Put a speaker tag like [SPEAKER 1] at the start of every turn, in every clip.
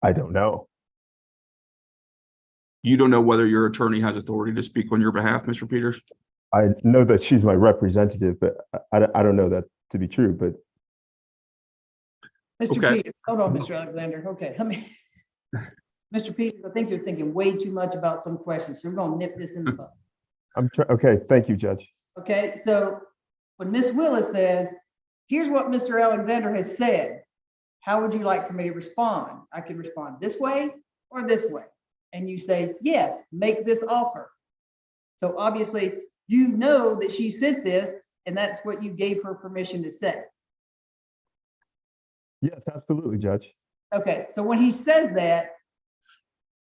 [SPEAKER 1] I don't know.
[SPEAKER 2] You don't know whether your attorney has authority to speak on your behalf, Mr. Peters?
[SPEAKER 1] I know that she's my representative, but I don't know that to be true. But
[SPEAKER 3] Mr.
[SPEAKER 2] Okay.
[SPEAKER 3] Peters, hold on, Mr. Alexander. Okay, let me. Mr. Peters, I think you're thinking way too much about some questions. So we're gonna nip this in the bud.
[SPEAKER 1] okay. Thank you, Judge.
[SPEAKER 3] Okay, so when Ms. Willis says, here's what Mr. Alexander has said, how would you like for me to respond? I can respond this way or this way. And you say, yes, make this offer. So obviously, you know that she sent this, and that's what you gave her permission to say.
[SPEAKER 1] Yes, absolutely, Judge.
[SPEAKER 3] Okay, so when he says that,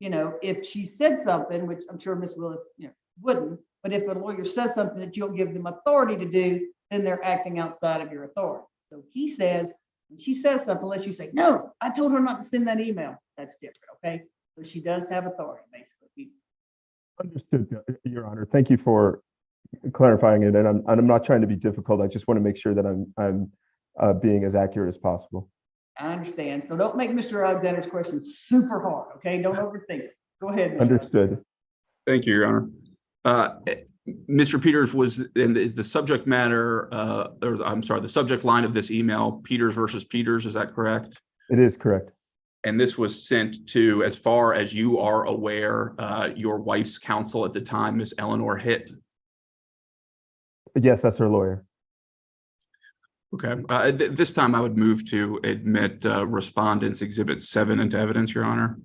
[SPEAKER 3] you know, if she said something, which I'm sure Ms. Willis, wouldn't, but if a lawyer says something that you'll give them authority to do, then they're acting outside of your authority. So he says, when she says something, unless you say, no, I told her not to send that email, that's different, okay? So she does have authority, basically.
[SPEAKER 1] Understood, Your Honor. Thank you for clarifying it. And I'm not trying to be difficult. I just want to make sure that I'm being as accurate as possible.
[SPEAKER 3] I understand. So don't make Mr. Alexander's question super hard, okay? Don't overthink it. Go ahead. Mr.
[SPEAKER 1] Understood.
[SPEAKER 2] Thank you, Your Honor. Mr. Peters, is the subject matter, or I'm sorry, the subject line of this email, Peters versus Peters, is that correct?
[SPEAKER 1] It is correct.
[SPEAKER 2] And this was sent to, as far as you are aware, your wife's counsel at the time, Miss Eleanor Hitt.
[SPEAKER 1] Yes, that's her lawyer.
[SPEAKER 2] Okay. This time I would move to admit Respondents Exhibit 7 into evidence, Your Honor.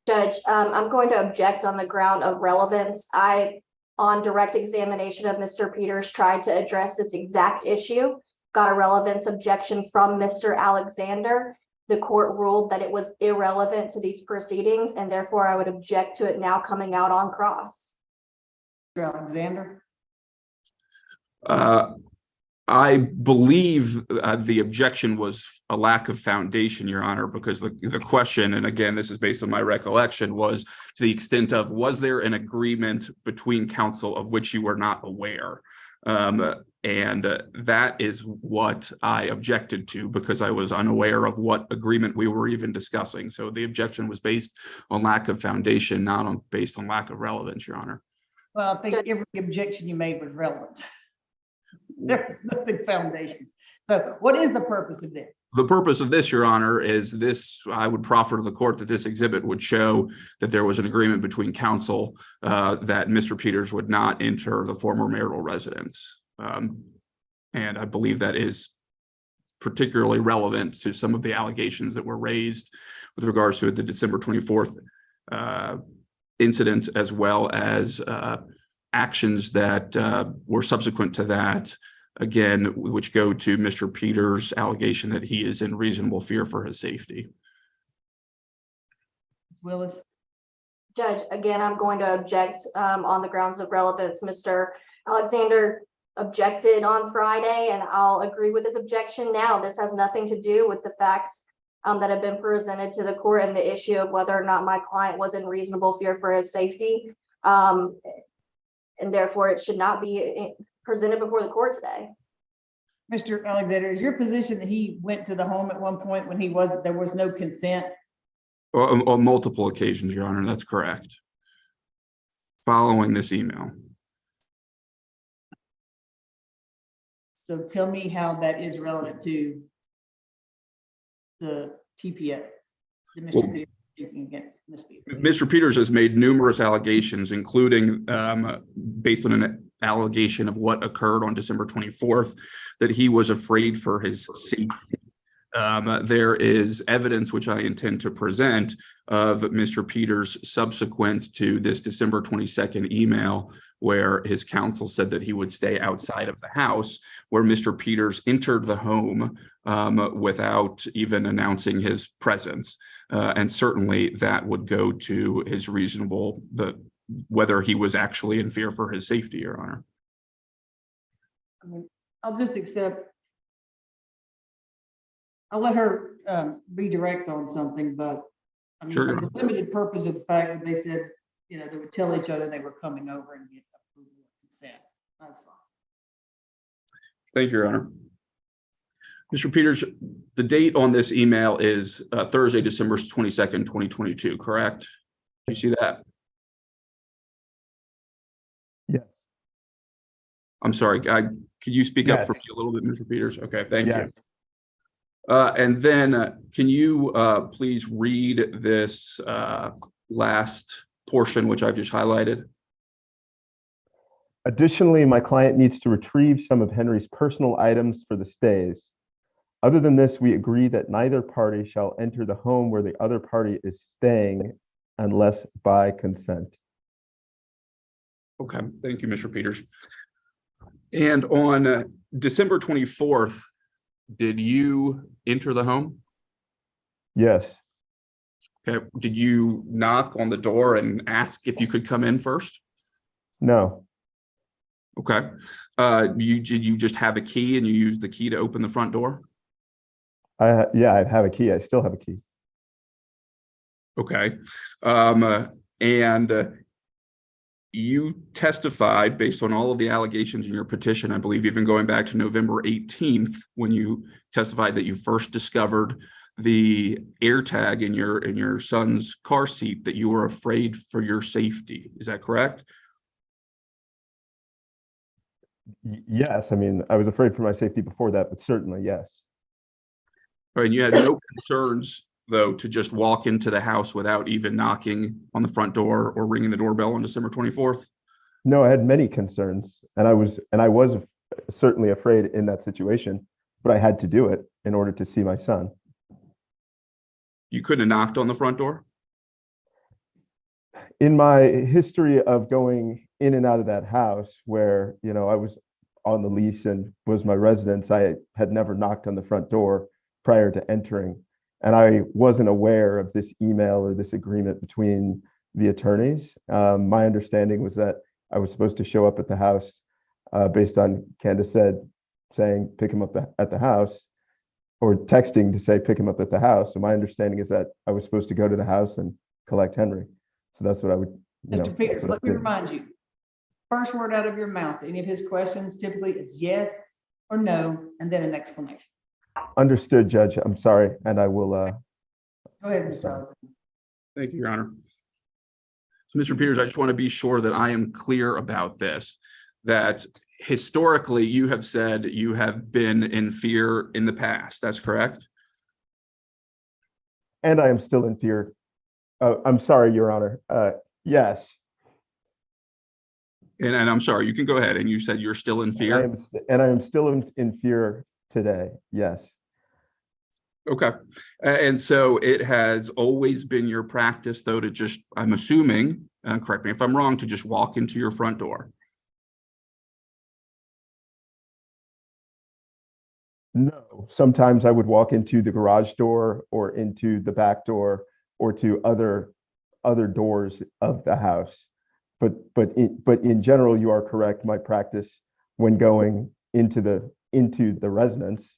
[SPEAKER 4] Judge, I'm going to object on the ground of relevance. I, on direct examination of Mr. Peters, tried to address this exact issue, got a relevance objection from Mr. Alexander. The court ruled that it was irrelevant to these proceedings, and therefore I would object to it now coming out on cross.
[SPEAKER 3] Mr. Alexander.
[SPEAKER 2] I believe the objection was a lack of foundation, Your Honor, because the question, and again, this is based on my recollection, was to the extent of, was there an agreement between counsel of which you were not aware? And that is what I objected to, because I was unaware of what agreement we were even discussing. So the objection was based on lack of foundation, not based on lack of relevance, Your Honor.
[SPEAKER 3] Well, I think every objection you made was relevant. There was nothing foundation. So what is the purpose of this?
[SPEAKER 2] The purpose of this, Your Honor, is this, I would proffer to the court that this exhibit would show that there was an agreement between counsel that Mr. Peters would not enter the former marital residence. And I believe that is particularly relevant to some of the allegations that were raised with regards to the December 24th incident, as well as actions that were subsequent to that, again, which go to Mr. Peters' allegation that he is in reasonable fear for his safety.
[SPEAKER 3] Willis.
[SPEAKER 4] Judge, again, I'm going to object on the grounds of relevance. Mr. Alexander objected on Friday, and I'll agree with his objection now. This has nothing to do with the facts that have been presented to the court and the issue of whether or not my client was in reasonable fear for his safety. And therefore, it should not be presented before the court today.
[SPEAKER 3] Mr. Alexander, is your position that he went to the home at one point when there was no consent?
[SPEAKER 2] On multiple occasions, Your Honor, that's correct. Following this email.
[SPEAKER 3] So tell me how that is relevant to the TPO.
[SPEAKER 2] Mr. Peters has made numerous allegations, including based on an allegation of what occurred on December 24th, that he was afraid for his safety. There is evidence which I intend to present of Mr. Peters subsequent to this December 22nd email, where his counsel said that he would stay outside of the house, where Mr. Peters entered the home without even announcing his presence. And certainly that would go to his whether he was actually in fear for his safety, Your Honor.
[SPEAKER 3] I mean, I'll just accept. I'll let her redirect on something, but I mean,
[SPEAKER 2] Sure.
[SPEAKER 3] for the limited purpose of the fact that they said, they would tell each other they were coming over and get approval and consent. That's fine.
[SPEAKER 2] Thank you, Your Honor. Mr. Peters, The date on this email is Thursday, December 22nd, 2022, correct? Do you see that?
[SPEAKER 1] Yes.
[SPEAKER 2] I'm sorry, could you speak up for me
[SPEAKER 1] Yes.
[SPEAKER 2] a little bit, Mr. Peters? Okay, thank
[SPEAKER 1] Yes.
[SPEAKER 2] you. And then can you please read this last portion, which I've just highlighted?
[SPEAKER 1] Additionally, my client needs to retrieve some of Henry's personal items for the stays. Other than this, we agree that neither party shall enter the home where the other party is staying unless by consent.
[SPEAKER 2] Okay, thank you, Mr. Peters. And on December 24th, did you enter the home?
[SPEAKER 1] Yes.
[SPEAKER 2] Okay, did you knock on the door and ask if you could come in first?
[SPEAKER 1] No.
[SPEAKER 2] Okay. Did you just have a key and you used the key to open the front door?
[SPEAKER 1] Yeah, I have a key. I still have a key.
[SPEAKER 2] Okay. You testified based on all of the allegations in your petition, I believe even going back to November 18th, when you testified that you first discovered the AirTag in your son's car seat, that you were afraid for your safety. Is that correct?
[SPEAKER 1] Yes. I mean, I was afraid for my safety before that, but certainly yes.
[SPEAKER 2] All right, and you had no concerns, though, to just walk into the house without even knocking on the front door or ringing the doorbell on December 24th?
[SPEAKER 1] No, I had many concerns, and I was certainly afraid in that situation, but I had to do it in order to see my son.
[SPEAKER 2] You couldn't have knocked on the front door?
[SPEAKER 1] In my history of going in and out of that house where, I was on the lease and was my residence, I had never knocked on the front door prior to entering. And I wasn't aware of this email or this agreement between the attorneys. My understanding was that I was supposed to show up at the house based on Candace saying pick him up at the house, or texting to say pick him up at the house. So my understanding is that I was supposed to go to the house and collect Henry. So that's what I would.
[SPEAKER 3] Mr. Peters, let me remind you, first word out of your mouth, any of his questions typically is yes or no, and then an explanation.
[SPEAKER 1] Understood, Judge. I'm sorry, and I will.
[SPEAKER 3] Go ahead, Mr. Alexander.
[SPEAKER 2] Thank you, Your Honor. So, Mr. Peters, I just want to be sure that I am clear about this, that historically you have said you have been in fear in the past. That's correct?
[SPEAKER 1] And I am still in fear. I'm sorry, Your Honor. Yes.
[SPEAKER 2] And I'm sorry, you can go ahead. And you said you're still in fear?
[SPEAKER 1] And I am still in fear today. Yes.
[SPEAKER 2] Okay. And so it has always been your practice, though, to just, I'm assuming, correct me if I'm wrong, to just walk into your front door.
[SPEAKER 1] No, sometimes I would walk into the garage door or into the back door or to other doors of the house. But in general, you are correct. My practice when going into the residence,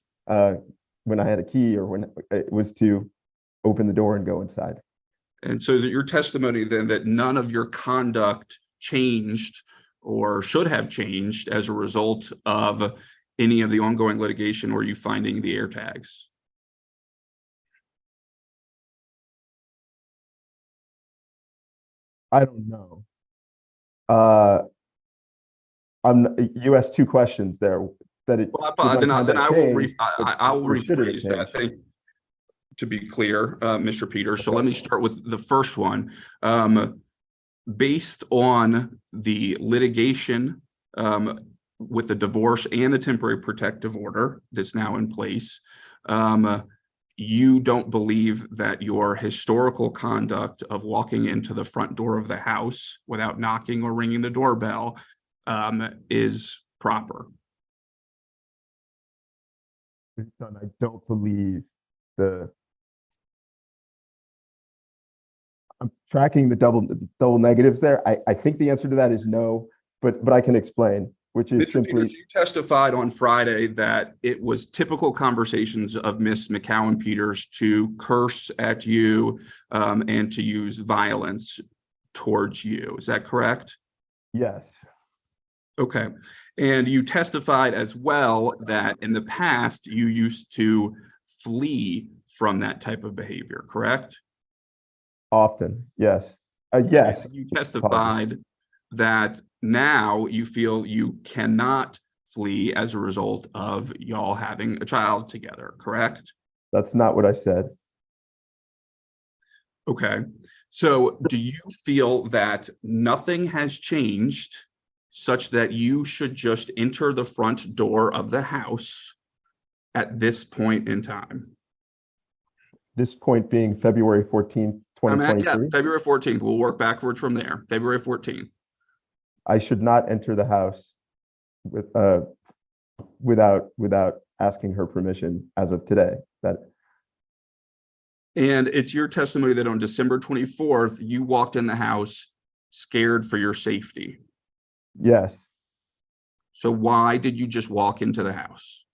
[SPEAKER 1] when I had a key or when it was to open the door and go inside.
[SPEAKER 2] And so is it your testimony then that none of your conduct changed or should have changed as a result of any of the ongoing litigation or you finding the AirTags?
[SPEAKER 1] I don't know. You asked two questions there. Then I
[SPEAKER 2] will rephrase that. I think, to be clear, Mr. Peters. So let me start with the first one. Based on the litigation with the divorce and the temporary protective order that's now in place, you don't believe that your historical conduct of walking into the front door of the house without knocking or ringing the doorbell is proper?
[SPEAKER 1] I don't believe I'm tracking the double negatives there. I think the answer to that is no, but I can explain, which is
[SPEAKER 2] Mr.
[SPEAKER 1] simply.
[SPEAKER 2] Peters, you testified on Friday that it was typical conversations of Miss McCowan Peters to curse at you and to use violence towards you. Is that correct?
[SPEAKER 1] Yes.
[SPEAKER 2] Okay. And you testified as well that in the past you used to flee from that type of behavior, correct?
[SPEAKER 1] Often, yes. Yes.
[SPEAKER 2] You testified that now you feel you cannot flee as a result of y'all having a child together, correct?
[SPEAKER 1] That's not what I said.
[SPEAKER 2] Okay. So do you feel that nothing has changed such that you should just enter the front door of the house at this point in time?
[SPEAKER 1] This point being February 14th,
[SPEAKER 2] Yeah,
[SPEAKER 1] 2023.
[SPEAKER 2] February 14th. We'll work backwards from there. February 14th.
[SPEAKER 1] I should not enter the house with, without asking her permission as of today.
[SPEAKER 2] And it's your testimony that on December 24th, you walked in the house scared for your safety.
[SPEAKER 1] Yes,
[SPEAKER 2] So why did you just walk into the house?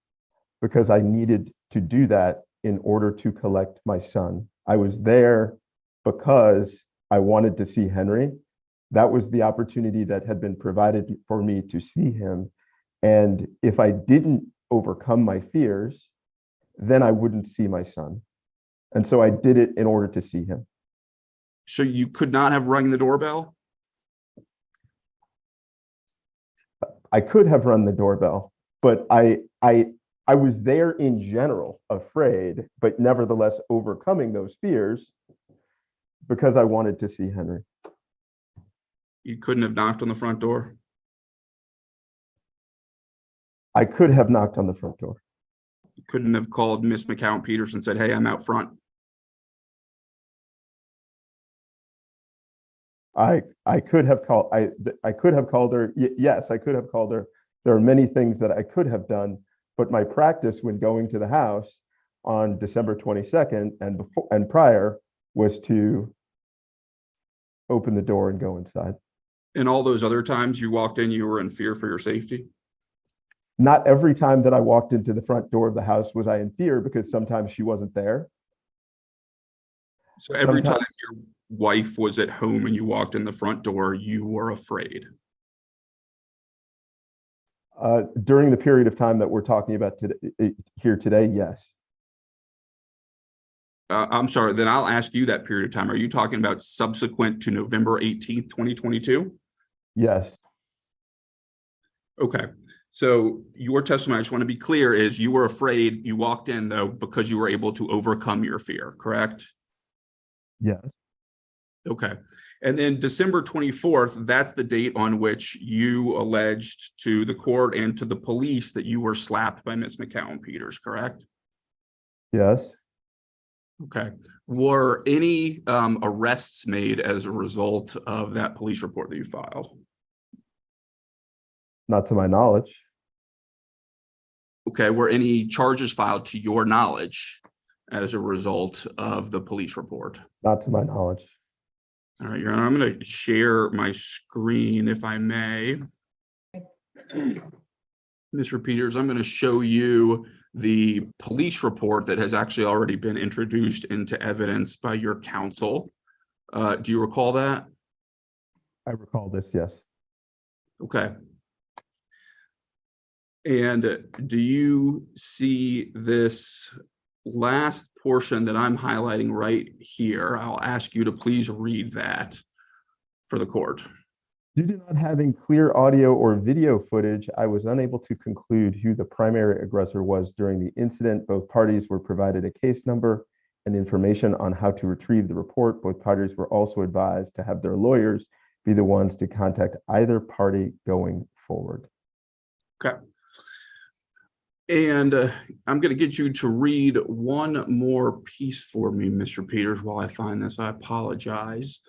[SPEAKER 1] because I needed to do that in order to collect my son. I was there because I wanted to see Henry. That was the opportunity that had been provided for me to see him. And if I didn't overcome my fears, then I wouldn't see my son. And so I did it in order to see him.
[SPEAKER 2] So you could not have rung the doorbell?
[SPEAKER 1] I could have run the doorbell, but I was there in general, afraid, but nevertheless overcoming those fears because I wanted to see Henry.
[SPEAKER 2] You couldn't have knocked on the front door?
[SPEAKER 1] I could have knocked on the front door.
[SPEAKER 2] You couldn't have called Miss McCown Peters and said, hey, I'm out front?
[SPEAKER 1] I could have called I could have called her. Yes, I could have called her. There are many things that I could have done, but my practice when going to the house on December 22nd and before and prior was to open the door and go inside.
[SPEAKER 2] And all those other times you walked in, you were in fear for your safety?
[SPEAKER 1] Not every time that I walked into the front door of the house was I in fear, because sometimes she wasn't there.
[SPEAKER 2] So every time
[SPEAKER 1] Sometimes.
[SPEAKER 2] your wife was at home and you walked in the front door, you were afraid?
[SPEAKER 1] During the period of time that we're talking about here today, yes.
[SPEAKER 2] I'm sorry, then I'll ask you that period of time. Are you talking about subsequent to November 18th, 2022?
[SPEAKER 1] Yes.
[SPEAKER 2] Okay. So your testimony, I just want to be clear, is you were afraid. You walked in, though, because you were able to overcome your fear, correct?
[SPEAKER 1] Yes.
[SPEAKER 2] Okay. And then December 24th, that's the date on which you alleged to the court and to the police that you were slapped by Miss McCown Peters, correct?
[SPEAKER 1] Yes.
[SPEAKER 2] Okay. Were any arrests made as a result of that police report that you filed?
[SPEAKER 1] Not to my knowledge.
[SPEAKER 2] Okay. Were any charges filed to your knowledge as a result of the police report?
[SPEAKER 1] Not to my knowledge.
[SPEAKER 2] All right, Your Honor, I'm going to share my screen if I may. Mr. Peters, I'm going to show you the police report that has actually already been introduced into evidence by your counsel. Do you recall that?
[SPEAKER 1] I recall this, yes.
[SPEAKER 2] Okay. And do you see this last portion that I'm highlighting right here? I'll ask you to please read that for the court.
[SPEAKER 1] Due to not having clear audio or video footage, I was unable to conclude who the primary aggressor was during the incident. Both parties were provided a case number and information on how to retrieve the report. Both parties were also advised to have their lawyers be the ones to contact either party going forward.
[SPEAKER 2] Okay. And I'm going to get you to read one more piece for me, Mr. Peters, while I find this. I apologize.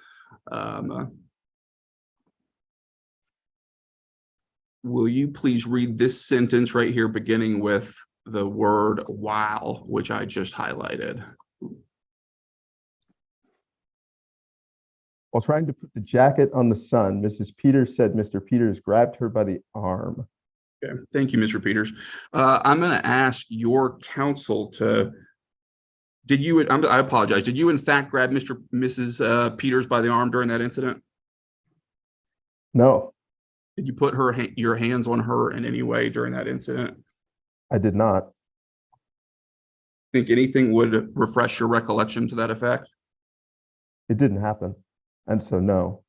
[SPEAKER 2] Will you please read this sentence right here, beginning with the word "while," which I just highlighted?
[SPEAKER 1] While trying to put the jacket on the son, Mrs. Peters said Mr. Peters grabbed her by the arm.
[SPEAKER 2] Okay, thank you, Mr. Peters. I'm going to ask your counsel to, I apologize, did you in fact grab Mrs. Peters by the arm during that incident?
[SPEAKER 1] No,
[SPEAKER 2] Did you put your hands on her in any way during that incident?
[SPEAKER 1] I did not.
[SPEAKER 2] think anything would refresh your recollection to that effect?
[SPEAKER 1] It didn't happen. And so, no.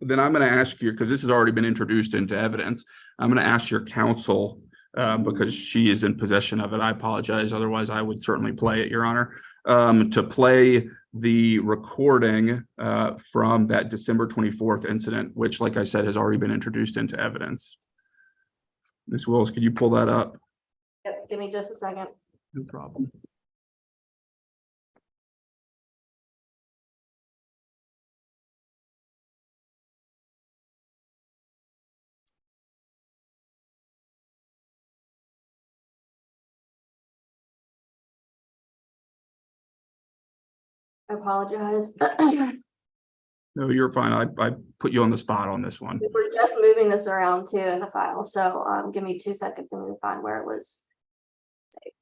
[SPEAKER 2] Then I'm going to ask you, because this has already been introduced into evidence, I'm going to ask your counsel, because she is in possession of it. I apologize. Otherwise, I would certainly play it, Your Honor, to play the recording from that December 24th incident, which, like I said, has already been introduced into evidence. Ms. Willis, could you pull that up?
[SPEAKER 4] Yep, give me just a second.
[SPEAKER 2] No problem.
[SPEAKER 4] I apologize.
[SPEAKER 2] No, you're fine. I put you on the spot on this one.
[SPEAKER 4] We're just moving this around too in the file, so give me 2 seconds and we'll find where it was saved.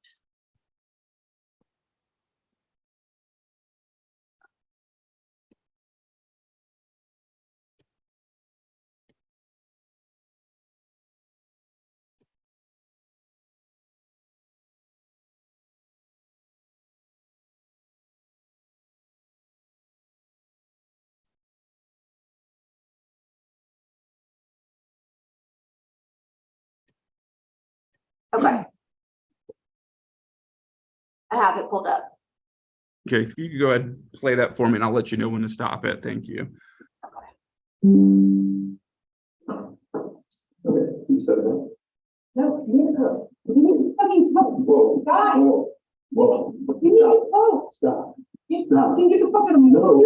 [SPEAKER 4] Okay. I have it pulled up.
[SPEAKER 2] Okay, if you could go ahead and play that for me, and I'll let you know when to stop it. Thank you.
[SPEAKER 5] Okay, you said that. No, you need to go. You need to fucking go. Whoa, guys. Whoa. You need to go. Stop. Stop. You get the fuck out of my No.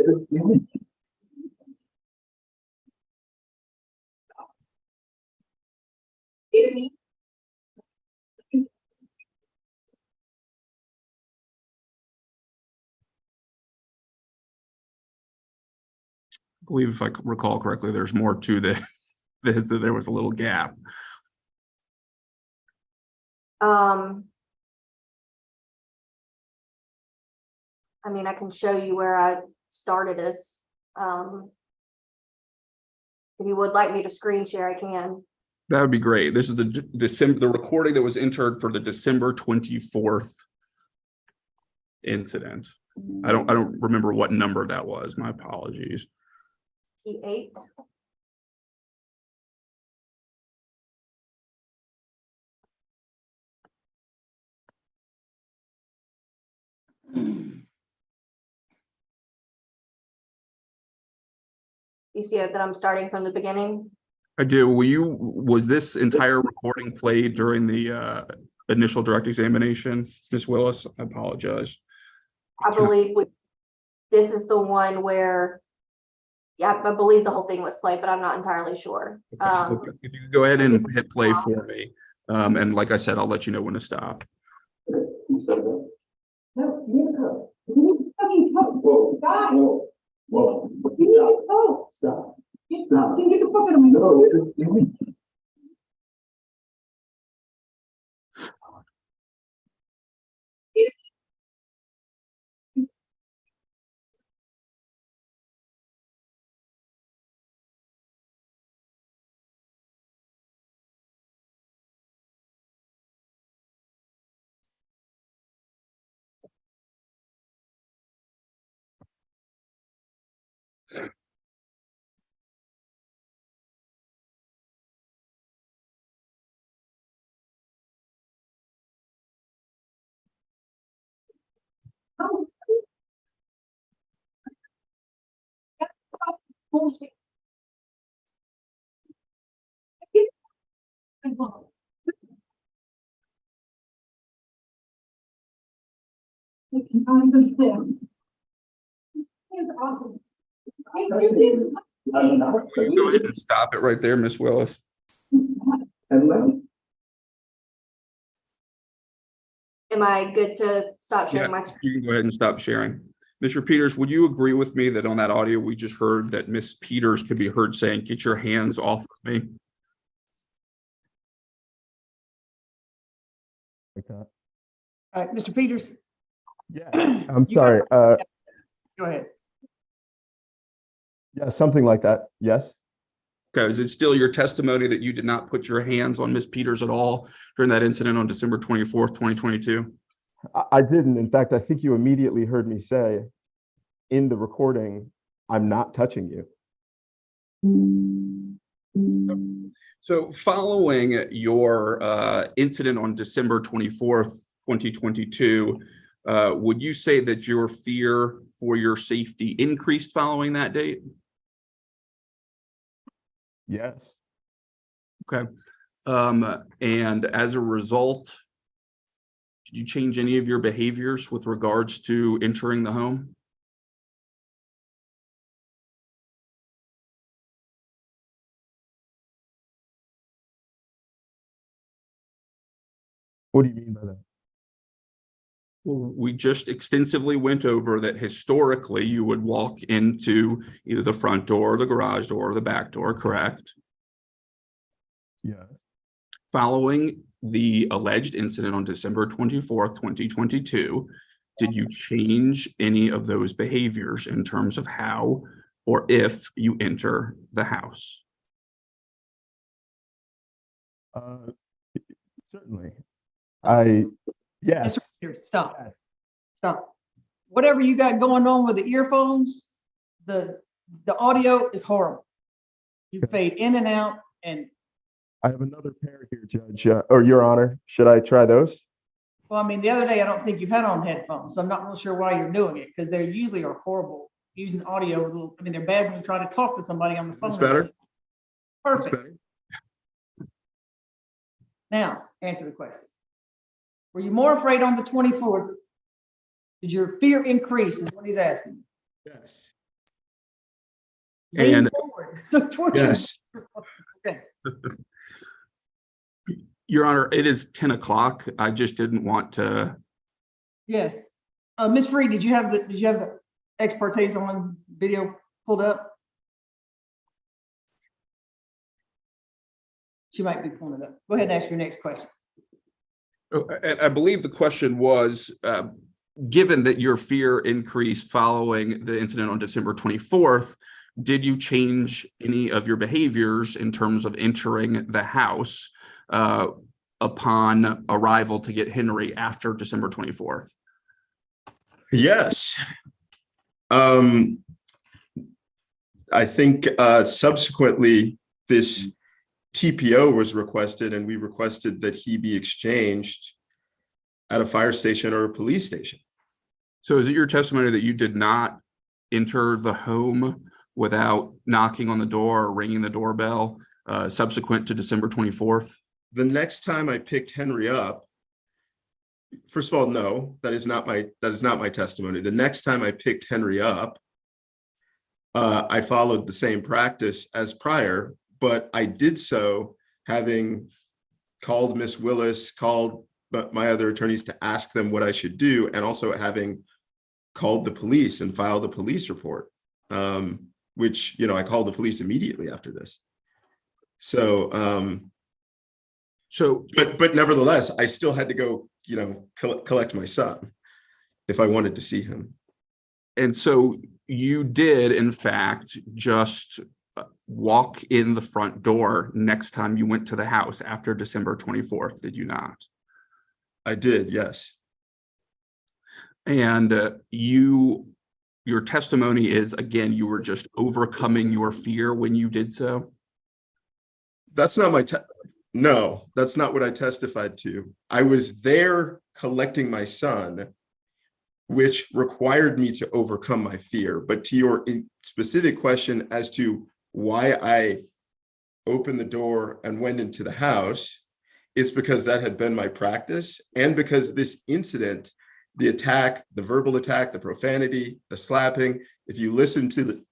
[SPEAKER 2] I believe if I recall correctly, there's more to this, that there was a little gap.
[SPEAKER 4] I mean, I can show you where I started this. If you would like me to screen share, I can.
[SPEAKER 2] That would be great. This is the recording that was entered for the December 24th incident. I don't remember what number that was. My apologies.
[SPEAKER 4] P8. You see that I'm starting from the beginning?
[SPEAKER 2] I do. Was this entire recording played during the initial direct examination, Ms. Willis? I apologize.
[SPEAKER 4] I believe this is the one where, yeah, I believe the whole thing was played, but I'm not entirely sure.
[SPEAKER 2] So if you could go ahead and hit play for me. And like I said, I'll let you know when to stop.
[SPEAKER 5] Okay, you said that. No, you need to go. You need to fucking go. Whoa, guys. Whoa. You need to go. Stop. Stop. You get the fuck out of my No.
[SPEAKER 3] Bullshit. I can understand. It's awesome.
[SPEAKER 2] Will you go ahead and stop it right there, Ms. Willis?
[SPEAKER 5] And let me.
[SPEAKER 4] Am I good to stop sharing my
[SPEAKER 2] Yeah,
[SPEAKER 4] screen?
[SPEAKER 2] you can go ahead and stop sharing. Mr. Peters, would you agree with me that on that audio we just heard that Ms. Peters could be heard saying, "Get your hands off of me"?
[SPEAKER 1] Like that.
[SPEAKER 3] Mr. Peters,
[SPEAKER 1] Yeah. I'm
[SPEAKER 3] You
[SPEAKER 1] sorry.
[SPEAKER 3] go ahead.
[SPEAKER 1] Yeah, something like that. Yes.
[SPEAKER 2] Okay, is it still your testimony that you did not put your hands on Ms. Peters at all during that incident on December 24th, 2022?
[SPEAKER 1] I didn't. In fact, I think you immediately heard me say in the recording, I'm not touching you.
[SPEAKER 2] So following your incident on December 24th, 2022, would you say that your fear for your safety increased following that date?
[SPEAKER 1] Yes.
[SPEAKER 2] Okay. And as a result, did you change any of your behaviors with regards to entering the home?
[SPEAKER 1] What do you mean by that?
[SPEAKER 2] Well, we just extensively went over that historically you would walk into either the front door, the garage door, or the back door, correct?
[SPEAKER 1] Yeah.
[SPEAKER 2] Following the alleged incident on December 24th, 2022, did you change any of those behaviors in terms of how or if you enter the house?
[SPEAKER 1] Certainly. Yes.
[SPEAKER 3] Mr. Peters, stop,
[SPEAKER 1] Yes.
[SPEAKER 3] stop. Whatever you got going on with the earphones, the audio is horrible. You fade in and out, and
[SPEAKER 1] I have another pair here, Judge, or Your Honor. Should I try those?
[SPEAKER 3] well, I mean, the other day I don't think you had on headphones, so I'm not really sure why you're doing it, because they usually are horrible using audio with little, I mean, they're bad when you try to talk to somebody on the phone.
[SPEAKER 5] It's better. It's
[SPEAKER 3] Perfect.
[SPEAKER 5] better.
[SPEAKER 3] Now, answer the question. Were you more afraid on the 24th? Did your fear increase is what he's asking.
[SPEAKER 5] Yes.
[SPEAKER 3] Lean
[SPEAKER 2] And-
[SPEAKER 3] forward. So towards
[SPEAKER 5] Yes.
[SPEAKER 3] Okay.
[SPEAKER 2] Your Honor, it is 10 o'clock. I just didn't want to.
[SPEAKER 3] Yes. Ms. Freed, did you have the ex parte on video pulled up? She might be pulling it up. Go ahead and ask your next question.
[SPEAKER 2] And I believe the question was, given that your fear increased following the incident on December 24th, did you change any of your behaviors in terms of entering the house upon arrival to get Henry after December 24th?
[SPEAKER 5] Yes. I think subsequently this TPO was requested, and we requested that he be exchanged at a fire station or a police station.
[SPEAKER 2] So is it your testimony that you did not enter the home without knocking on the door or ringing the doorbell subsequent to December 24th?
[SPEAKER 5] The next time I picked Henry up, first of all, no, that is not my testimony. The next time I picked Henry up, I followed the same practice as prior, but I did so having called Miss Willis, called my other attorneys to ask them what I should do, and also having called the police and filed a police report, which, I called the police immediately after this. So, but nevertheless, I still had to go, collect my son if I wanted to see him.
[SPEAKER 2] And so you did, in fact, just walk in the front door next time you went to the house after December 24th, did you not?
[SPEAKER 5] I did, yes.
[SPEAKER 2] And your testimony is, again, you were just overcoming your fear when you did so?
[SPEAKER 5] That's not no, that's not what I testified to. I was there collecting my son, which required me to overcome my fear. But to your specific question as to why I opened the door and went into the house, it's because that had been my practice, and because this incident, the attack, the verbal attack, the profanity, the slapping, if you listen to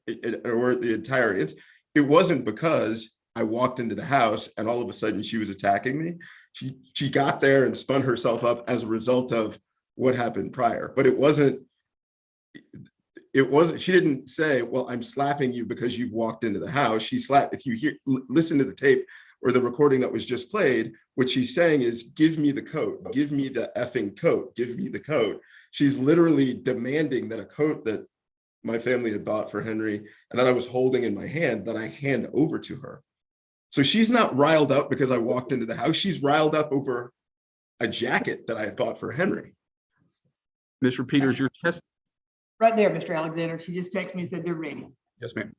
[SPEAKER 5] it, or the entire incident, it wasn't because I walked into the house and all of a sudden she was attacking me. She got there and spun herself up as a result of what happened prior, but it wasn't, she didn't say, well, I'm slapping you because you've walked into the house. She slapped, if you listen to the tape or the recording that was just played, what she's saying is, give me the coat, give me the effing coat, give me the coat. She's literally demanding that a coat, that my family had bought for Henry and that I was holding in my hand that I hand over to her. So she's not riled up because I walked into the house. She's riled up over a jacket that I had bought for Henry.
[SPEAKER 2] Mr. Peters, your test,
[SPEAKER 3] Right there, Mr. Alexander. She just texted me and said they're ready.
[SPEAKER 2] yes, ma'am.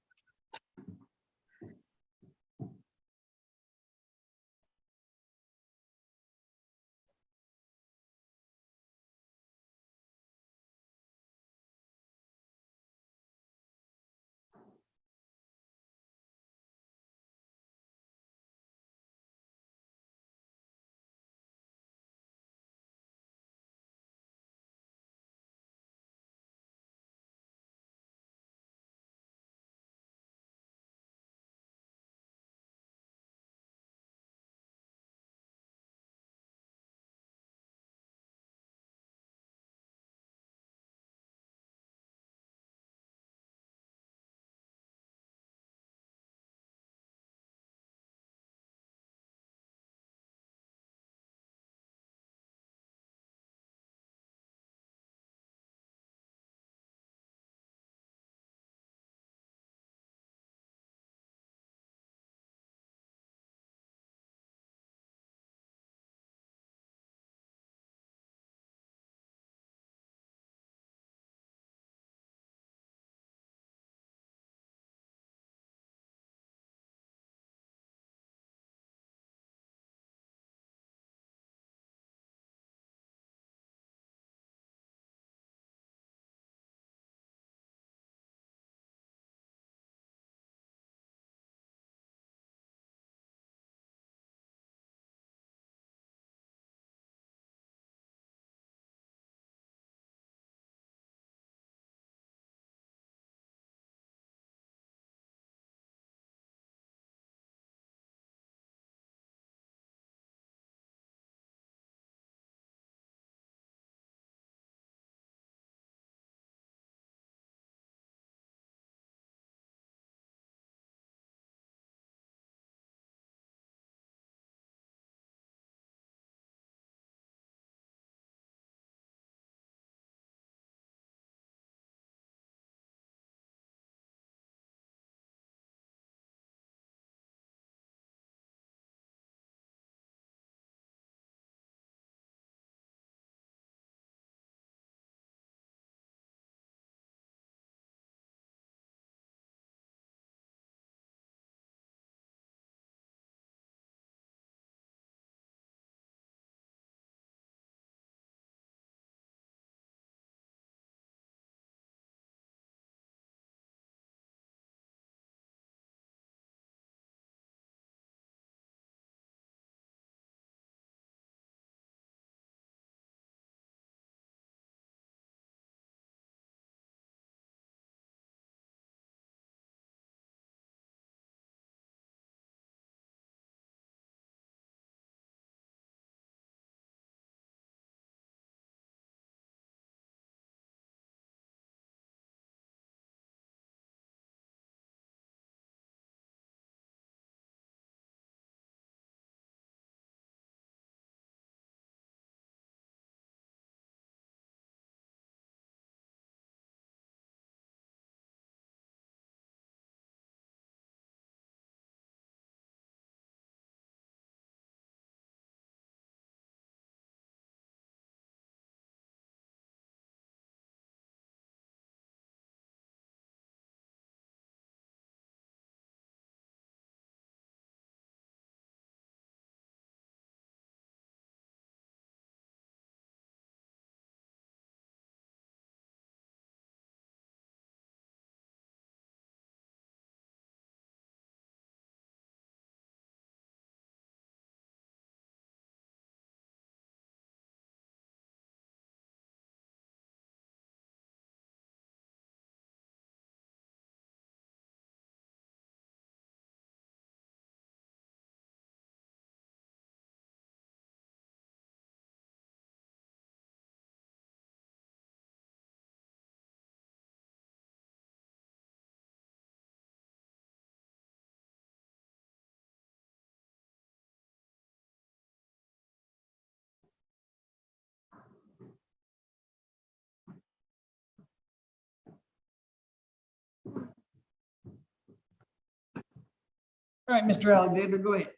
[SPEAKER 3] All right, Mr. Alexander, go ahead.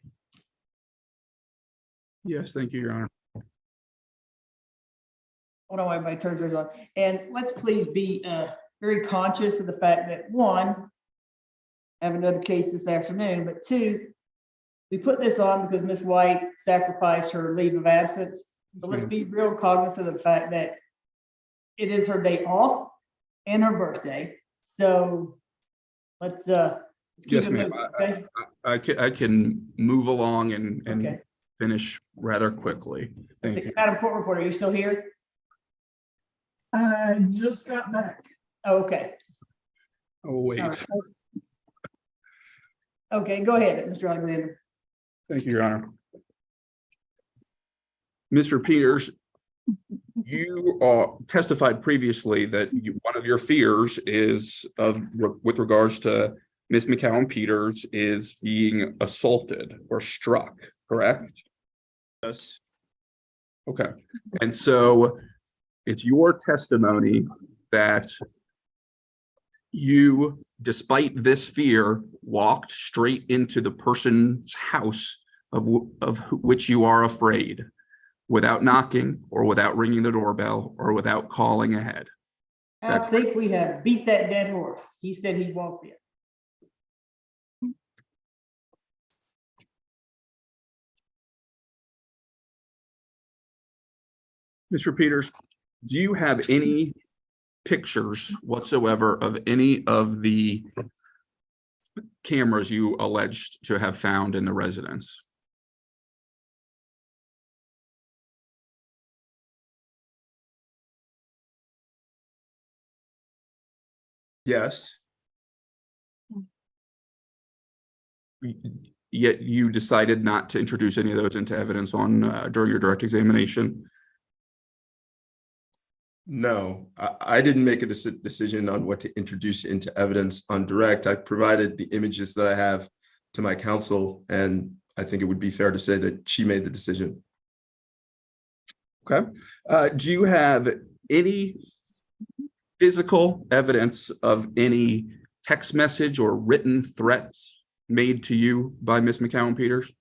[SPEAKER 2] Yes, thank you, Your Honor.
[SPEAKER 3] Hold on, while everybody turns theirs on. And let's please be very conscious of the fact that, one, I have another case this afternoon, but two, we put this on because Ms. White sacrificed her leave of absence. But let's be real cognizant of the fact that it is her day off and her birthday. So let's keep
[SPEAKER 2] Yes,
[SPEAKER 3] it
[SPEAKER 2] ma'am.
[SPEAKER 3] moving, okay?
[SPEAKER 2] I can move along and
[SPEAKER 3] Okay.
[SPEAKER 2] finish rather quickly. Thank you.
[SPEAKER 3] Madam Court Reporter, are you still here?
[SPEAKER 6] I just got back.
[SPEAKER 3] Oh, okay.
[SPEAKER 2] Oh, wait.
[SPEAKER 3] All right. Okay, go ahead, Mr. Alexander.
[SPEAKER 2] Thank you, Your Honor. Mr. Peters, you testified previously that one of your fears is with regards to Ms. McCallum Peters is being assaulted or struck, correct?
[SPEAKER 5] Yes,
[SPEAKER 2] Okay. And so it's your testimony that you, despite this fear, walked straight into the person's house of which you are afraid, without knocking or without ringing the doorbell or without calling ahead.
[SPEAKER 3] I think we have beat that dead horse. He said he walked in.
[SPEAKER 2] Mr. Peters, do you have any pictures whatsoever of any of the cameras you alleged to have found in the residence?
[SPEAKER 5] yes,
[SPEAKER 2] Yet you decided not to introduce any of those into evidence on during your direct examination?
[SPEAKER 5] no, I didn't make a decision on what to introduce into evidence on direct. I provided the images that I have to my counsel, and I think it would be fair to say that she made the decision.
[SPEAKER 2] Okay. Do you have any physical evidence of any text message or written threats made to you by Ms. McCallum Peters?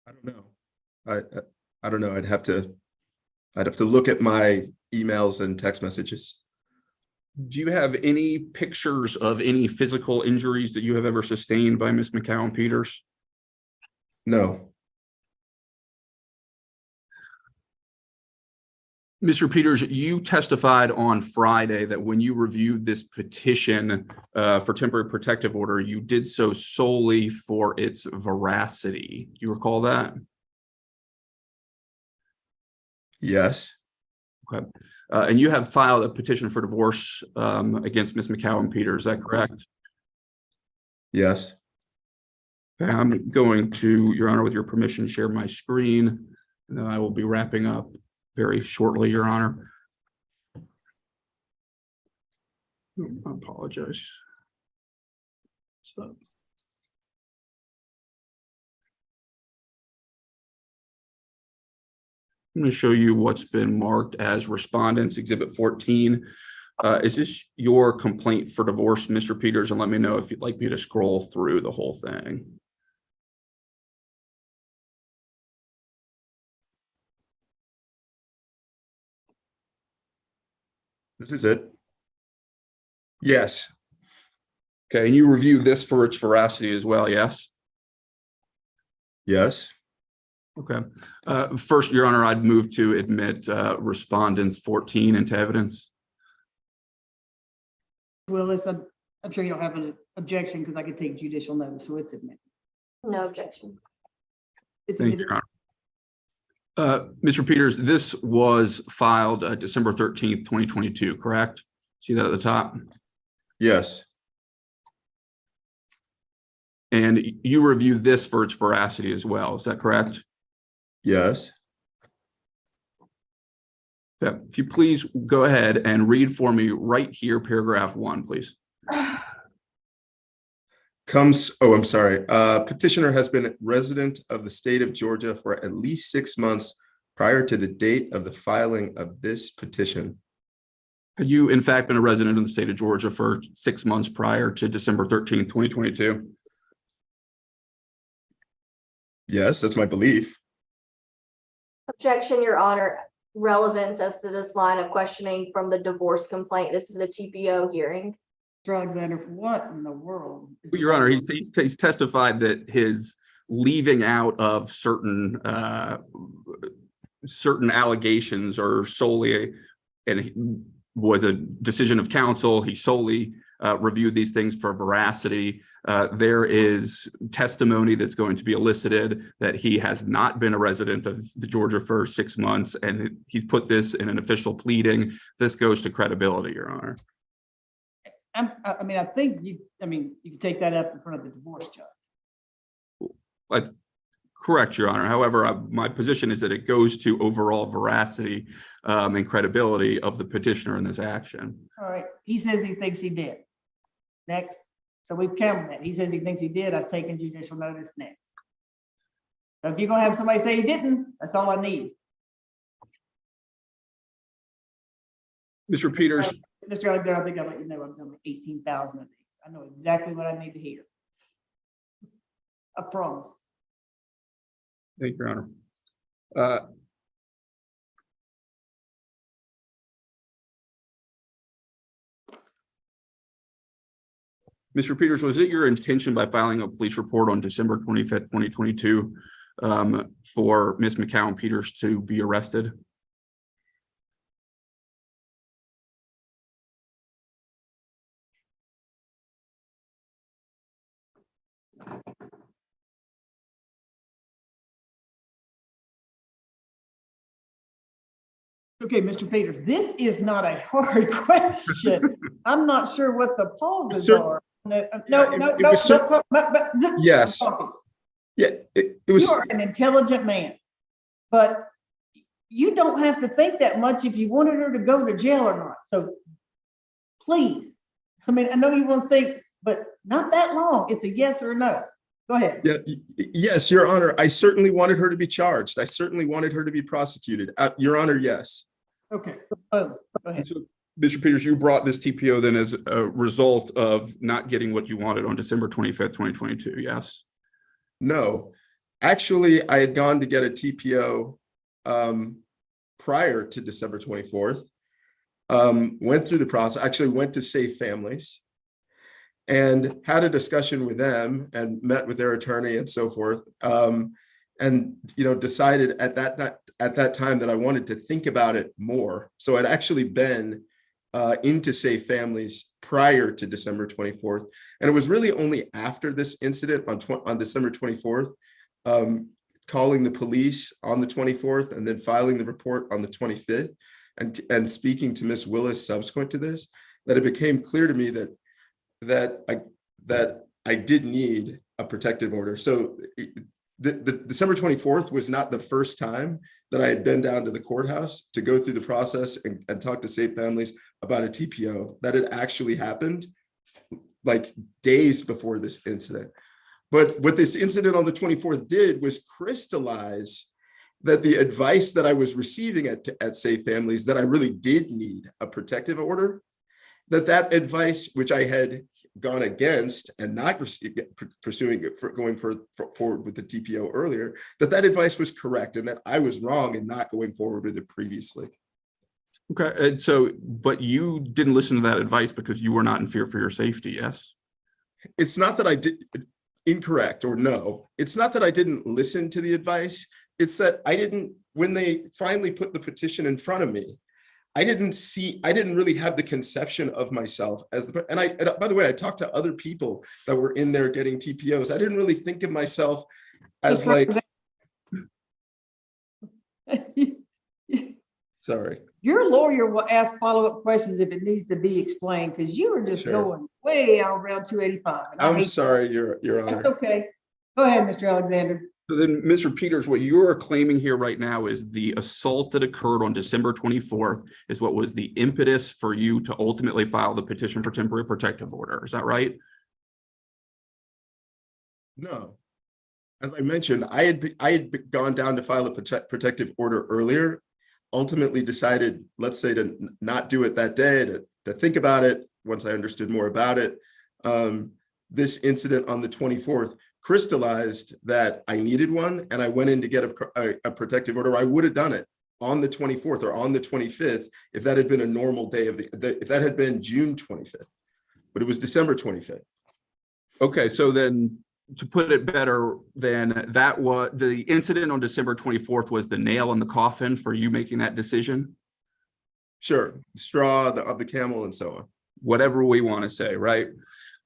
[SPEAKER 5] I don't know. I don't know. I'd have to look at my emails and text messages.
[SPEAKER 2] Do you have any pictures of any physical injuries that you have ever sustained by Ms. McCallum Peters?
[SPEAKER 5] No,
[SPEAKER 2] Mr. Peters, you testified on Friday that when you reviewed this petition for temporary protective order, you did so solely for its veracity. Do you recall that?
[SPEAKER 5] yes,
[SPEAKER 2] Okay. And you have filed a petition for divorce against Ms. McCallum Peters, is that correct?
[SPEAKER 5] yes.
[SPEAKER 2] Okay, I'm going to, Your Honor, with your permission, share my screen, and then I will be wrapping up very shortly, Your Honor. I apologize. So. I'm going to show you what's been marked as respondents exhibit 14. Is this your complaint for divorce, Mr. Peters? And let me know if you'd like me to scroll through the whole thing.
[SPEAKER 5] This is it. Yes,
[SPEAKER 2] Okay, and you review this for its veracity as well, yes?
[SPEAKER 5] yes,
[SPEAKER 2] Okay. First, Your Honor, I'd move to admit respondents 14 into evidence.
[SPEAKER 3] Willis, I'm sure you don't have an objection because I could take judicial notice, so it's admitted.
[SPEAKER 4] No objection.
[SPEAKER 3] It's
[SPEAKER 2] Thank you,
[SPEAKER 3] admitted.
[SPEAKER 2] Your Honor. Mr. Peters, this was filed December 13th, 2022, correct? See that at the top?
[SPEAKER 5] yes,
[SPEAKER 2] And you review this for its veracity as well, is that correct?
[SPEAKER 5] yes.
[SPEAKER 2] Yeah. If you please go ahead and read for me right here, paragraph 1, please.
[SPEAKER 5] I'm sorry. Petitioner has been resident of the state of Georgia for at least 6 months prior to the date of the filing of this petition.
[SPEAKER 2] Have you in fact been a resident in the state of Georgia for 6 months prior to December 13th, 2022?
[SPEAKER 5] Yes, that's my belief.
[SPEAKER 4] Objection, Your Honor. Relevance as to this line of questioning from the divorce complaint. This is a TPO hearing.
[SPEAKER 3] Mr. Alexander, what in the world? is
[SPEAKER 2] Your Honor,
[SPEAKER 3] going
[SPEAKER 2] he's testified that his leaving out of certain allegations are solely, and he was a decision of counsel. He solely reviewed these things for veracity. There is testimony that's going to be elicited that he has not been a resident of the Georgia for 6 months, and he's put this in an official pleading. This goes to credibility, Your Honor.
[SPEAKER 3] I think you can take that up in front of the divorce judge.
[SPEAKER 2] Correct, Your Honor. However, my position is that it goes to overall veracity and credibility of the petitioner in this action.
[SPEAKER 3] All right, he says he thinks he did. Next, so we've counted that. He says he thinks he did. I've taken judicial notice next. So if you're gonna have somebody say he didn't, that's all I need.
[SPEAKER 2] Mr. Peters.
[SPEAKER 3] Mr. Alexander, I think I'll let you know I've done like 18,000 of these. I know exactly what I need to hear. I promise.
[SPEAKER 2] Thank you, Your Honor. Mr. Peters, was it your intention by filing a police report on December 25th, 2022, for Ms. McCown Peters to be arrested?
[SPEAKER 3] Okay, Mr. Peters, this is not a hard question. I'm not sure what the pauses
[SPEAKER 5] Sir,
[SPEAKER 3] are.
[SPEAKER 5] Yes. Yeah, it
[SPEAKER 3] You
[SPEAKER 5] was.
[SPEAKER 3] are an intelligent man, but you don't have to think that much if you wanted her to go to jail or not. So please, I know you want to think, but not that long. It's a yes or a no. Go ahead.
[SPEAKER 5] Yeah, yes, Your Honor. I certainly wanted her to be charged. I certainly wanted her to be prosecuted. Your Honor, yes.
[SPEAKER 3] Okay. Go ahead.
[SPEAKER 2] So, Mr. Peters, you brought this TPO then as a result of not getting what you wanted on December 25th, 2022, yes?
[SPEAKER 5] No, actually, I had gone to get a TPO prior to December 24th. Went through the process, actually went to Safe Families and had a discussion with them and met with their attorney and so forth. And decided at that time that I wanted to think about it more. So I'd actually been into Safe Families prior to December 24th. And it was really only after this incident on December 24th, calling the police on the 24th and then filing the report on the 25th and speaking to Miss Willis subsequent to this, that it became clear to me that I did need a protective order. So the December 24th was not the first time that I had been down to the courthouse to go through the process and talk to Safe Families about a TPO. That had actually happened like days before this incident. But what this incident on the 24th did was crystallize that the advice that I was receiving at Safe Families, that I really did need a protective order, that advice, which I had gone against and not pursuing it for going forward with the TPO earlier, that advice was correct and that I was wrong in not going forward with it previously.
[SPEAKER 2] Okay, and so, but you didn't listen to that advice because you were not in fear for your safety, yes?
[SPEAKER 5] It's not that I did incorrect or no. It's not that I didn't listen to the advice. It's that I didn't, when they finally put the petition in front of me, I didn't really have the conception of myself as and by the way, I talked to other people that were in there getting TPOs. I didn't really think of myself as like, sorry.
[SPEAKER 3] Your lawyer will ask follow-up questions if it needs to be explained, because you were just
[SPEAKER 5] Sure.
[SPEAKER 3] going way out around 285.
[SPEAKER 5] I'm sorry, Your Honor.
[SPEAKER 3] That's okay. Go ahead, Mr. Alexander.
[SPEAKER 2] So then, Mr. Peters, what you're claiming here right now is the assault that occurred on December 24th is what was the impetus for you to ultimately file the petition for temporary protective order. Is that right?
[SPEAKER 5] No. As I mentioned, I had gone down to file a protective order earlier, ultimately decided, let's say, to not do it that day, to think about it once I understood more about it. This incident on the 24th crystallized that I needed one, and I went in to get a protective order. I would have done it on the 24th or on the 25th if that had been a normal day of if that had been June 25th, but it was December 25th.
[SPEAKER 2] Okay, so then to put it better, then that was the incident on December 24th was the nail in the coffin for you making that decision?
[SPEAKER 5] Sure, the straw of the camel and so on.
[SPEAKER 2] Whatever we want to say, right?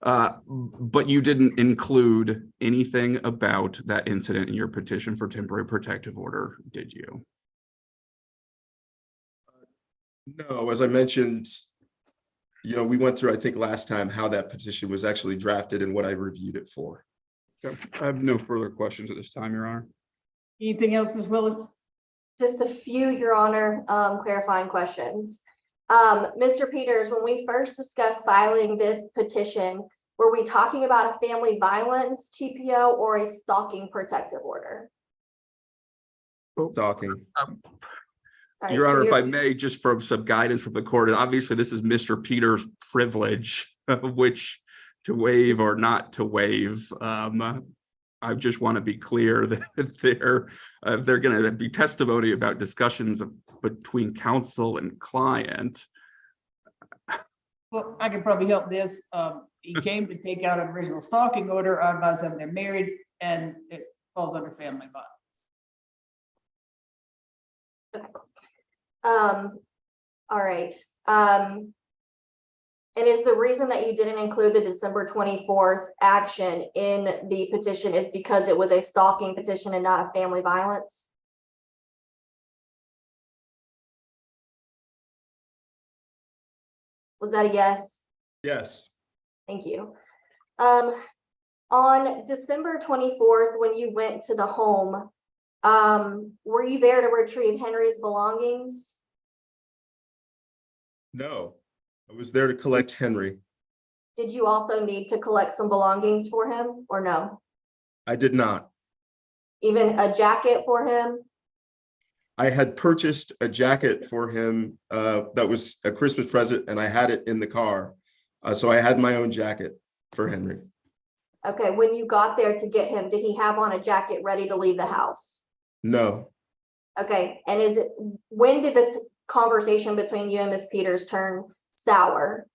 [SPEAKER 2] But you didn't include anything about that incident in your petition for temporary protective order, did you?
[SPEAKER 5] No, as I mentioned, we went through, I think last time, how that petition was actually drafted and what I reviewed it for.
[SPEAKER 2] Okay. I have no further questions at this time, Your Honor.
[SPEAKER 3] Anything else, Ms. Willis?
[SPEAKER 4] Just a few, Your Honor, clarifying questions. Mr. Peters, when we first discussed filing this petition, were we talking about a family violence TPO or a stalking protective order?
[SPEAKER 5] Stalking.
[SPEAKER 4] All
[SPEAKER 2] Your
[SPEAKER 4] right,
[SPEAKER 2] Honor,
[SPEAKER 4] and
[SPEAKER 2] if I may, just for some guidance from the court, and obviously this is Mr. Peters' privilege of which to waive or not to waive. I just want to be clear that they're going to be testimony about discussions between counsel and client.
[SPEAKER 3] Well, I can probably help this. He came to take out an original stalking order. I advise them they're married and it falls under family violence.
[SPEAKER 4] all right. And is the reason that you didn't include the December 24th action in the petition is because it was a stalking petition and not a family violence? Was that a yes?
[SPEAKER 5] Yes.
[SPEAKER 4] Thank you. On December 24th, when you went to the home, were you there to retrieve Henry's belongings?
[SPEAKER 5] No, I was there to collect Henry.
[SPEAKER 4] Did you also need to collect some belongings for him or no?
[SPEAKER 5] I did not.
[SPEAKER 4] Even a jacket for him?
[SPEAKER 5] I had purchased a jacket for him that was a Christmas present, and I had it in the car. So I had my own jacket for Henry.
[SPEAKER 4] Okay, when you got there to get him, did he have on a jacket ready to leave the house?
[SPEAKER 5] No,
[SPEAKER 4] Okay, and when did this conversation between you and Ms. Peters turn sour?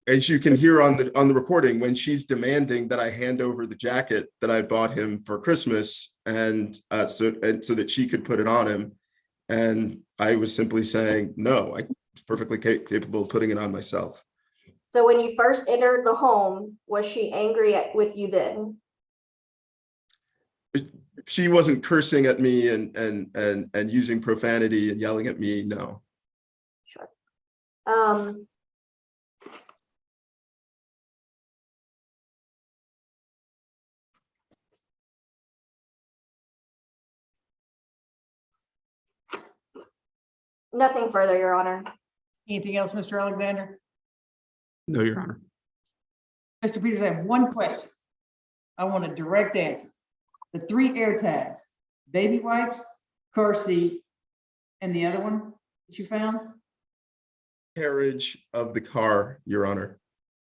[SPEAKER 5] as you can hear on the recording, when she's demanding that I hand over the jacket that I bought him for Christmas, and so that she could put it on him, and I was simply saying no. I'm perfectly capable of putting it on myself.
[SPEAKER 4] So when you first entered the home, was she angry with you then?
[SPEAKER 5] She wasn't cursing at me and using profanity and yelling at me. No.
[SPEAKER 4] Sure. Nothing further, Your Honor.
[SPEAKER 3] Anything else, Mr. Alexander?
[SPEAKER 2] No, Your Honor.
[SPEAKER 3] Mr. Peters, I have one question. I want a direct answer. The 3 air tags, baby wipes, car seat, and the other one that you found?
[SPEAKER 5] Carriage of the car, Your Honor.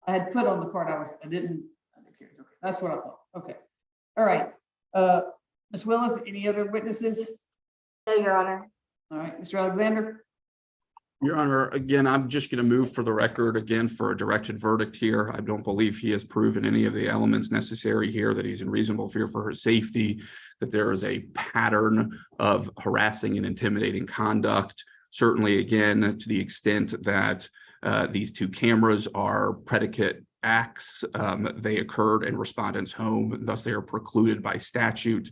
[SPEAKER 3] I had put on the part I didn't. That's what I thought. Okay. All right. Ms. Willis, any other witnesses?
[SPEAKER 4] No, Your Honor.
[SPEAKER 3] All right, Mr. Alexander?
[SPEAKER 2] Your Honor, again, I'm just going to move for the record again for a directed verdict here. I don't believe he has proven any of the elements necessary here, that he's in reasonable fear for his safety, that there is a pattern of harassing and intimidating conduct. Certainly, again, to the extent that these 2 cameras are predicate acts, they occurred in respondent's home, thus they are precluded by statute.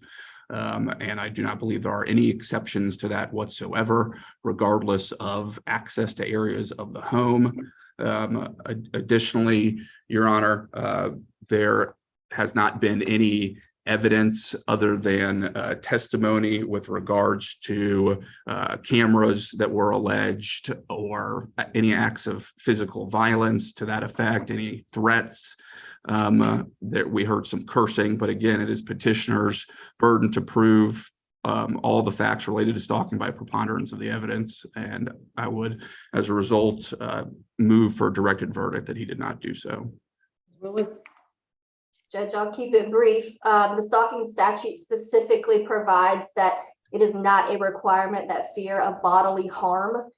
[SPEAKER 2] And I do not believe there are any exceptions to that whatsoever, regardless of access to areas of the home. Additionally, Your Honor, there has not been any evidence other than testimony with regards to cameras that were alleged, or any acts of physical violence to that effect, any threats. That we heard some cursing, but again, it is petitioner's burden to prove all the facts related to stalking by preponderance of the evidence. And I would, as a result, move for a directed verdict that he did not do so.
[SPEAKER 3] Willis?
[SPEAKER 4] Judge, I'll keep it brief. The stalking statute specifically provides that it is not a requirement that fear of bodily harm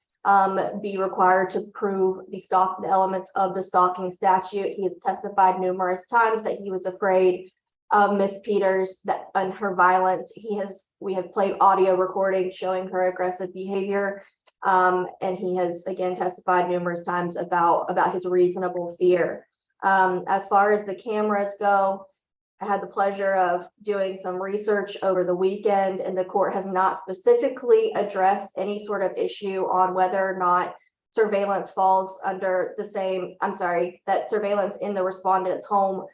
[SPEAKER 4] be required to prove the elements of the stalking statute. He has testified numerous times that he was afraid of Miss Peters and her violence. We have played audio recording showing her aggressive behavior, and he has again testified numerous times about his reasonable fear. As far as the cameras go, I had the pleasure of doing some research over the weekend, and the court has not specifically addressed any sort of issue on whether or not surveillance falls under the same, that surveillance in the respondent's home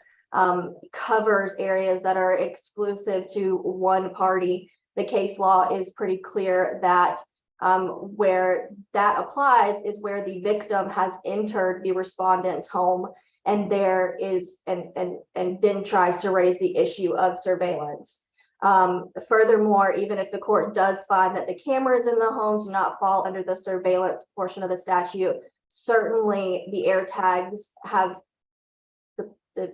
[SPEAKER 4] covers areas that are exclusive to one party. The case law is pretty clear that where that applies is where the victim has entered the respondent's home and there is and then tries to raise the issue of surveillance. Furthermore, even if the court does find that the cameras in the home do not fall under the surveillance portion of the statute, certainly the air tags have the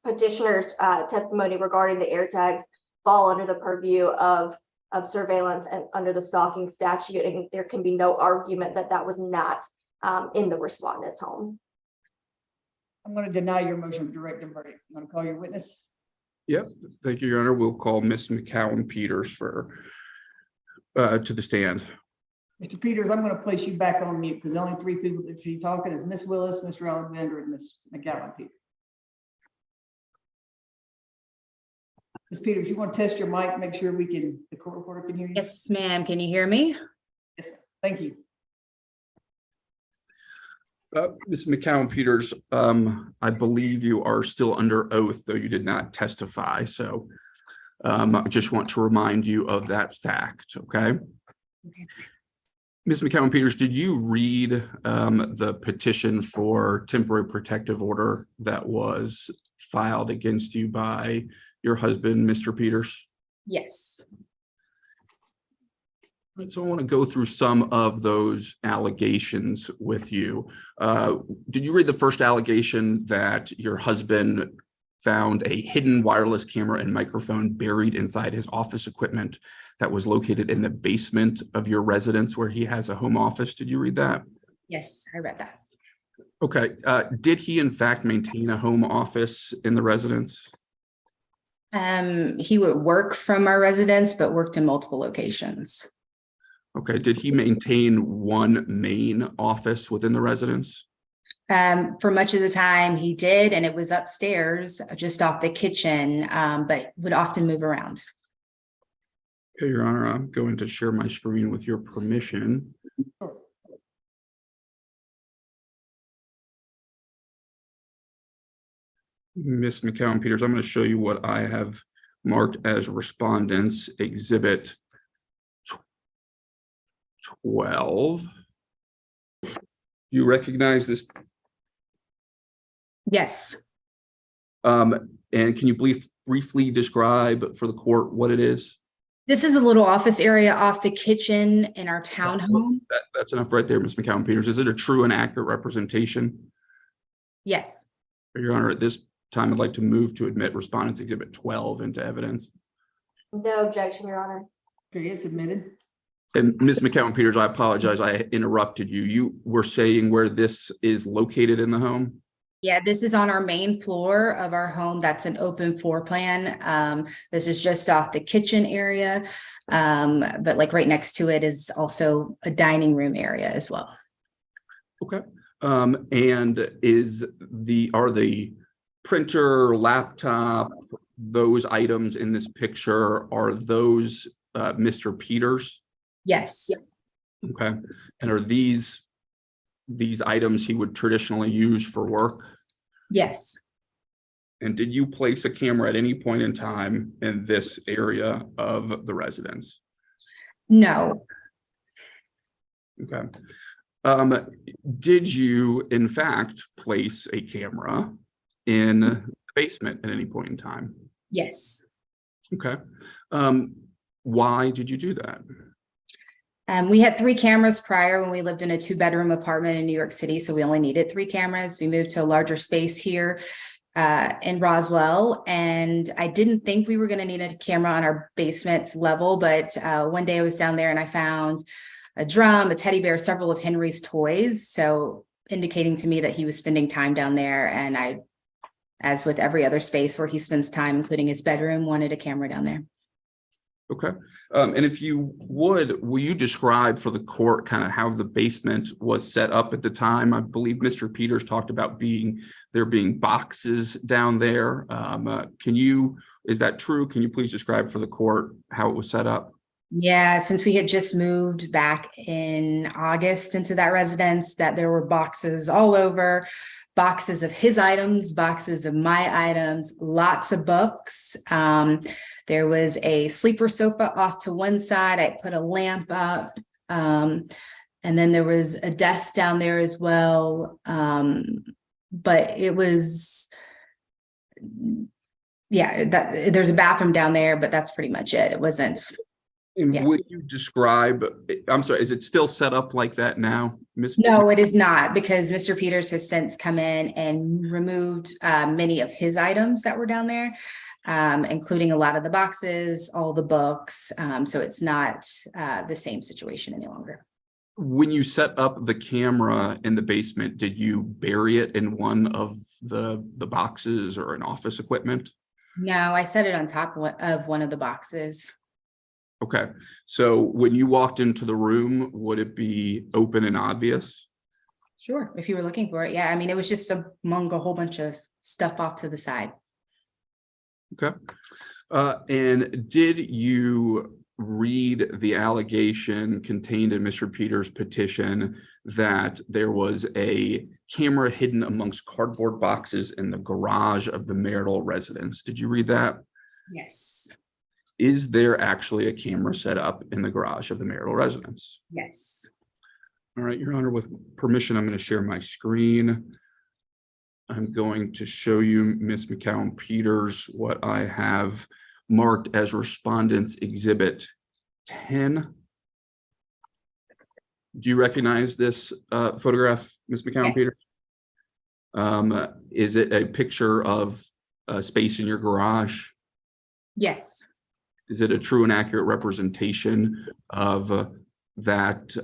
[SPEAKER 4] petitioner's testimony regarding the air tags fall under the purview of surveillance and under the stalking statute, and there can be no argument that that was not in the respondent's home.
[SPEAKER 3] I'm going to deny your motion of directed verdict. I'm going to call your witness.
[SPEAKER 2] Yep, thank you, Your Honor. We'll call Miss McCowan Peters for to the stand.
[SPEAKER 3] Mr. Peters, I'm going to place you back on mute because the only three people that should be talking is Miss Willis, Mr. Alexander, and Miss McCowan Peters. Miss Peters, you want to test your mic, make sure the court reporter can hear you?
[SPEAKER 6] Yes, ma'am. Can you hear me?
[SPEAKER 3] Yes, thank you.
[SPEAKER 2] Ms. McCowan Peters, I believe you are still under oath, though you did not testify. So I just want to remind you of that fact, okay? Ms. McCowan Peters, did you read the petition for temporary protective order that was filed against you by your husband, Mr. Peters?
[SPEAKER 6] Yes.
[SPEAKER 2] So I want to go through some of those allegations with you. Did you read the first allegation that your husband found a hidden wireless camera and microphone buried inside his office equipment that was located in the basement of your residence where he has a home office? Did you read that?
[SPEAKER 6] Yes, I read that.
[SPEAKER 2] Okay. Did he in fact maintain a home office in the residence?
[SPEAKER 6] He would work from our residence, but worked in multiple locations.
[SPEAKER 2] Okay. Did he maintain one main office within the residence?
[SPEAKER 6] For much of the time he did, and it was upstairs just off the kitchen, but would often move around.
[SPEAKER 2] Okay, Your Honor, I'm going to share my screen with your permission. Ms. McCowan Peters, I'm going to show you what I have marked as respondents exhibit 12. Do you recognize this?
[SPEAKER 6] Yes.
[SPEAKER 2] And can you briefly describe for the court what it is?
[SPEAKER 6] This is a little office area off the kitchen in our townhome.
[SPEAKER 2] That's enough right there, Ms. McCowan Peters. Is it a true and accurate representation?
[SPEAKER 6] Yes.
[SPEAKER 2] Your Honor, at this time, I'd like to move to admit respondents exhibit 12 into evidence.
[SPEAKER 4] No objection, Your Honor.
[SPEAKER 3] Okay, it's admitted.
[SPEAKER 2] And Ms. McCowan Peters, I apologize. I interrupted you. You were saying where this is located in the home?
[SPEAKER 6] Yeah, this is on our main floor of our home. That's an open floor plan. This is just off the kitchen area. But like right next to it is also a dining room area as well.
[SPEAKER 2] Okay. And are the printer, laptop, those items in this picture, are those Mr. Peters?
[SPEAKER 6] Yes.
[SPEAKER 2] Okay. And are these items he would traditionally use for work?
[SPEAKER 6] Yes.
[SPEAKER 2] And did you place a camera at any point in time in this area of the residence?
[SPEAKER 6] No,
[SPEAKER 2] Okay. Did you, in fact, place a camera in the basement at any point in time?
[SPEAKER 6] yes.
[SPEAKER 2] Okay. Why did you do that?
[SPEAKER 6] We had 3 cameras prior when we lived in a 2-bedroom apartment in New York City, so we only needed 3 cameras. We moved to a larger space here in Roswell, and I didn't think we were going to need a camera on our basement level, but one day I was down there and I found a drum, a teddy bear, several of Henry's toys, so indicating to me that he was spending time down there, and I, as with every other space where he spends time, including his bedroom, wanted a camera down there.
[SPEAKER 2] Okay. And if you would, will you describe for the court kind of how the basement was set up at the time? I believe Mr. Peters talked about there being boxes down there. Is that true? Can you please describe for the court how it was set up?
[SPEAKER 6] Yeah, since we had just moved back in August into that residence, that there were boxes all over, boxes of his items, boxes of my items, lots of books. There was a sleeper sofa off to one side. I put a lamp up. And then there was a desk down there as well. But it was, there's a bathroom down there, but that's pretty much it. It wasn't.
[SPEAKER 2] And
[SPEAKER 6] Yeah.
[SPEAKER 2] would you describe, I'm sorry, is it still set up like that now, Ms.?
[SPEAKER 6] No, it is not, because Mr. Peters has since come in and removed many of his items that were down there, including a lot of the boxes, all the books. So it's not the same situation any longer.
[SPEAKER 2] When you set up the camera in the basement, did you bury it in one of the boxes or an office equipment?
[SPEAKER 6] No, I set it on top of one of the boxes.
[SPEAKER 2] Okay, so when you walked into the room, would it be open and obvious?
[SPEAKER 6] Sure, if you were looking for it. Yeah, I mean, it was just among a whole bunch of stuff off to the side.
[SPEAKER 2] Okay. And did you read the allegation contained in Mr. Peters' petition that there was a camera hidden amongst cardboard boxes in the garage of the marital residence? Did you read that?
[SPEAKER 6] Yes.
[SPEAKER 2] Is there actually a camera set up in the garage of the marital residence?
[SPEAKER 6] Yes.
[SPEAKER 2] All right, Your Honor, with permission, I'm going to share my screen. I'm going to show you, Ms. McCown Peters, what I have marked as Respondents Exhibit 10. Do you recognize this photograph, Ms. McCown Peters? Is it a picture of space in your garage?
[SPEAKER 6] Yes.
[SPEAKER 2] Is it a true and accurate representation of that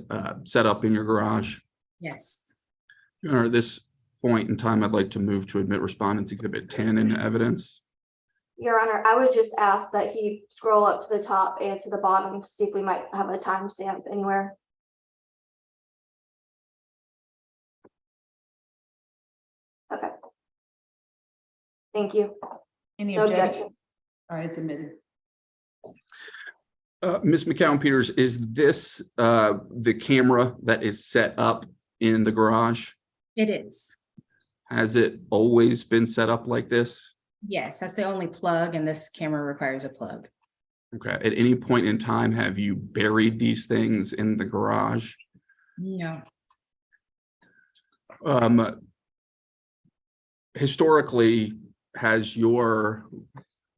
[SPEAKER 2] setup in your garage?
[SPEAKER 6] Yes.
[SPEAKER 2] Your Honor, at this point in time, I'd like to move to admit Respondents Exhibit 10 into evidence.
[SPEAKER 4] Your Honor, I would just ask that he scroll up to the top and to the bottom to see if we might have a timestamp anywhere. Okay. Thank you.
[SPEAKER 3] Any
[SPEAKER 4] No
[SPEAKER 3] objection?
[SPEAKER 4] objection.
[SPEAKER 3] All right, it's admitted.
[SPEAKER 2] Ms. McCown Peters, is this the camera that is set up in the garage?
[SPEAKER 6] It is.
[SPEAKER 2] Has it always been set up like this?
[SPEAKER 6] Yes, that's the only plug, and this camera requires a plug.
[SPEAKER 2] Okay. At any point in time, have you buried these things in the garage?
[SPEAKER 6] No.
[SPEAKER 2] Historically, has your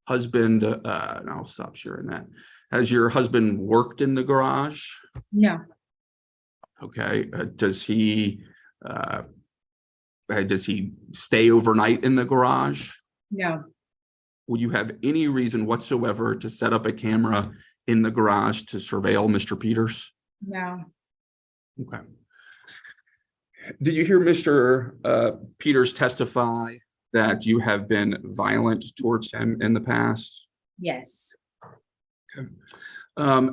[SPEAKER 2] husband, and I'll stop sharing that. Has your husband worked in the garage?
[SPEAKER 6] No.
[SPEAKER 2] Okay. Does he stay overnight in the garage?
[SPEAKER 6] No.
[SPEAKER 2] Would you have any reason whatsoever to set up a camera in the garage to surveil Mr. Peters?
[SPEAKER 6] No.
[SPEAKER 2] Okay. Did you hear Mr. Peters testify that you have been violent towards him in the past?
[SPEAKER 6] Yes.
[SPEAKER 2] Okay.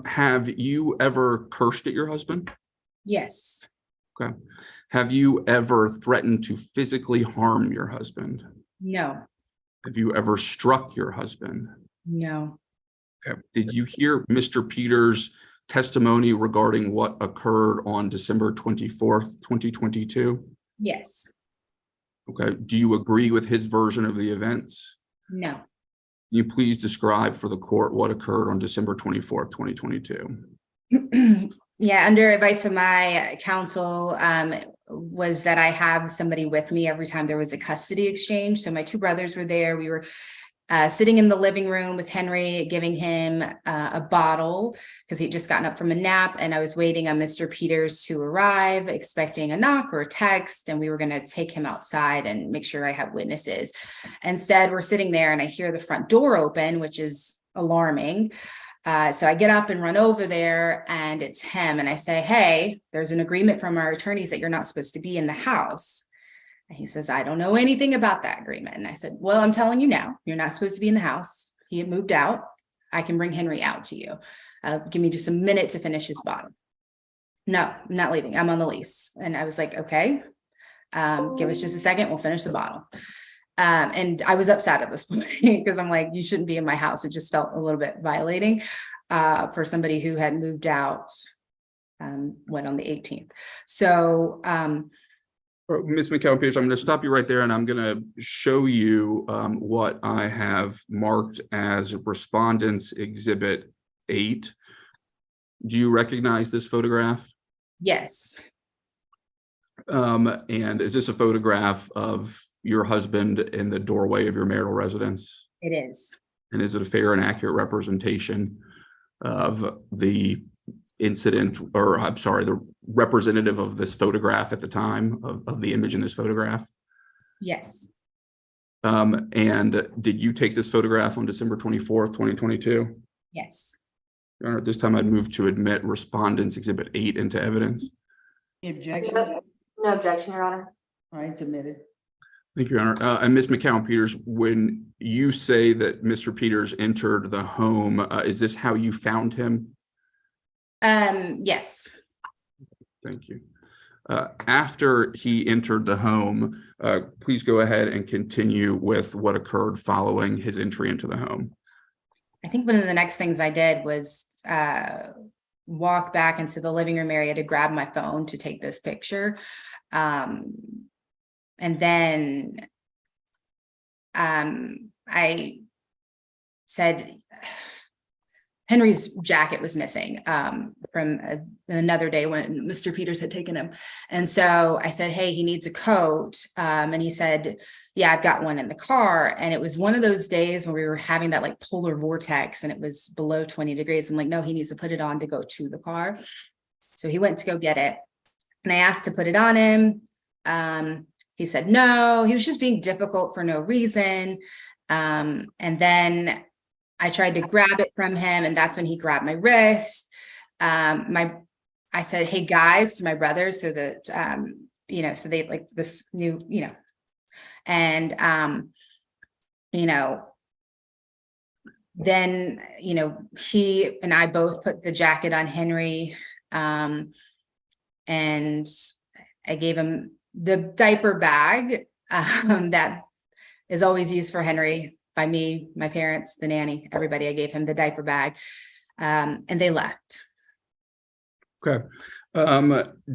[SPEAKER 2] Have you ever cursed at your husband?
[SPEAKER 6] Yes.
[SPEAKER 2] Okay. Have you ever threatened to physically harm your husband?
[SPEAKER 6] No.
[SPEAKER 2] Have you ever struck your husband?
[SPEAKER 6] No.
[SPEAKER 2] Okay. Did you hear Mr. Peters' testimony regarding what occurred on December 24th, 2022?
[SPEAKER 6] Yes.
[SPEAKER 2] Okay. Do you agree with his version of the events?
[SPEAKER 6] No.
[SPEAKER 2] Can you please describe for the court what occurred on December 24th, 2022?
[SPEAKER 6] Yeah, under advice of my counsel, was that I have somebody with me every time there was a custody exchange. So my two brothers were there. We were sitting in the living room with Henry, giving him a bottle because he'd just gotten up from a nap. And I was waiting on Mr. Peters to arrive, expecting a knock or a text. And we were going to take him outside and make sure I have witnesses. Instead, we're sitting there and I hear the front door open, which is alarming. So I get up and run over there and it's him. And I say, hey, there's an agreement from our attorneys that you're not supposed to be in the house. And he says, I don't know anything about that agreement. And I said, well, I'm telling you now, you're not supposed to be in the house. He had moved out. I can bring Henry out to you. Give me just a minute to finish his bottle. No, I'm not leaving. I'm on the lease. And I was like, okay, give us just a second. We'll finish the bottle. And I was upset at this point because I'm like, you shouldn't be in my house. It just felt a little bit violating for somebody who had moved out on the 18th. So,
[SPEAKER 2] Ms. McCown-Peters, I'm going to stop you right there and I'm going to show you what I have marked as Respondents Exhibit 8. Do you recognize this photograph?
[SPEAKER 6] yes,
[SPEAKER 2] And is this a photograph of your husband in the doorway of your marital residence?
[SPEAKER 6] it is.
[SPEAKER 2] And is it a fair and accurate representation of the incident, or I'm sorry, the representative of this photograph at the time of the image in this photograph?
[SPEAKER 6] Yes,
[SPEAKER 2] And did you take this photograph on December 24th, 2022?
[SPEAKER 6] yes.
[SPEAKER 2] Your Honor, at this time I'd move to admit Respondents Exhibit 8 into evidence.
[SPEAKER 3] Any objection?
[SPEAKER 4] No objection, Your Honor.
[SPEAKER 3] All right, it's admitted.
[SPEAKER 2] Thank you, Your Honor. And Ms. McCown-Peters, when you say that Mr. Peters entered the home, is this how you found him?
[SPEAKER 6] Yes.
[SPEAKER 2] Thank you. After he entered the home, please go ahead and continue with what occurred following his entry into the home.
[SPEAKER 6] I think one of the next things I did was walk back into the living room area to grab my phone to take this picture. And then I said, Henry's jacket was missing from another day when Mr. Peters had taken him. And so I said, hey, he needs a coat. And he said, yeah, I've got one in the car. And it was one of those days when we were having that like polar vortex and it was below 20 degrees. I'm like, no, he needs to put it on to go to the car. So he went to go get it. And I asked to put it on him. He said, no, he was just being difficult for no reason. And then I tried to grab it from him, and that's when he grabbed my wrist. I said, hey guys, to my brothers, so that, so they like this new, and, then, he and I both put the jacket on Henry, and I gave him the diaper bag, that is always used for Henry by me, my parents, the nanny, everybody. I gave him the diaper bag, and they left.
[SPEAKER 2] Okay.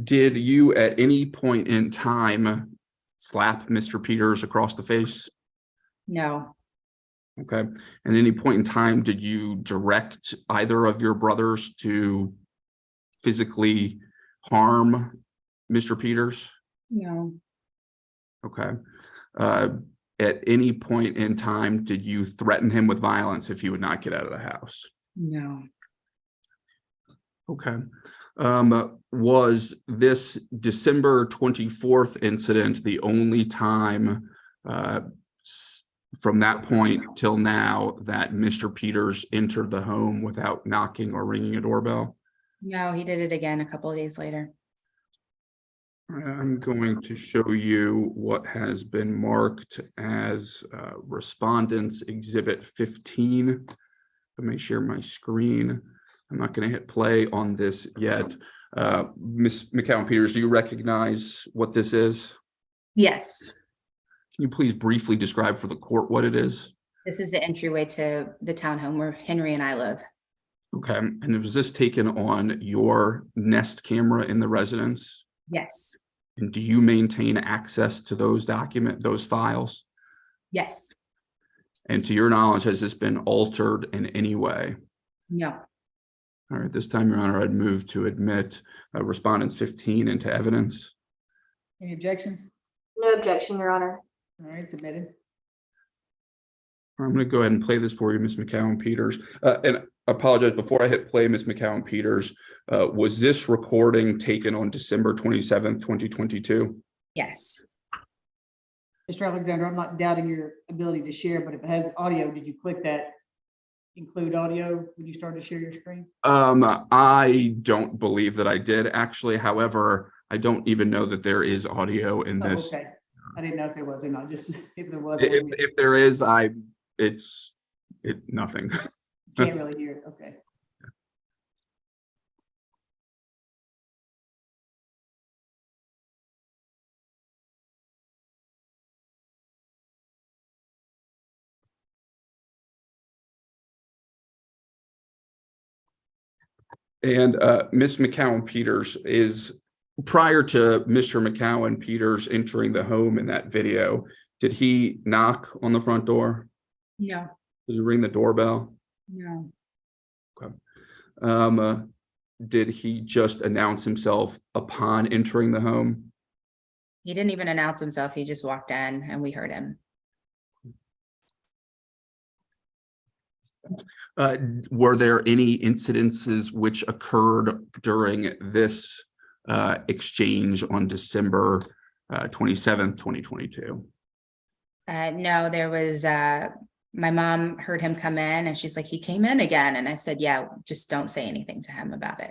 [SPEAKER 2] Did you at any point in time slap Mr. Peters across the face?
[SPEAKER 6] No,
[SPEAKER 2] Okay. And at any point in time, did you direct either of your brothers to physically harm Mr. Peters?
[SPEAKER 6] no,
[SPEAKER 2] Okay. At any point in time, did you threaten him with violence if he would not get out of the house?
[SPEAKER 6] no,
[SPEAKER 2] Okay. Was this December 24th incident the only time from that point till now that Mr. Peters entered the home without knocking or ringing a doorbell?
[SPEAKER 6] no, he did it again a couple of days later.
[SPEAKER 2] I'm going to show you what has been marked as Respondents Exhibit 15. Let me share my screen. I'm not going to hit play on this yet. Ms. McCown-Peters, do you recognize what this is?
[SPEAKER 6] Yes,
[SPEAKER 2] Can you please briefly describe for the court what it is?
[SPEAKER 6] this is the entryway to the townhome where Henry and I live.
[SPEAKER 2] Okay. And was this taken on your Nest camera in the residence?
[SPEAKER 6] Yes,
[SPEAKER 2] And do you maintain access to those those files?
[SPEAKER 6] yes,
[SPEAKER 2] And to your knowledge, has this been altered in any way?
[SPEAKER 6] No.
[SPEAKER 2] All right, this time, Your Honor, I'd move to admit respondents 15 into evidence.
[SPEAKER 3] Any objections?
[SPEAKER 4] No objection, Your Honor.
[SPEAKER 3] All right, submitted.
[SPEAKER 2] I'm going to go ahead and play this for you, Ms. McCowan-Peters. And I apologize, before I hit play, Ms. McCowan-Peters, was this recording taken on December 27th, 2022?
[SPEAKER 6] Yes.
[SPEAKER 3] Mr. Alexander, I'm not doubting your ability to share, but if it has audio, did you click that include audio when you started to share your screen?
[SPEAKER 2] I don't believe that I did, actually. However, I don't even know that there is audio in
[SPEAKER 3] Oh,
[SPEAKER 2] this.
[SPEAKER 3] okay. I didn't know if there was or not, just if there was.
[SPEAKER 2] If there is, it's nothing.
[SPEAKER 3] Can't really hear it, okay.
[SPEAKER 2] And Ms. McCowan-Peters, is prior to Mr. McCowan-Peters entering the home in that video, did he knock on the front door?
[SPEAKER 6] No.
[SPEAKER 2] Did he ring the doorbell?
[SPEAKER 6] No.
[SPEAKER 2] Did he just announce himself upon entering the home?
[SPEAKER 6] He didn't even announce himself. He just walked in and we heard him.
[SPEAKER 2] Were there any incidences which occurred during this exchange on December 27th, 2022?
[SPEAKER 6] No, there was, my mom heard him come in and she's like, he came in again. And I said, yeah, just don't say anything to him about it.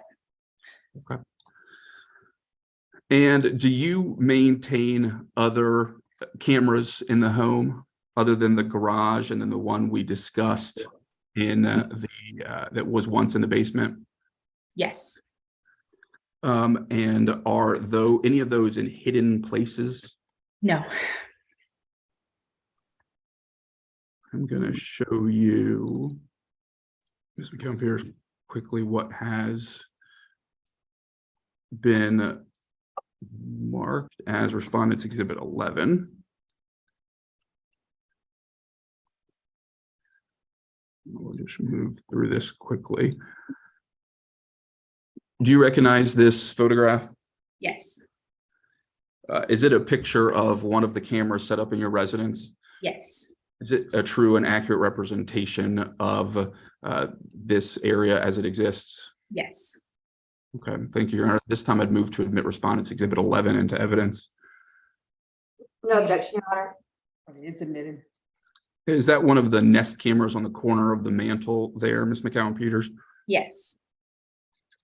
[SPEAKER 2] Okay. And do you maintain other cameras in the home other than the garage and then the one we discussed in that was once in the basement?
[SPEAKER 6] Yes.
[SPEAKER 2] And are any of those in hidden places?
[SPEAKER 6] No.
[SPEAKER 2] I'm going to show you, Ms. McCowan-Peters, quickly what has been marked as Respondents Exhibit 11. We'll just move through this quickly. Do you recognize this photograph?
[SPEAKER 6] Yes.
[SPEAKER 2] Is it a picture of one of the cameras set up in your residence?
[SPEAKER 6] Yes.
[SPEAKER 2] Is it a true and accurate representation of this area as it exists?
[SPEAKER 6] Yes.
[SPEAKER 2] Okay, thank you, Your Honor. This time I'd move to admit Respondents Exhibit 11 into evidence.
[SPEAKER 4] No objection, Your Honor.
[SPEAKER 3] Okay, it's admitted.
[SPEAKER 2] Is that one of the Nest cameras on the corner of the mantle there, Ms. McCowan-Peters?
[SPEAKER 6] Yes.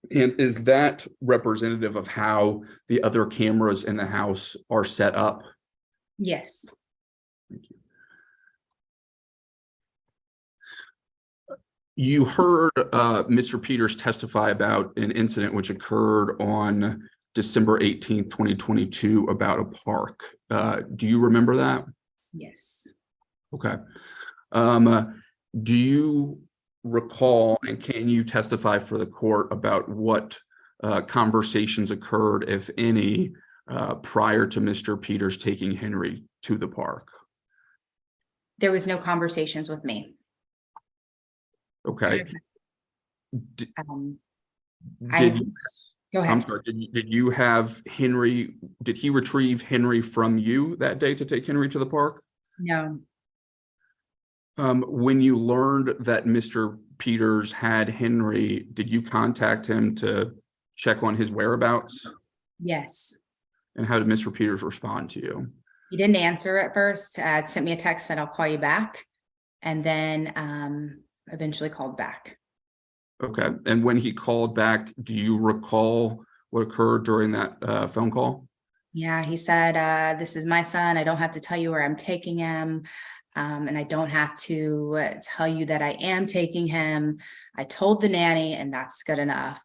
[SPEAKER 2] And is that representative of how the other cameras in the house are set up?
[SPEAKER 6] Yes.
[SPEAKER 2] Thank you. You heard Mr. Peters testify about an incident which occurred on December 18th, 2022 about a park. Do you remember that?
[SPEAKER 6] Yes.
[SPEAKER 2] Okay. Do you recall and can you testify for the court about what conversations occurred, if any, prior to Mr. Peters taking Henry to the park?
[SPEAKER 6] There was no conversations with me.
[SPEAKER 2] Okay.
[SPEAKER 6] Go ahead.
[SPEAKER 2] I'm sorry, did you have Henry, did he retrieve Henry from you that day to take Henry to the park?
[SPEAKER 6] No.
[SPEAKER 2] When you learned that Mr. Peters had Henry, did you contact him to check on his whereabouts?
[SPEAKER 6] Yes.
[SPEAKER 2] And how did Mr. Peters respond to you?
[SPEAKER 6] He didn't answer at first, sent me a text, said, I'll call you back. And then eventually called back.
[SPEAKER 2] Okay. And when he called back, do you recall what occurred during that phone call?
[SPEAKER 6] Yeah, he said, this is my son. I don't have to tell you where I'm taking him. And I don't have to tell you that I am taking him. I told the nanny and that's good enough.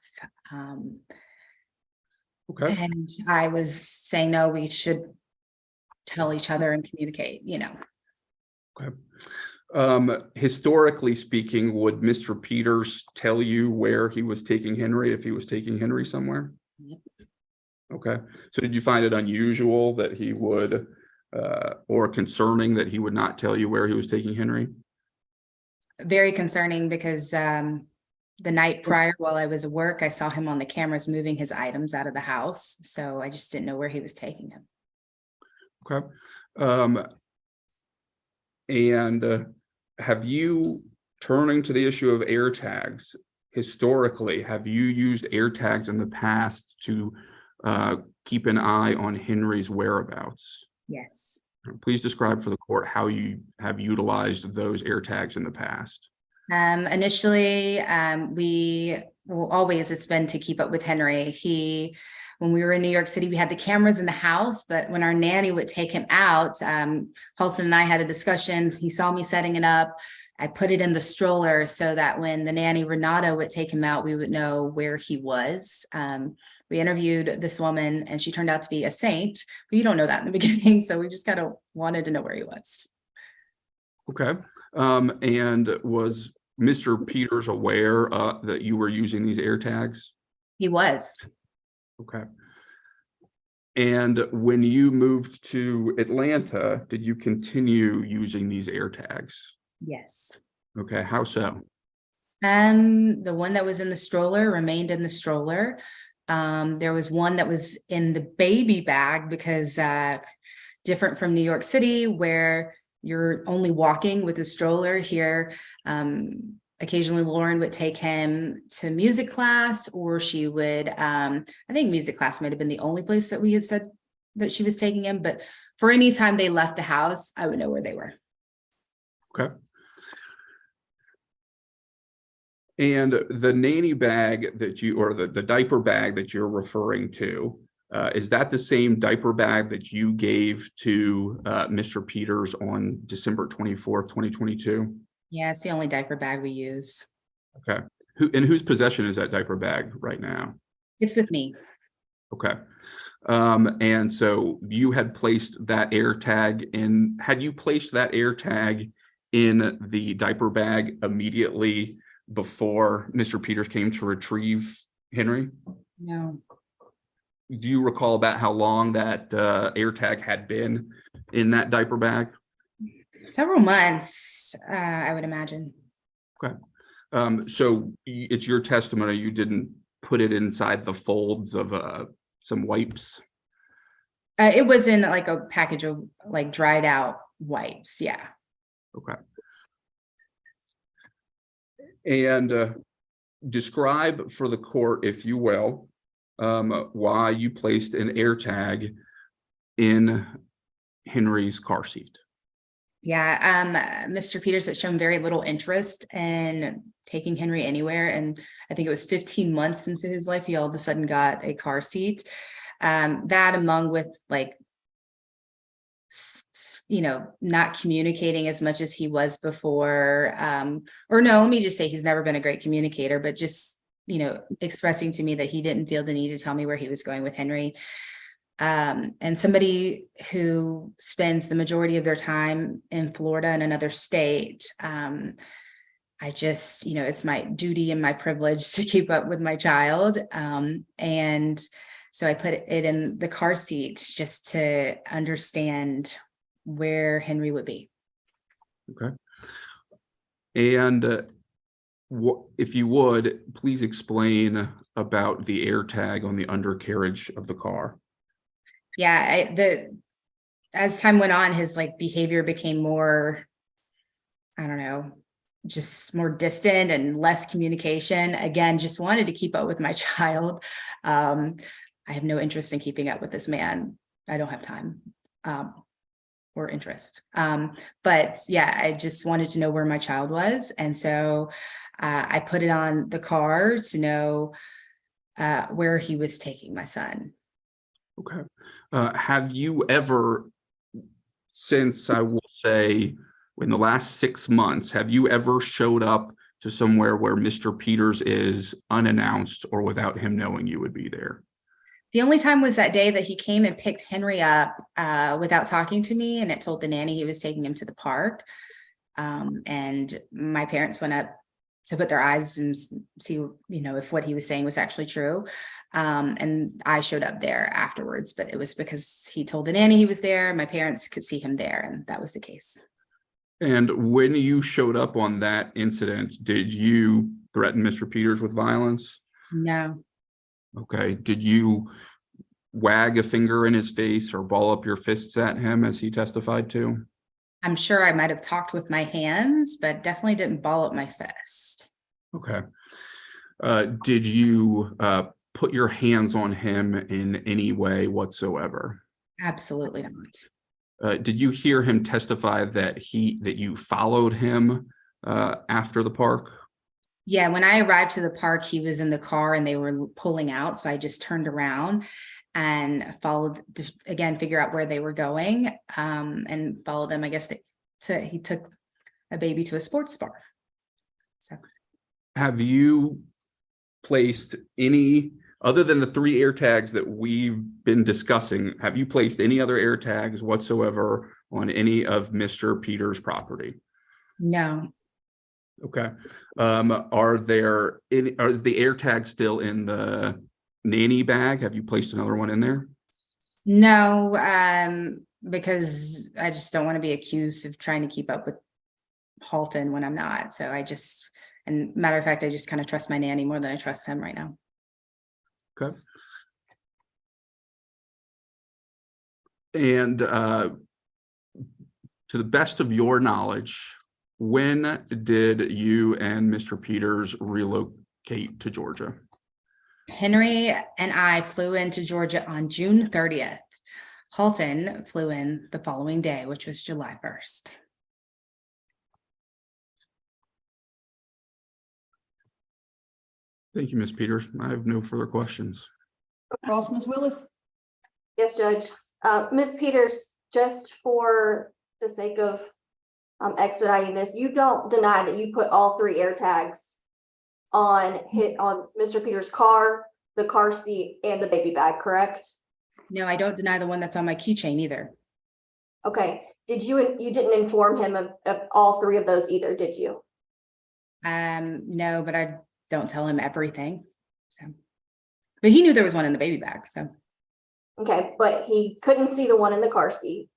[SPEAKER 2] Okay.
[SPEAKER 6] And I was saying, no, we should tell each other and communicate, you know.
[SPEAKER 2] Okay. Historically speaking, would Mr. Peters tell you where he was taking Henry if he was taking Henry somewhere?
[SPEAKER 6] Yep.
[SPEAKER 2] Okay. So did you find it unusual that he would, or concerning that he would not tell you where he was taking Henry?
[SPEAKER 6] very concerning because the night prior while I was at work, I saw him on the cameras moving his items out of the house. So I just didn't know where he was taking them.
[SPEAKER 2] Okay. And have you, turning to the issue of air tags, historically, have you used air tags in the past to keep an eye on Henry's whereabouts?
[SPEAKER 6] Yes.
[SPEAKER 2] Please describe for the court how you have utilized those air tags in the past.
[SPEAKER 6] Initially, always it's been to keep up with Henry. When we were in New York City, we had the cameras in the house, but when our nanny would take him out, Halton and I had a discussion. He saw me setting it up. I put it in the stroller so that when the nanny Renata would take him out, we would know where he was. We interviewed this woman and she turned out to be a saint, but you don't know that in the beginning. So we just kind of wanted to know where he was.
[SPEAKER 2] Okay. And was Mr. Peters aware that you were using these air tags?
[SPEAKER 6] He was.
[SPEAKER 2] Okay. And when you moved to Atlanta, did you continue using these air tags?
[SPEAKER 6] Yes.
[SPEAKER 2] Okay. How so?
[SPEAKER 6] The one that was in the stroller remained in the stroller. There was one that was in the baby bag because different from New York City where you're only walking with a stroller here. Occasionally Lauren would take him to music class, or she would, I think music class might have been the only place that we had said that she was taking him, but for any time they left the house, I would know where they were.
[SPEAKER 2] Okay. And the nanny bag that you, or the diaper bag that you're referring to, is that the same diaper bag that you gave to Mr. Peters on December 24th, 2022?
[SPEAKER 6] Yeah, it's the only diaper bag we use.
[SPEAKER 2] Okay. In whose possession is that diaper bag right now?
[SPEAKER 6] It's with me.
[SPEAKER 2] Okay. And so you had placed that air tag in, had you placed that air tag in the diaper bag immediately before Mr. Peters came to retrieve Henry?
[SPEAKER 6] No.
[SPEAKER 2] Do you recall about how long that air tag had been in that diaper bag?
[SPEAKER 6] Several months, I would imagine.
[SPEAKER 2] Okay. So it's your testimony you didn't put it inside the folds of some wipes?
[SPEAKER 6] It was in like a package of like dried out wipes. Yeah.
[SPEAKER 2] Okay. And describe for the court, if you will, why you placed an air tag in Henry's car seat.
[SPEAKER 6] Yeah, Mr. Peters has shown very little interest in taking Henry anywhere. And I think it was 15 months into his life, he all of a sudden got a car seat. That among with like, not communicating as much as he was before. Or no, let me just say he's never been a great communicator, but just, expressing to me that he didn't feel the need to tell me where he was going with Henry. And somebody who spends the majority of their time in Florida in another state, I just, it's my duty and my privilege to keep up with my child. And so I put it in the car seat just to understand where Henry would be.
[SPEAKER 2] Okay. And if you would, please explain about the air tag on the undercarriage of the car.
[SPEAKER 6] Yeah, as time went on, his like behavior became more, I don't know, just more distant and less communication. Again, just wanted to keep up with my child. I have no interest in keeping up with this man. I don't have time or interest. But yeah, I just wanted to know where my child was. And so I put it on the car to know where he was taking my son.
[SPEAKER 2] Okay. Have you ever, since I will say in the last 6 months, have you ever showed up to somewhere where Mr. Peters is unannounced or without him knowing you would be there?
[SPEAKER 6] The only time was that day that he came and picked Henry up without talking to me, and it told the nanny he was taking him to the park. And my parents went up to put their eyes and see, if what he was saying was actually true. And I showed up there afterwards, but it was because he told the nanny he was there. My parents could see him there, and that was the case.
[SPEAKER 2] And when you showed up on that incident, did you threaten Mr. Peters with violence?
[SPEAKER 6] No,
[SPEAKER 2] Okay. Did you wag a finger in his face or ball up your fists at him as he testified to?
[SPEAKER 6] I'm sure I might have talked with my hands, but definitely didn't ball up my fist.
[SPEAKER 2] Okay. Did you put your hands on him in any way whatsoever?
[SPEAKER 6] Absolutely not.
[SPEAKER 2] Did you hear him testify that you followed him after the park?
[SPEAKER 6] Yeah, when I arrived to the park, he was in the car and they were pulling out. So I just turned around and followed to again figure out where they were going, and follow them. I guess he took a baby to a sports bar. So
[SPEAKER 2] Have you placed any, other than the 3 air tags that we've been discussing, have you placed any other air tags whatsoever on any of Mr. Peters' property?
[SPEAKER 6] no,
[SPEAKER 2] Okay. Is the air tag still in the nanny bag? Have you placed another one in there?
[SPEAKER 6] no, because I just don't want to be accused of trying to keep up with Halton when I'm not. So and matter of fact, I just kind of trust my nanny more than I trust him right now.
[SPEAKER 2] Okay. And to the best of your knowledge, when did you and Mr. Peters relocate to Georgia?
[SPEAKER 6] Henry and I flew into Georgia on June 30th. Halton flew in the following day, which was July 1st.
[SPEAKER 2] Thank you, Ms. Peters. I have no further questions.
[SPEAKER 3] Ross, Ms. Willis?
[SPEAKER 4] Yes, Judge. Ms. Peters, just for the sake of expediting this, you don't deny that you put all 3 air tags on Mr. Peters' car, the car seat, and the baby bag, correct?
[SPEAKER 6] No, I don't deny the one that's on my keychain either.
[SPEAKER 4] Okay. You didn't inform him of all 3 of those either, did you?
[SPEAKER 6] No, but I don't tell him everything. So, but he knew there was one in the baby bag. So
[SPEAKER 4] Okay, but he couldn't see the one in the car seat,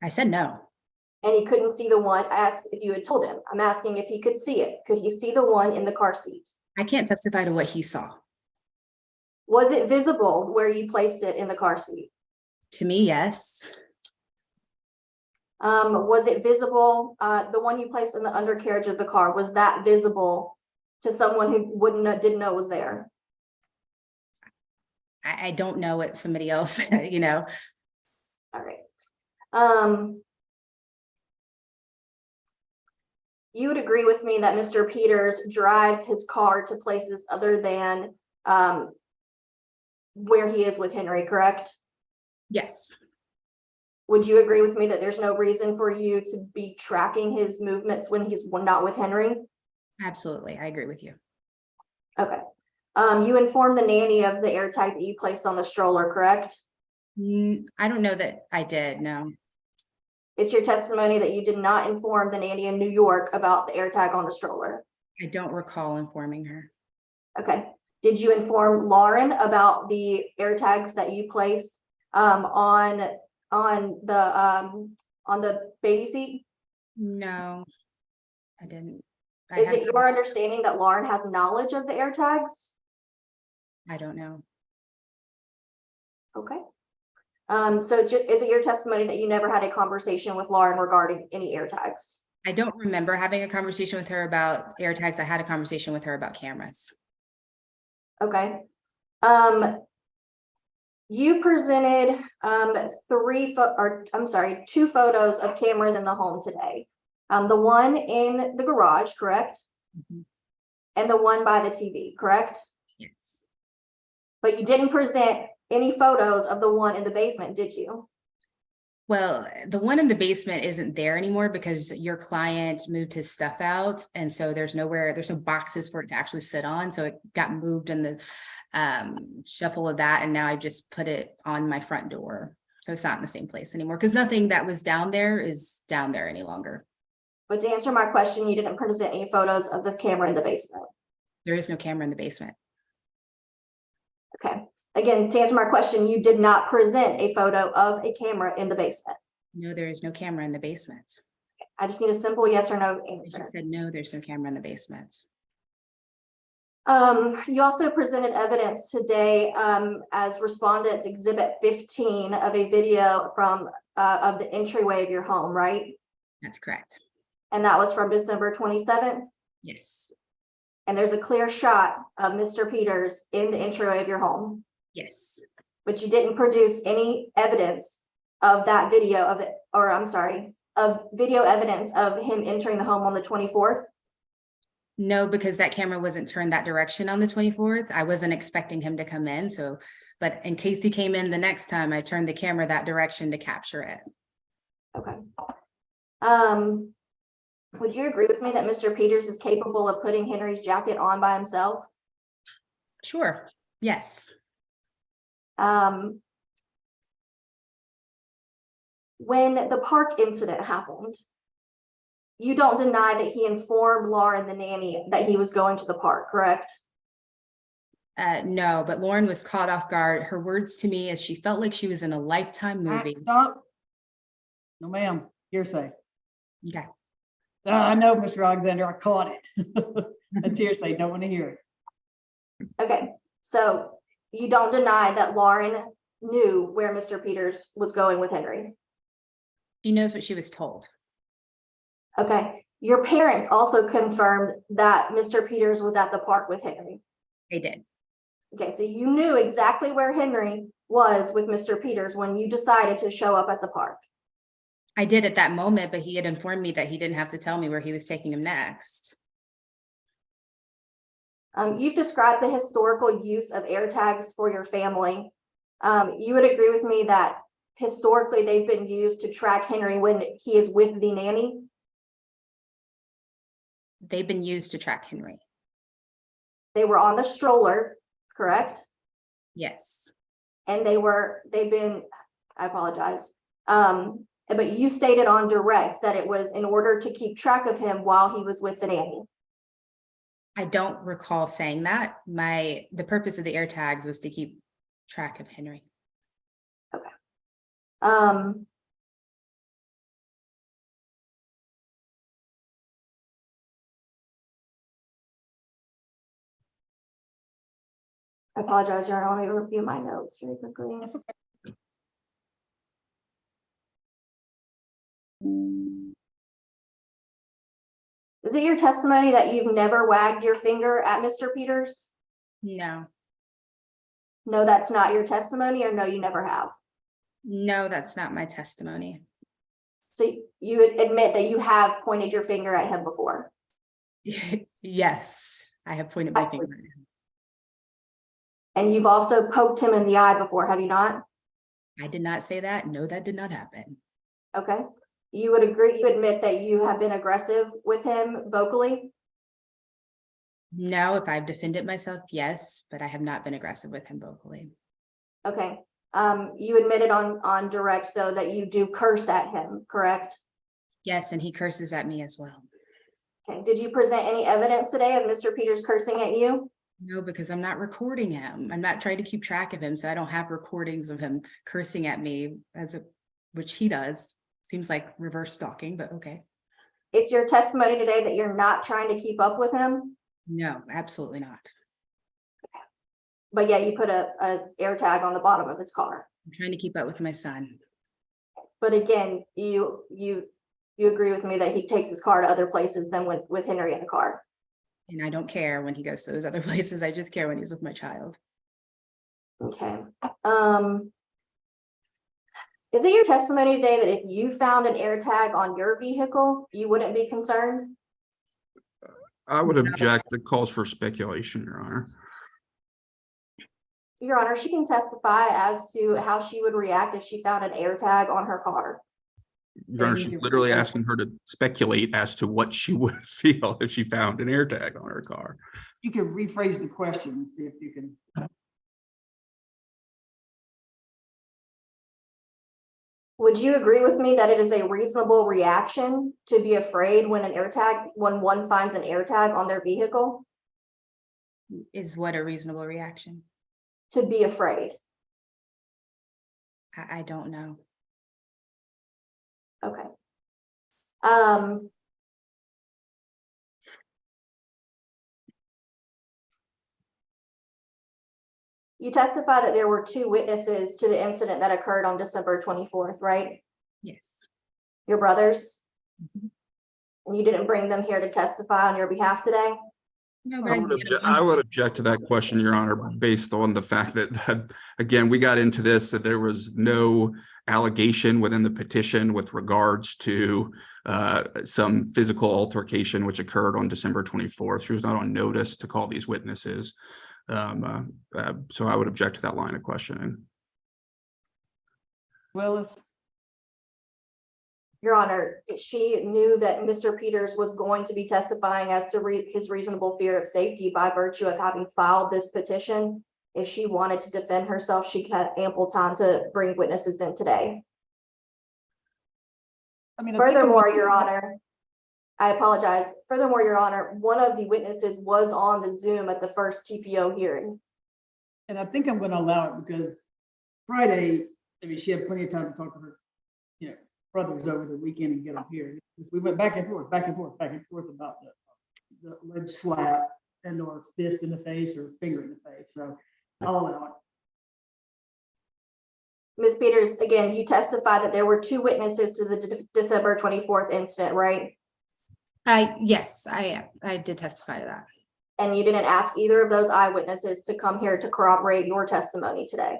[SPEAKER 6] I said no.
[SPEAKER 4] and he couldn't see the one. I asked if you had told him. I'm asking if he could see it. Could he see the one in the car seat?
[SPEAKER 6] I can't testify to what he saw.
[SPEAKER 4] Was it visible where you placed it in the car seat?
[SPEAKER 6] To me, yes.
[SPEAKER 4] Was it visible, the one you placed in the undercarriage of the car, was that visible to someone who didn't know was there?
[SPEAKER 6] I don't know what somebody else, you know.
[SPEAKER 4] All right. You would agree with me that Mr. Peters drives his car to places other than where he is with Henry, correct?
[SPEAKER 6] Yes.
[SPEAKER 4] Would you agree with me that there's no reason for you to be tracking his movements when he's not with Henry?
[SPEAKER 6] Absolutely. I agree with you.
[SPEAKER 4] Okay. You informed the nanny of the air tag that you placed on the stroller, correct?
[SPEAKER 6] I don't know that I did. No.
[SPEAKER 4] It's your testimony that you did not inform the nanny in New York about the air tag on the stroller.
[SPEAKER 6] I don't recall informing her.
[SPEAKER 4] Okay. Did you inform Lauren about the air tags that you placed on the baby seat?
[SPEAKER 6] No, I didn't.
[SPEAKER 4] Is it your understanding that Lauren has knowledge of the air tags?
[SPEAKER 6] I don't know.
[SPEAKER 4] Okay. So is it your testimony that you never had a conversation with Lauren regarding any air tags?
[SPEAKER 6] I don't remember having a conversation with her about air tags. I had a conversation with her about cameras.
[SPEAKER 4] Okay. You presented 2 photos of cameras in the home today. The one in the garage, correct?
[SPEAKER 6] Mhm.
[SPEAKER 4] And the one by the TV, correct?
[SPEAKER 6] Yes.
[SPEAKER 4] But you didn't present any photos of the one in the basement, did you?
[SPEAKER 6] Well, the one in the basement isn't there anymore because your client moved his stuff out. And so there's no boxes for it to actually sit on. So it got moved in the shuffle of that. And now I just put it on my front door. So it's not in the same place anymore because nothing that was down there is down there any longer.
[SPEAKER 4] But to answer my question, you didn't present any photos of the camera in the basement.
[SPEAKER 6] There is no camera in the basement.
[SPEAKER 4] Okay. Again, to answer my question, you did not present a photo of a camera in the basement.
[SPEAKER 6] No, there is no camera in the basement.
[SPEAKER 4] I just need a simple yes or no
[SPEAKER 6] I
[SPEAKER 4] answer.
[SPEAKER 6] just said, no, there's no camera in the basement.
[SPEAKER 4] You also presented evidence today, as respondents exhibit 15 of a video from, of the entryway of your home, right?
[SPEAKER 6] That's correct.
[SPEAKER 4] And that was from December 27th.
[SPEAKER 6] Yes.
[SPEAKER 4] And there's a clear shot of Mr. Peters in the entryway of your home,
[SPEAKER 6] Yes.
[SPEAKER 4] but you didn't produce any evidence of that video of it, or I'm sorry, of video evidence of him entering the home on the 24th.
[SPEAKER 6] No, because that camera wasn't turned that direction on the 24th. I wasn't expecting him to come in. So, but in case he came in the next time, I turned the camera that direction to capture it.
[SPEAKER 4] Okay. Would you agree with me that Mr. Peters is capable of putting Henry's jacket on by himself?
[SPEAKER 6] Sure. Yes.
[SPEAKER 4] When the park incident happened, you don't deny that he informed Lauren, the nanny, that he was going to the park, correct?
[SPEAKER 6] No, but Lauren was caught off guard. Her words to me is she felt like she was in a Lifetime movie.
[SPEAKER 3] Stop. No, ma'am, hearsay.
[SPEAKER 6] Okay.
[SPEAKER 3] I know, Mr. Alexander, I caught it. That's hearsay, don't want to hear it.
[SPEAKER 4] Okay, so you don't deny that Lauren knew where Mr. Peters was going with Henry.
[SPEAKER 6] She knows what she was told.
[SPEAKER 4] Okay, your parents also confirmed that Mr. Peters was at the park with Henry.
[SPEAKER 6] They did.
[SPEAKER 4] Okay, so you knew exactly where Henry was with Mr. Peters when you decided to show up at the park.
[SPEAKER 6] I did at that moment, but he had informed me that he didn't have to tell me where he was taking him next.
[SPEAKER 4] You've described the historical use of air tags for your family. You would agree with me that historically they've been used to track Henry when he is with the nanny?
[SPEAKER 6] They've been used to track Henry.
[SPEAKER 4] They were on the stroller, correct?
[SPEAKER 6] Yes.
[SPEAKER 4] And they've been, I apologize. But you stated on direct that it was in order to keep track of him while he was with the nanny.
[SPEAKER 6] I don't recall saying that. The purpose of the air tags was to keep track of Henry.
[SPEAKER 4] I apologize, Your Honor. Let me review my notes very quickly.
[SPEAKER 3] That's okay.
[SPEAKER 4] Is it your testimony that you've never wagged your finger at Mr. Peters?
[SPEAKER 6] No.
[SPEAKER 4] No, that's not your testimony, or no, you never have?
[SPEAKER 6] No, that's not my testimony.
[SPEAKER 4] So you would admit that you have pointed your finger at him before?
[SPEAKER 6] Yes, I have pointed my finger at him.
[SPEAKER 4] And you've also poked him in the eye before, have you not?
[SPEAKER 6] I did not say that. No, that did not happen.
[SPEAKER 4] Okay. You would agree, you admit that you have been aggressive with him vocally?
[SPEAKER 6] No, if I've defended myself, yes, but I have not been aggressive with him vocally.
[SPEAKER 4] Okay. You admitted on direct though that you do curse at him, correct?
[SPEAKER 6] Yes, and he curses at me as well.
[SPEAKER 4] Okay. Did you present any evidence today of Mr. Peters cursing at you?
[SPEAKER 6] No, because I'm not recording him. I'm not trying to keep track of him, so I don't have recordings of him cursing at me which he does. Seems like reverse stalking, but okay.
[SPEAKER 4] It's your testimony today that you're not trying to keep up with him?
[SPEAKER 6] No, absolutely not.
[SPEAKER 4] But yeah, you put a air tag on the bottom of his car.
[SPEAKER 6] I'm trying to keep up with my son.
[SPEAKER 4] But again, you agree with me that he takes his car to other places than with Henry in the car.
[SPEAKER 6] And I don't care when he goes to those other places. I just care when he's with my child.
[SPEAKER 4] Okay. Is it your testimony today that if you found an air tag on your vehicle, you wouldn't be concerned?
[SPEAKER 2] I would object. It calls for speculation, Your Honor.
[SPEAKER 4] Your Honor, she can testify as to how she would react if she found an air tag on her car.
[SPEAKER 2] Your Honor, she's literally asking her to speculate as to what she would feel if she found an air tag on her car.
[SPEAKER 3] You can rephrase the question and see if you can.
[SPEAKER 4] Would you agree with me that it is a reasonable reaction to be afraid when one finds an air tag on their vehicle?
[SPEAKER 6] Is what a reasonable reaction?
[SPEAKER 4] To be afraid.
[SPEAKER 6] I don't know.
[SPEAKER 4] Okay. You testified that there were 2 witnesses to the incident that occurred on December 24th, right?
[SPEAKER 6] Yes.
[SPEAKER 4] Your brothers?
[SPEAKER 6] Mhm.
[SPEAKER 4] And you didn't bring them here to testify on your behalf today?
[SPEAKER 6] No,
[SPEAKER 2] I
[SPEAKER 6] but I
[SPEAKER 2] would
[SPEAKER 6] can get
[SPEAKER 2] object,
[SPEAKER 6] them.
[SPEAKER 2] I would object to that question, Your Honor, based on the fact that, again, we got into this, that there was no allegation within the petition with regards to some physical altercation which occurred on December 24th. She was not on notice to call these witnesses. So I would object to that line of questioning.
[SPEAKER 3] Willis,
[SPEAKER 4] Your Honor, she knew that Mr. Peters was going to be testifying as to his reasonable fear of safety by virtue of having filed this petition. If she wanted to defend herself, she had ample time to bring witnesses in today.
[SPEAKER 3] I mean, I think
[SPEAKER 4] Furthermore, Your Honor, I apologize. Furthermore, Your Honor, one of the witnesses was on the Zoom at the first TPO hearing.
[SPEAKER 3] and I think I'm gonna allow it because Friday, I mean, she had plenty of time to talk to her, you know, brothers over the weekend and get them here. We went back and forth, back and forth, back and forth about the ledge slap and or fist in the face or finger in the face. So I'll allow it.
[SPEAKER 4] Ms. Peters, again, you testified that there were 2 witnesses to the December 24th incident, right?
[SPEAKER 6] Yes, I did testify to that.
[SPEAKER 4] And you didn't ask either of those eyewitnesses to come here to corroborate your testimony today.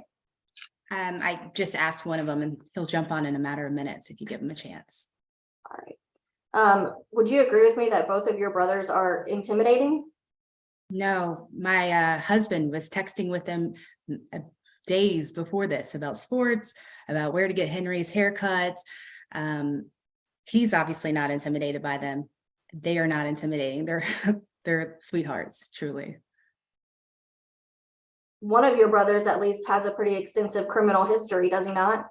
[SPEAKER 6] I just asked one of them and he'll jump on in a matter of minutes if you give him a chance.
[SPEAKER 4] All right. Would you agree with me that both of your brothers are intimidating?
[SPEAKER 6] No, my husband was texting with them days before this about sports, about where to get Henry's haircuts. He's obviously not intimidated by them. They are not intimidating. They're sweethearts, truly.
[SPEAKER 4] One of your brothers at least has a pretty extensive criminal history, does he not?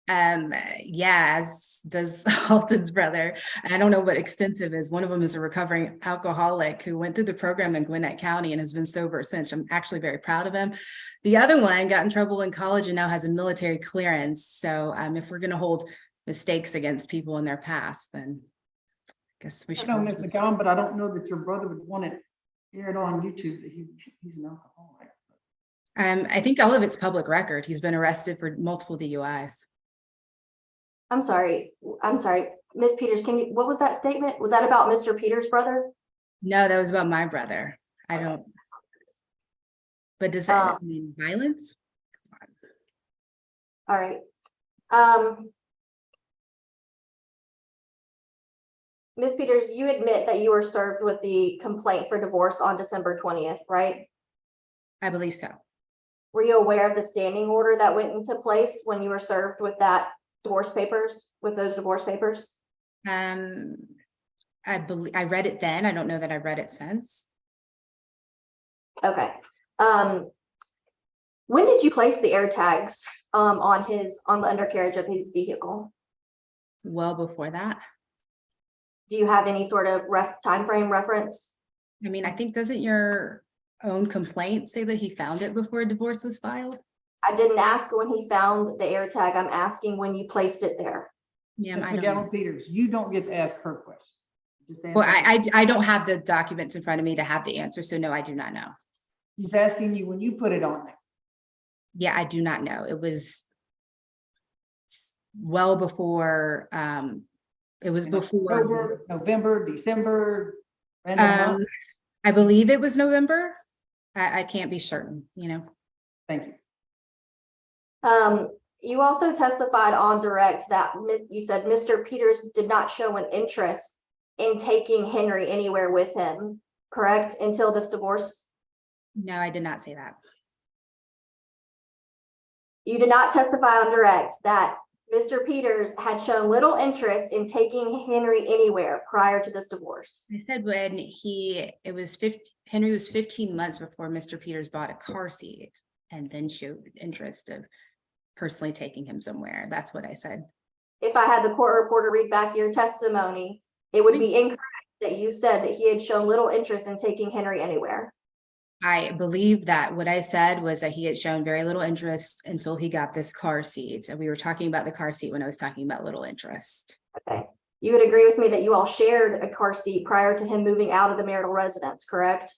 [SPEAKER 6] Yeah, as does Alton's brother. I don't know what extensive is. One of them is a recovering alcoholic who went through the program in Gwinnett County and has been sober since. I'm actually very proud of him. The other one got in trouble in college and now has a military clearance. So if we're going to hold mistakes against people in their past, then I guess we
[SPEAKER 3] I
[SPEAKER 6] should.
[SPEAKER 3] know, Ms. McCown, but I don't know that your brother would want it aired on YouTube that he's an alcoholic.
[SPEAKER 6] I think all of it's public record. He's been arrested for multiple DUIs.
[SPEAKER 4] I'm sorry, Ms. Peters, what was that statement? Was that about Mr. Peters' brother?
[SPEAKER 6] No, that was about my brother. I don't. But does that mean violence?
[SPEAKER 4] All right. Ms. Peters, you admit that you were served with the complaint for divorce on December 20th, right?
[SPEAKER 6] I believe so.
[SPEAKER 4] Were you aware of the standing order that went into place when you were served with those divorce papers?
[SPEAKER 6] I believe I read it then. I don't know that I read it since.
[SPEAKER 4] Okay. When did you place the air tags on the undercarriage of his vehicle?
[SPEAKER 6] Well before that.
[SPEAKER 4] Do you have any sort of time frame reference?
[SPEAKER 6] I mean, I think, doesn't your own complaint say that he found it before a divorce was filed?
[SPEAKER 4] I didn't ask when he found the air tag. I'm asking when you placed it there.
[SPEAKER 6] Yeah,
[SPEAKER 3] Ms.
[SPEAKER 6] I don't know.
[SPEAKER 3] McCown Peters, you don't get to ask her questions. Just answer
[SPEAKER 6] Well,
[SPEAKER 3] her.
[SPEAKER 6] I don't have the documents in front of me to have the answer, so no, I do not know.
[SPEAKER 3] He's asking you when you put it on there.
[SPEAKER 6] Yeah, I do not know. It was well before, it was before,
[SPEAKER 3] October, November, December, random month.
[SPEAKER 6] I believe it was November. I can't be certain, you know.
[SPEAKER 3] Thank you.
[SPEAKER 4] You also testified on direct that you said Mr. Peters did not show an interest in taking Henry anywhere with him, correct? Until this divorce?
[SPEAKER 6] No, I did not say that.
[SPEAKER 4] You did not testify on direct that Mr. Peters had shown little interest in taking Henry anywhere prior to this divorce.
[SPEAKER 6] I said when Henry was 15 months before Mr. Peters bought a car seat and then showed interest of personally taking him somewhere. That's what I said.
[SPEAKER 4] If I had the court reporter read back your testimony, it would be
[SPEAKER 6] Please.
[SPEAKER 4] incorrect that you said that he had shown little interest in taking Henry anywhere.
[SPEAKER 6] I believe that what I said was that he had shown very little interest until he got this car seat. And we were talking about the car seat when I was talking about little interest.
[SPEAKER 4] Okay. You would agree with me that you all shared a car seat prior to him moving out of the marital residence, correct?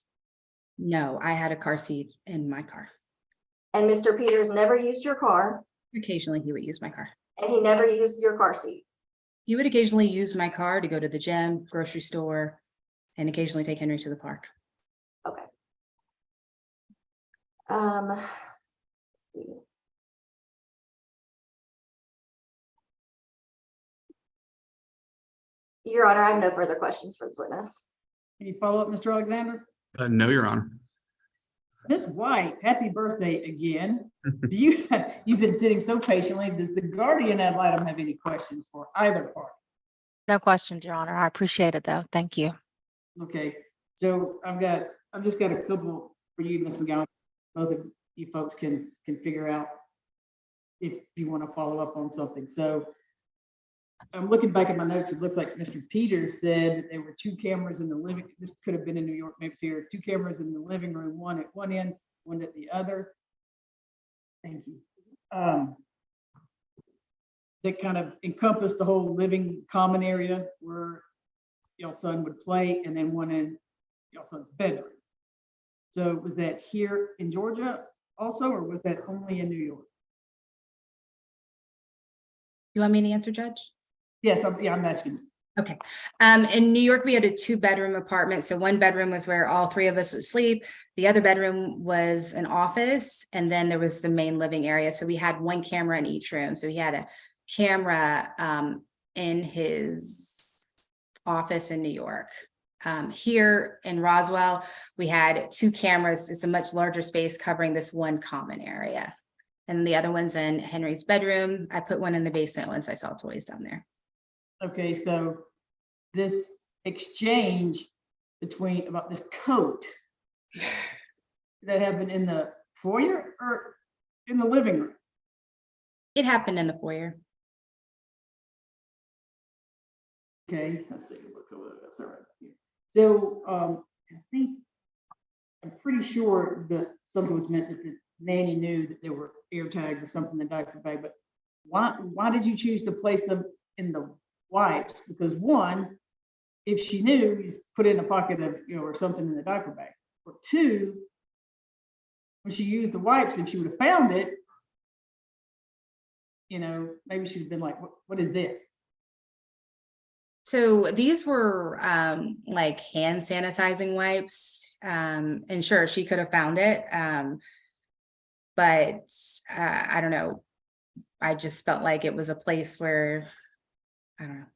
[SPEAKER 6] No, I had a car seat in my car.
[SPEAKER 4] And Mr. Peters never used your car,
[SPEAKER 6] Occasionally he would use my car.
[SPEAKER 4] and he never used your car seat.
[SPEAKER 6] He would occasionally use my car to go to the gym, grocery store, and occasionally take Henry to the park.
[SPEAKER 4] Okay. Let's see. Your Honor, I have no further questions for this witness.
[SPEAKER 3] Any follow-up, Mr. Alexander?
[SPEAKER 2] No, Your Honor.
[SPEAKER 3] Ms. White, happy birthday again. Do you, you've been sitting so patiently. Does the guardian ad litem have any questions for either party?
[SPEAKER 7] No questions, Your Honor. I appreciate it though. Thank you.
[SPEAKER 3] Okay, so I've just got a couple for you, Ms. McGowan. Both of you folks can figure out if you want to follow up on something. So I'm looking back at my notes. It looks like Mr. Peters said that there were 2 cameras in the living. This could have been in New York, maybe it's here. 2 cameras in the living room, one at one end, one at the other. Thank you. That kind of encompassed the whole living common area where your son would play, and then one in your son's bedroom. So was that here in Georgia also, or was that only in New York?
[SPEAKER 6] You want me to answer, Judge?
[SPEAKER 3] Yes, I'm asking.
[SPEAKER 6] Okay. In New York, we had a 2-bedroom apartment. So one bedroom was where all 3 of us would sleep. The other bedroom was an office. And then there was the main living area. So we had 1 camera in each room. So he had a camera in his office in New York. Here in Roswell, we had 2 cameras. It's a much larger space covering this 1 common area. And the other one's in Henry's bedroom. I put one in the basement once I saw toys down there.
[SPEAKER 3] Okay, so this exchange between about this coat that happened in the foyer or in the living room?
[SPEAKER 6] It happened in the foyer.
[SPEAKER 3] Okay, let's see. That's all right. So I think I'm pretty sure that something was meant that the nanny knew that there were air tags or something in the diaper bag, but why did you choose to place them in the wipes? Because one, if she knew, you put it in a pocket of, or something in the diaper bag. Or 2, when she used the wipes, if she would have found it, maybe she'd have been like, what is this?
[SPEAKER 6] So these were like hand sanitizing wipes. And sure, she could have found it. But I don't know. I just felt like it was a place where, I don't know.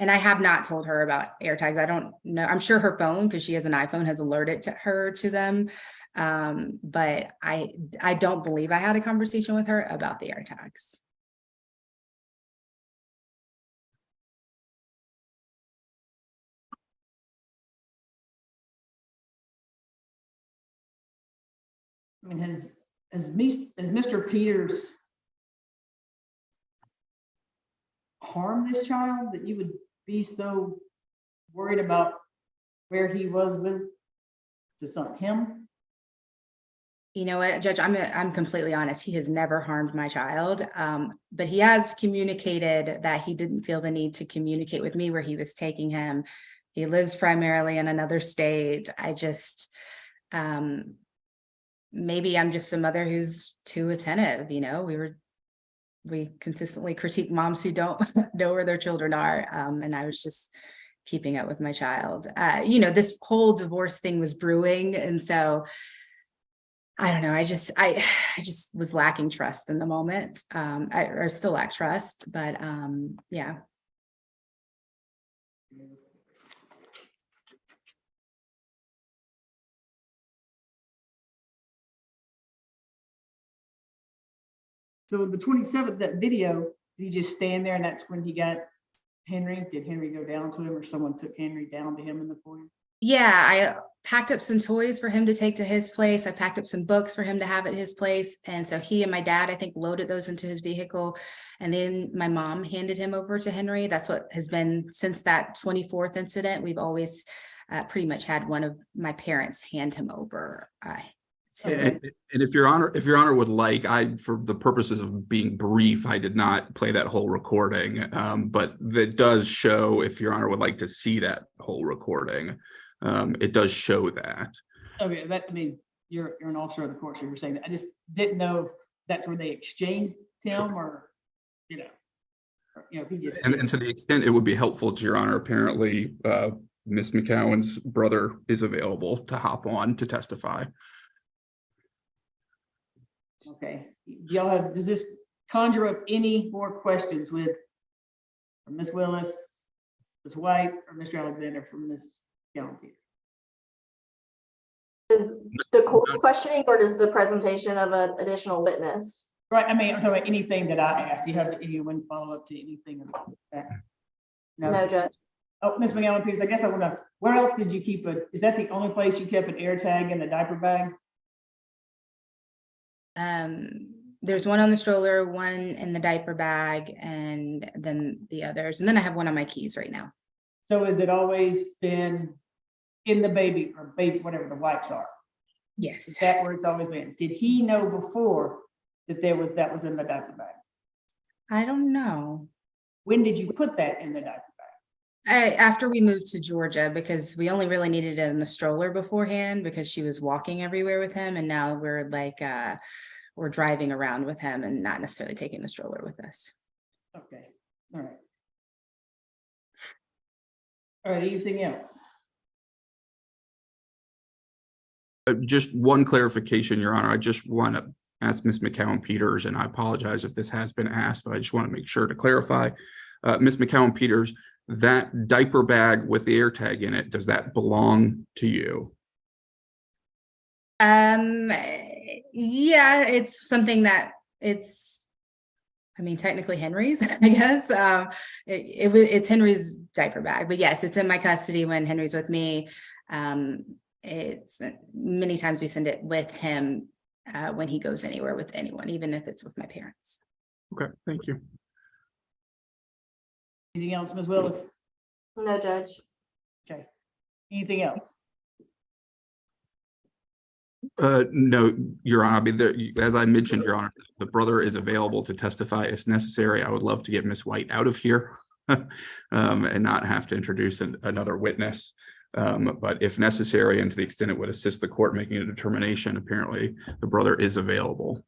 [SPEAKER 6] I have not told her about air tags. I don't know. I'm sure her phone, because she has an iPhone, has alerted her to them. But I don't believe I had a conversation with her about the air tags.
[SPEAKER 3] I mean, has Mr. Peters harmed this child that you would be so worried about where he was with him?
[SPEAKER 6] You know what, Judge, I'm completely honest. He has never harmed my child. But he has communicated that he didn't feel the need to communicate with me where he was taking him. He lives primarily in another state. I just, maybe I'm just a mother who's too attentive. We consistently critique moms who don't know where their children are. And I was just keeping up with my child. This whole divorce thing was brewing. And so I don't know. I just was lacking trust in the moment. I still lack trust, but yeah.
[SPEAKER 3] So the 27th, that video, did he just stand there and that's when he got Henry? Did Henry go down to him, or someone took Henry down to him in the foyer?
[SPEAKER 6] Yeah, I packed up some toys for him to take to his place. I packed up some books for him to have at his place. And so he and my dad, I think, loaded those into his vehicle. And then my mom handed him over to Henry. That's what has been since that 24th incident. We've always pretty much had one of my parents hand him over.
[SPEAKER 2] And if your honor would like, for the purposes of being brief, I did not play that whole recording. But that does show, if your honor would like to see that whole recording, it does show that.
[SPEAKER 3] Okay, I mean, you're an officer of the court, so you're saying that. I just didn't know if that's where they exchanged him or, if he just.
[SPEAKER 2] And to the extent it would be helpful to your honor, apparently, Ms. McCowan's brother is available to hop on to testify.
[SPEAKER 3] Okay, does this conjure up any more questions with Ms. Willis, Ms. White, or Mr. Alexander from Ms. Gallup?
[SPEAKER 4] Is the court's questioning or does the presentation of an additional witness?
[SPEAKER 3] Right, I mean, I'm talking about anything that I asked. You have anyone follow up to anything about that?
[SPEAKER 4] No, Judge.
[SPEAKER 3] Oh, Ms. McGowan, Peters, I guess I want to, where else did you keep it? Is that the only place you kept an air tag in the diaper bag?
[SPEAKER 6] There's one on the stroller, one in the diaper bag, and then the others. And then I have one on my keys right now.
[SPEAKER 3] So has it always been in the baby or baby, whatever the wipes are?
[SPEAKER 6] Yes.
[SPEAKER 3] Is that where it's always been? Did he know before that that was in the diaper bag?
[SPEAKER 6] I don't know.
[SPEAKER 3] When did you put that in the diaper bag?
[SPEAKER 6] After we moved to Georgia, because we only really needed it in the stroller beforehand because she was walking everywhere with him. And now we're like, we're driving around with him and not necessarily taking the stroller with us.
[SPEAKER 3] Okay, all right. All right, anything else?
[SPEAKER 2] Just one clarification, your honor. I just want to ask Ms. McCowan Peters, and I apologize if this has been asked, but I just want to make sure to clarify. Ms. McCowan Peters, that diaper bag with the air tag in it, does that belong to you?
[SPEAKER 6] Yeah, it's something that it's, I mean, technically Henry's, I guess. It's Henry's diaper bag, but yes, it's in my custody when Henry's with me. It's many times we send it with him when he goes anywhere with anyone, even if it's with my parents.
[SPEAKER 2] Okay, thank you.
[SPEAKER 3] Anything else, Ms. Willis?
[SPEAKER 4] No, Judge.
[SPEAKER 3] Okay, anything else?
[SPEAKER 2] No, your honor. I mean, as I mentioned, your honor, the brother is available to testify if necessary. I would love to get Ms. White out of here and not have to introduce another witness. But if necessary, and to the extent it would assist the court making a determination, apparently the brother is available.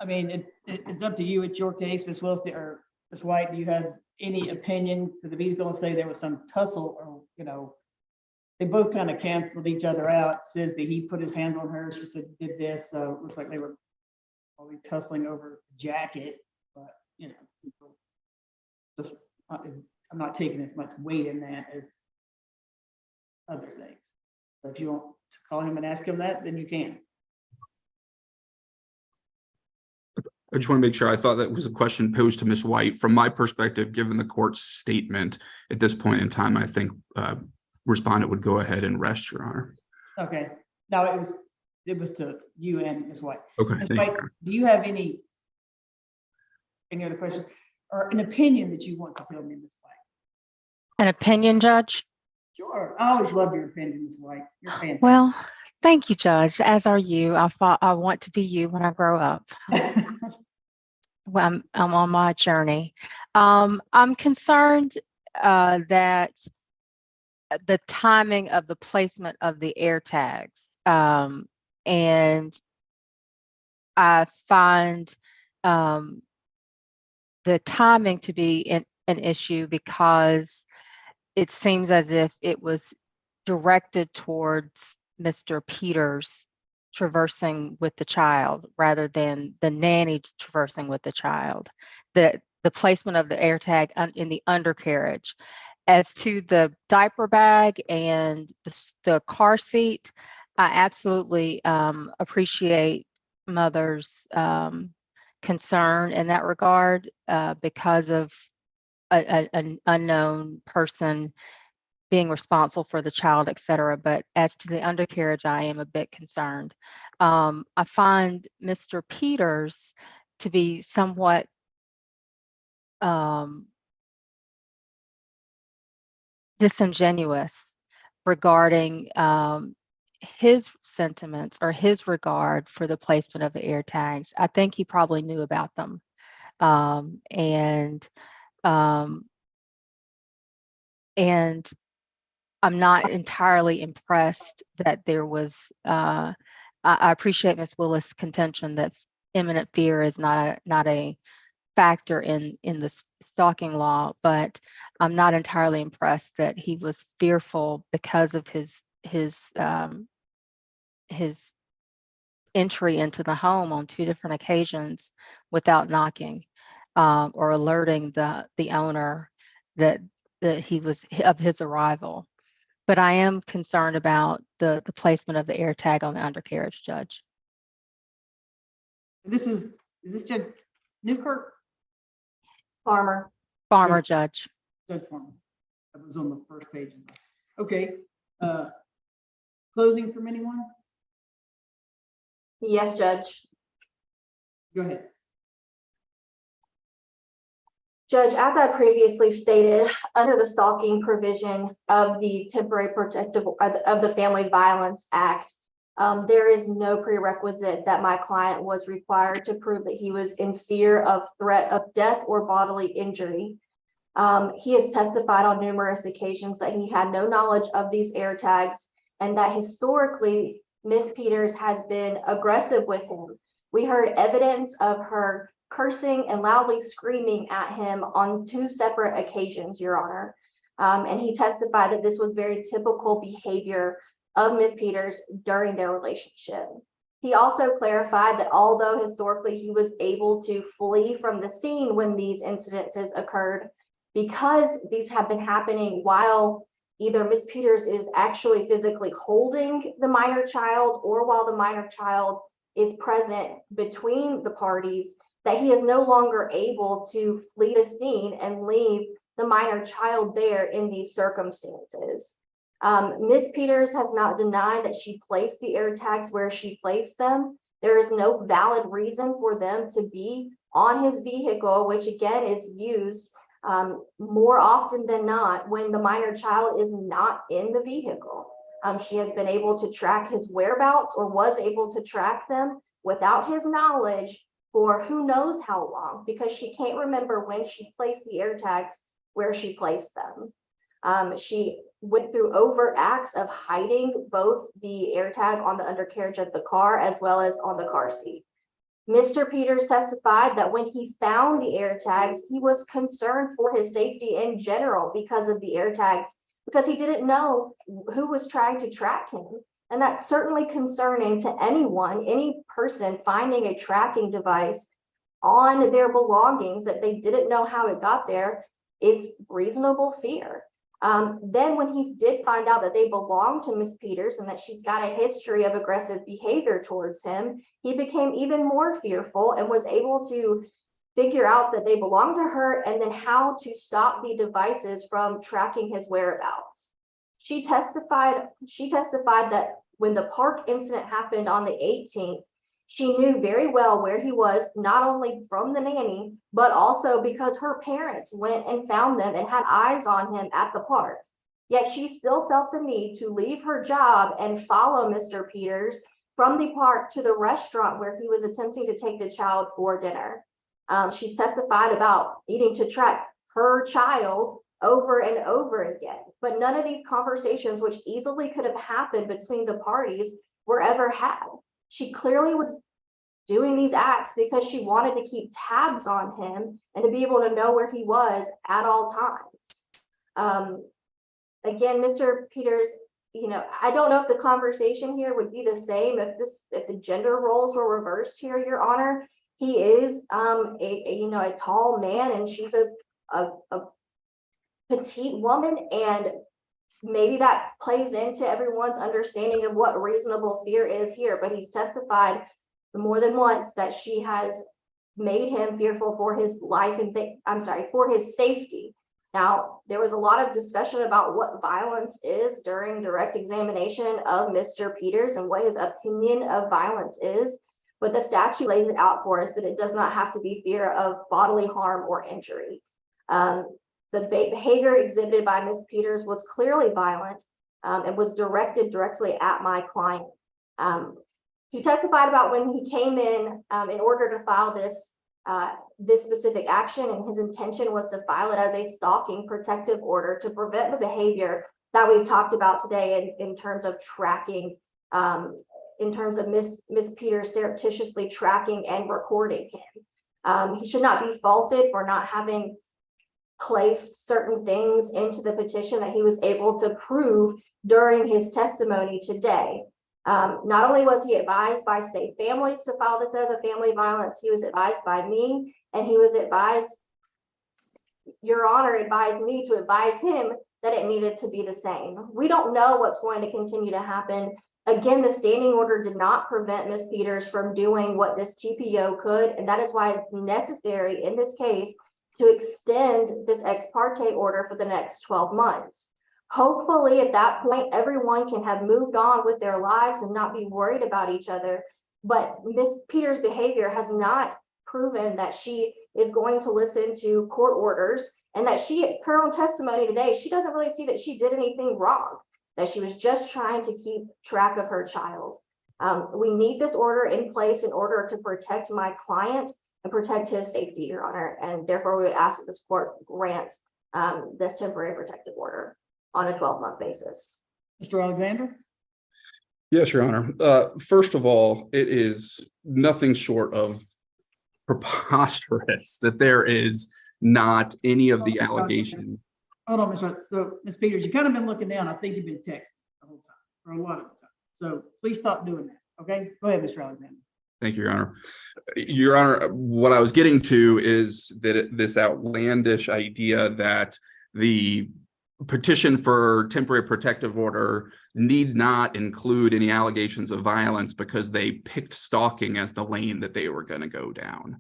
[SPEAKER 3] I mean, it's up to you. It's your case, Ms. Willis or Ms. White. Do you have any opinion? Because if he's going to say there was some tussle or, they both kind of canceled each other out. Says that he put his hands on her. She said, did this. So it looks like they were probably tussling over a jacket, but just, I'm not taking as much weight in that as other things. So if you want to call him and ask him that, then you can.
[SPEAKER 2] I just want to make sure. I thought that was a question posed to Ms. White. From my perspective, given the court's statement at this point in time, I think respondent would go ahead and rest, your honor.
[SPEAKER 3] Okay. No, it was to you and Ms. White.
[SPEAKER 2] Okay.
[SPEAKER 3] Ms. White, do you have any other questions or an opinion that you want to tell me, Ms. White?
[SPEAKER 7] An opinion, Judge?
[SPEAKER 3] Sure. I always love your opinion, Ms. White. You're fantastic.
[SPEAKER 7] Well, thank you, Judge, as are you. I want to be you when I grow up. Well, I'm on my journey. I'm concerned that the timing of the placement of the air tags, and I find the timing to be an issue because it seems as if it was directed towards Mr. Peters traversing with the child rather than the nanny traversing with the child. The placement of the air tag in the undercarriage. As to the diaper bag and the car seat, I absolutely appreciate mother's concern in that regard because of an unknown person being responsible for the child, et cetera. But as to the undercarriage, I am a bit concerned. I find Mr. Peters to be somewhat disingenuous regarding his sentiments or his regard for the placement of the air tags. I think he probably knew about them. And I'm not entirely impressed that there was, I appreciate Ms. Willis' contention that imminent fear is not a factor in the stalking law, but I'm not entirely impressed that he was fearful because of his entry into the home on 2 different occasions without knocking, or alerting the owner that he was of his arrival. But I am concerned about the placement of the air tag on the undercarriage, Judge.
[SPEAKER 3] Is this Judge Newkirk?
[SPEAKER 4] Farmer.
[SPEAKER 7] Farmer, Judge.
[SPEAKER 3] Judge Farmer. That was on the first page. Okay. Closing from anyone?
[SPEAKER 4] Yes, Judge.
[SPEAKER 3] Go ahead.
[SPEAKER 4] Judge, as I previously stated, under the stalking provision of the temporary protective of the Family Violence Act, there is no prerequisite that my client was required to prove that he was in fear of threat of death or bodily injury. He has testified on numerous occasions that he had no knowledge of these air tags and that historically Ms. Peters has been aggressive with him. We heard evidence of her cursing and loudly screaming at him on 2 separate occasions, Your Honor. And he testified that this was very typical behavior of Ms. Peters during their relationship. He also clarified that although historically he was able to flee from the scene when these incidences occurred, because these have been happening while either Ms. Peters is actually physically holding the minor child or while the minor child is present between the parties, that he is no longer able to flee the scene and leave the minor child there in these circumstances. Ms. Peters has not denied that she placed the air tags where she placed them. There is no valid reason for them to be on his vehicle, which again is used more often than not when the minor child is not in the vehicle. She has been able to track his whereabouts or was able to track them without his knowledge for who knows how long, because she can't remember when she placed the air tags where she placed them. She went through overt acts of hiding both the air tag on the undercarriage of the car as well as on the car seat. Mr. Peters testified that when he found the air tags, he was concerned for his safety in general because of the air tags, because he didn't know who was trying to track him. And that's certainly concerning to anyone, any person finding a tracking device on their belongings that they didn't know how it got there is reasonable fear. Then when he did find out that they belonged to Ms. Peters and that she's got a history of aggressive behavior towards him, he became even more fearful and was able to figure out that they belonged to her and then how to stop the devices from tracking his whereabouts. She testified that when the park incident happened on the 18th, she knew very well where he was, not only from the nanny, but also because her parents went and found them and had eyes on him at the park. Yet she still felt the need to leave her job and follow Mr. Peters from the park to the restaurant where he was attempting to take the child for dinner. She testified about needing to track her child over and over again, but none of these conversations, which easily could have happened between the parties, were ever had. She clearly was doing these acts because she wanted to keep tabs on him and to be able to know where he was at all times. Again, Mr. Peters, I don't know if the conversation here would be the same if the gender roles were reversed here, Your Honor. He is a tall man and she's a petite woman, and maybe that plays into everyone's understanding of what reasonable fear is here, but he's testified more than once that she has made him fearful for his life and for his safety. Now, there was a lot of discussion about what violence is during direct examination of Mr. Peters and what his opinion of violence is, but the statute lays it out for us that it does not have to be fear of bodily harm or injury. The behavior exhibited by Ms. Peters was clearly violent. and was directed directly at my client. He testified about when he came in order to file this specific action, and his intention was to file it as a stalking protective order to prevent the behavior that we've talked about today in terms of tracking, in terms of Miss Peters surreptitiously tracking and recording him. He should not be faulted for not having placed certain things into the petition that he was able to prove during his testimony today. Not only was he advised by Safe Families to file this as a family violence, he was advised by me, and he was advised, Your Honor advised me to advise him that it needed to be the same. We don't know what's going to continue to happen. Again, the standing order did not prevent Ms. Peters from doing what this TPO could, and that is why it's necessary in this case to extend this ex parte order for the next 12 months. Hopefully at that point, everyone can have moved on with their lives and not be worried about each other. But Ms. Peters' behavior has not proven that she is going to listen to court orders, and that her own testimony today, she doesn't really see that she did anything wrong, that she was just trying to keep track of her child. We need this order in place in order to protect my client and protect his safety, Your Honor, and therefore we would ask that this court grant this temporary protective order on a 12-month basis.
[SPEAKER 3] Mr. Alexander?
[SPEAKER 2] Yes, Your Honor. First of all, it is nothing short of preposterous that there is not any of the allegations.
[SPEAKER 3] Hold on, Mr. So, Ms. Peters, you've kind of been looking down. I think you've been texting the whole time, or a lot of the time. So please stop doing that, okay? Go ahead, Mr. Alexander.
[SPEAKER 2] Thank you, Your Honor. Your Honor, what I was getting to is that this outlandish idea that the petition for temporary protective order need not include any allegations of violence because they picked stalking as the lane that they were going to go down.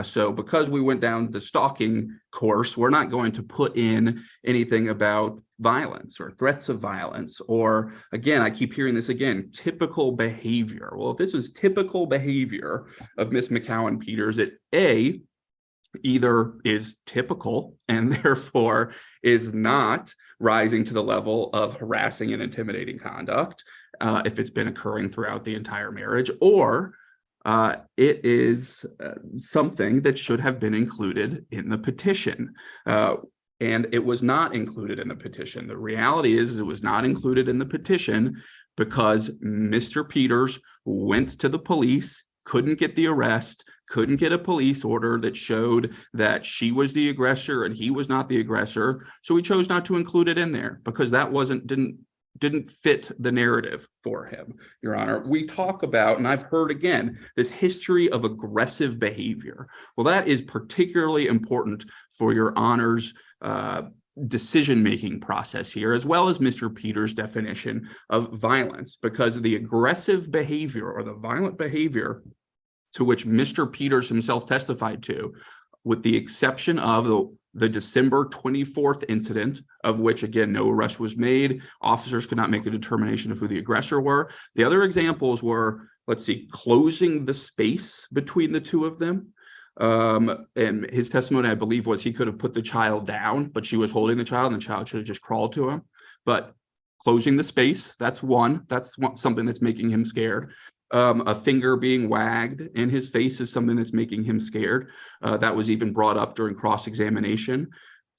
[SPEAKER 2] So because we went down the stalking course, we're not going to put in anything about violence or threats of violence, or again, I keep hearing this again, typical behavior. Well, if this is typical behavior of Ms. McCowan Peters, it either is typical and therefore is not rising to the level of harassing and intimidating conduct if it's been occurring throughout the entire marriage, or it is something that should have been included in the petition. And it was not included in the petition. The reality is it was not included in the petition because Mr. Peters went to the police, couldn't get the arrest, couldn't get a police order that showed that she was the aggressor and he was not the aggressor. So we chose not to include it in there because that didn't fit the narrative for him, Your Honor. We talk about, and I've heard again, this history of aggressive behavior. Well, that is particularly important for Your Honor's decision-making process here, as well as Mr. Peters' definition of violence, because the aggressive behavior or the violent behavior to which Mr. Peters himself testified to, with the exception of the December 24th incident, of which, again, no arrest was made. Officers could not make a determination of who the aggressor were. The other examples were, let's see, closing the space between the two of them. And his testimony, I believe, was he could have put the child down, but she was holding the child and the child should have just crawled to him. But closing the space, that's something that's making him scared. A finger being wagged in his face is something that's making him scared. That was even brought up during cross-examination.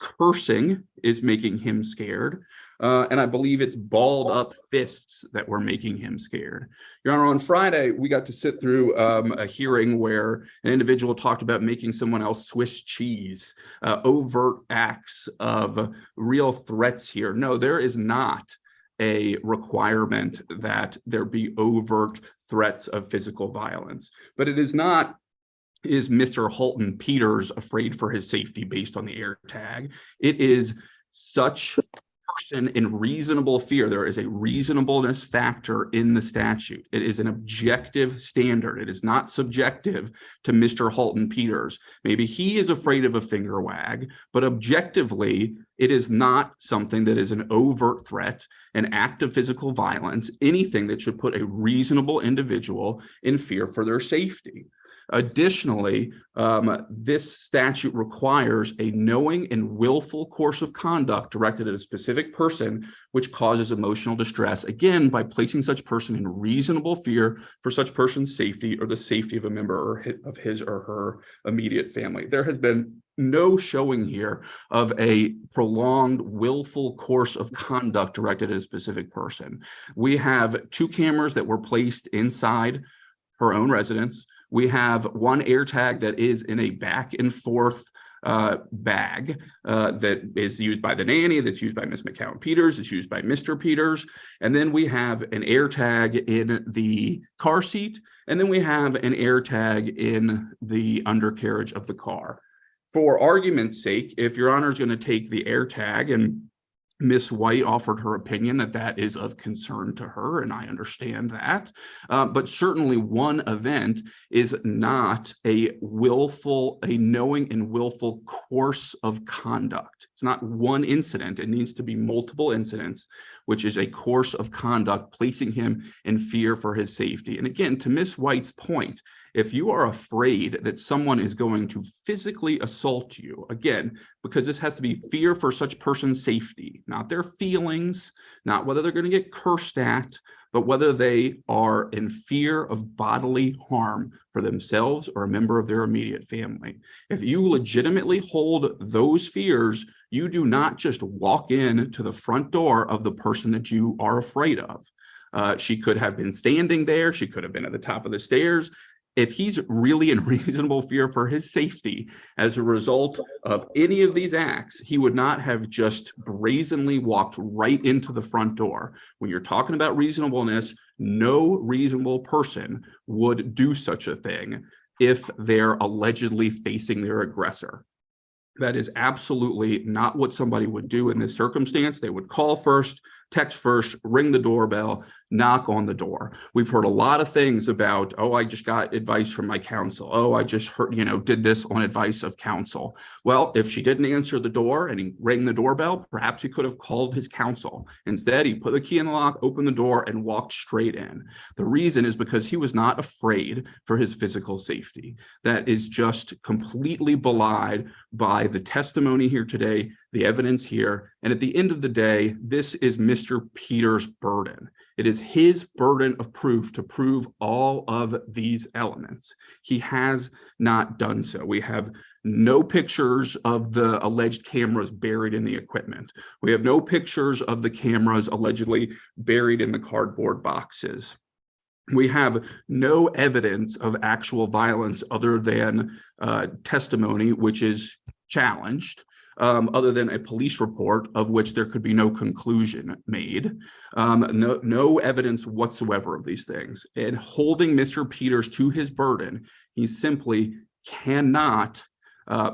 [SPEAKER 2] Cursing is making him scared. And I believe it's balled up fists that were making him scared. Your Honor, on Friday, we got to sit through a hearing where an individual talked about making someone else Swiss cheese, overt acts of real threats here. No, there is not a requirement that there be overt threats of physical violence, but it is not, is Mr. Halton Peters afraid for his safety based on the air tag? It is such person in reasonable fear. There is a reasonableness factor in the statute. It is an objective standard. It is not subjective to Mr. Halton Peters. Maybe he is afraid of a finger wag, but objectively, it is not something that is an overt threat, an act of physical violence, anything that should put a reasonable individual in fear for their safety. Additionally, this statute requires a knowing and willful course of conduct directed at a specific person, which causes emotional distress, again, by placing such person in reasonable fear for such person's safety or the safety of a member of his or her immediate family. There has been no showing here of a prolonged willful course of conduct directed at a specific person. We have 2 cameras that were placed inside her own residence. We have one AirTag that is in a back and forth bag that is used by the nanny, that's used by Miss McCowan Peters, it's used by Mr. Peters. And then we have an AirTag in the car seat. And then we have an AirTag in the undercarriage of the car. For argument's sake, if Your Honor is going to take the AirTag, and Miss White offered her opinion that that is of concern to her, and I understand that. But certainly one event is not a knowing and willful course of conduct. It's not one incident. It needs to be multiple incidents, which is a course of conduct placing him in fear for his safety. And again, to Miss White's point, if you are afraid that someone is going to physically assault you, again, because this has to be fear for such person's safety, not their feelings, not whether they're going to get cursed at, but whether they are in fear of bodily harm for themselves or a member of their immediate family. If you legitimately hold those fears, you do not just walk in to the front door of the person that you are afraid of. She could have been standing there. She could have been at the top of the stairs. If he's really in reasonable fear for his safety as a result of any of these acts, he would not have just brazenly walked right into the front door. When you're talking about reasonableness, no reasonable person would do such a thing if they're allegedly facing their aggressor. That is absolutely not what somebody would do in this circumstance. They would call first, text first, ring the doorbell, knock on the door. We've heard a lot of things about, oh, I just got advice from my counsel. Oh, I just heard, did this on advice of counsel. Well, if she didn't answer the door and he rang the doorbell, perhaps he could have called his counsel. Instead, he put the key in the lock, opened the door, and walked straight in. The reason is because he was not afraid for his physical safety. That is just completely belied by the testimony here today, the evidence here. And at the end of the day, this is Mr. Peters' burden. It is his burden of proof to prove all of these elements. He has not done so. We have no pictures of the alleged cameras buried in the equipment. We have no pictures of the cameras allegedly buried in the cardboard boxes. We have no evidence of actual violence other than testimony, which is challenged. Other than a police report of which there could be no conclusion made. No evidence whatsoever of these things. And holding Mr. Peters to his burden, he simply cannot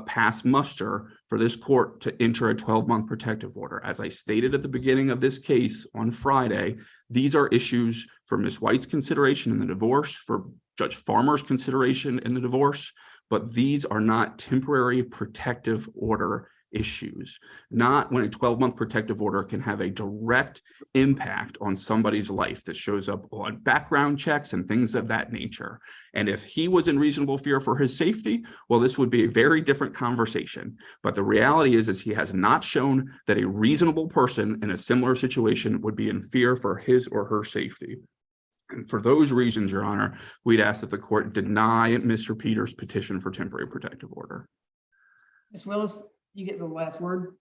[SPEAKER 2] pass muster for this court to enter a 12-month protective order. As I stated at the beginning of this case on Friday, these are issues for Ms. White's consideration in the divorce, for Judge Farmer's consideration in the divorce, but these are not temporary protective order issues, not when a 12-month protective order can have a direct impact on somebody's life that shows up on background checks and things of that nature. And if he was in reasonable fear for his safety, well, this would be a very different conversation. But the reality is he has not shown that a reasonable person in a similar situation would be in fear for his or her safety. And for those reasons, Your Honor, we'd ask that the court deny Mr. Peters' petition for temporary protective order.
[SPEAKER 3] Ms. Willis, you get the last word.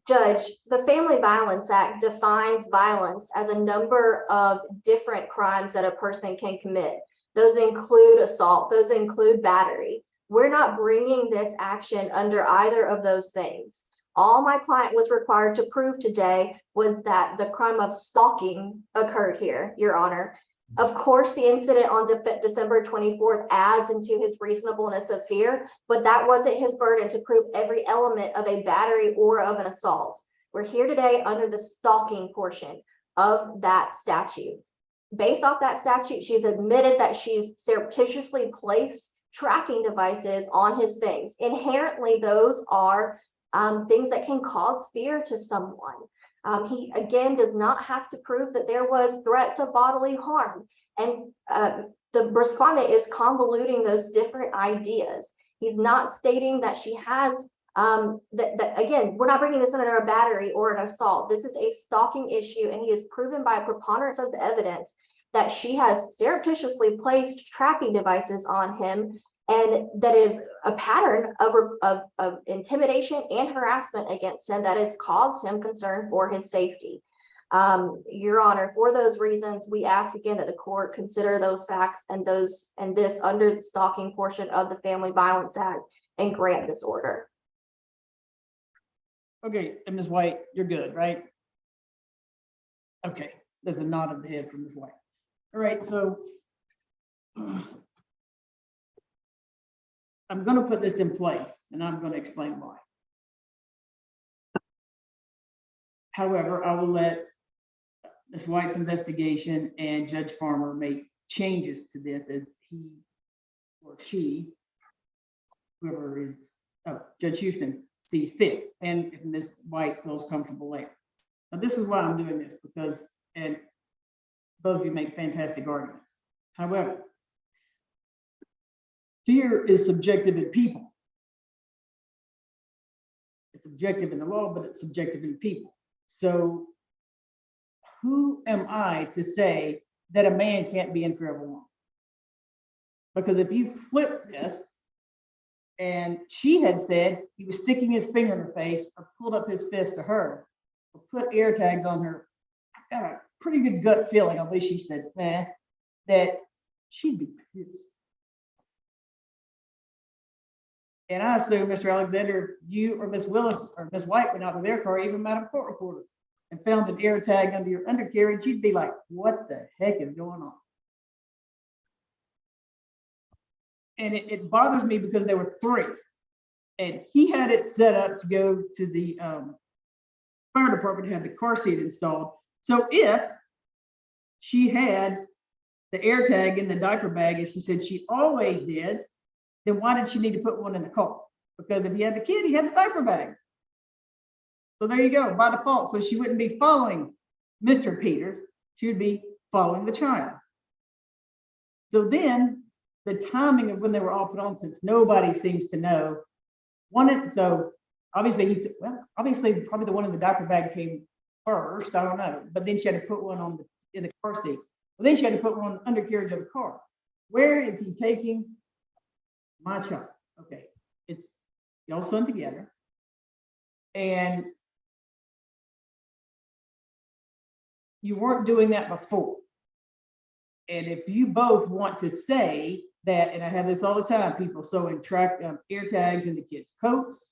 [SPEAKER 4] Judge, the Family Violence Act defines violence as a number of different crimes that a person can commit. Those include assault, those include battery. We're not bringing this action under either of those things. All my client was required to prove today was that the crime of stalking occurred here, Your Honor. Of course, the incident on December 24th adds into his reasonableness of fear, but that wasn't his burden to prove every element of a battery or of an assault. We're here today under the stalking portion of that statute. Based off that statute, she's admitted that she's surreptitiously placed tracking devices on his things. Inherently, those are things that can cause fear to someone. He, again, does not have to prove that there was threats of bodily harm. And the respondent is convoluting those different ideas. He's not stating that she has, that again, we're not bringing this under a battery or an assault. This is a stalking issue, and he has proven by a preponderance of the evidence that she has surreptitiously placed tracking devices on him, and that is a pattern of intimidation and harassment against him that has caused him concern for his safety. Your Honor, for those reasons, we ask again that the court consider those facts and this under the stalking portion of the Family Violence Act and grant this order.
[SPEAKER 3] Okay, and Ms. White, you're good, right? Okay, there's a nod of the head from Ms. White. All right, so I'm going to put this in place, and I'm going to explain why. However, I will let Ms. White's investigation and Judge Farmer make changes to this as he or she, whoever is, Judge Houston, sees fit, and if Ms. White feels comfortable later. Now, this is why I'm doing this, because, and both of you make fantastic arguments. However, fear is subjective in people. It's objective in the law, but it's subjective in people. So who am I to say that a man can't be in fear of a woman? Because if you flip this, and she had said he was sticking his finger in her face or pulled up his fist to her or put air tags on her, I got a pretty good gut feeling, at least she said, that she'd be pissed. And I assume, Mr. Alexander, you or Miss Willis or Miss White went out to their car, even Madam Court Reporter, and found an air tag under your undercarriage. You'd be like, what the heck is going on? And it bothers me because there were 3, and he had it set up to go to the fire department to have the car seat installed. So if she had the air tag in the diaper bag, as she said she always did, then why did she need to put one in the car? Because if he had the kid, he had the diaper bag. So there you go, by default. So she wouldn't be following Mr. Peters, she would be following the child. So then the timing of when they were all put on, since nobody seems to know, so obviously obviously probably the one in the diaper bag came first, I don't know, but then she had to put one in the car seat. Well, then she had to put one on the undercarriage of the car. Where is he taking my child? Okay, it's y'all son together, and you weren't doing that before. And if you both want to say that, and I have this all the time, people sewing air tags into kids' coats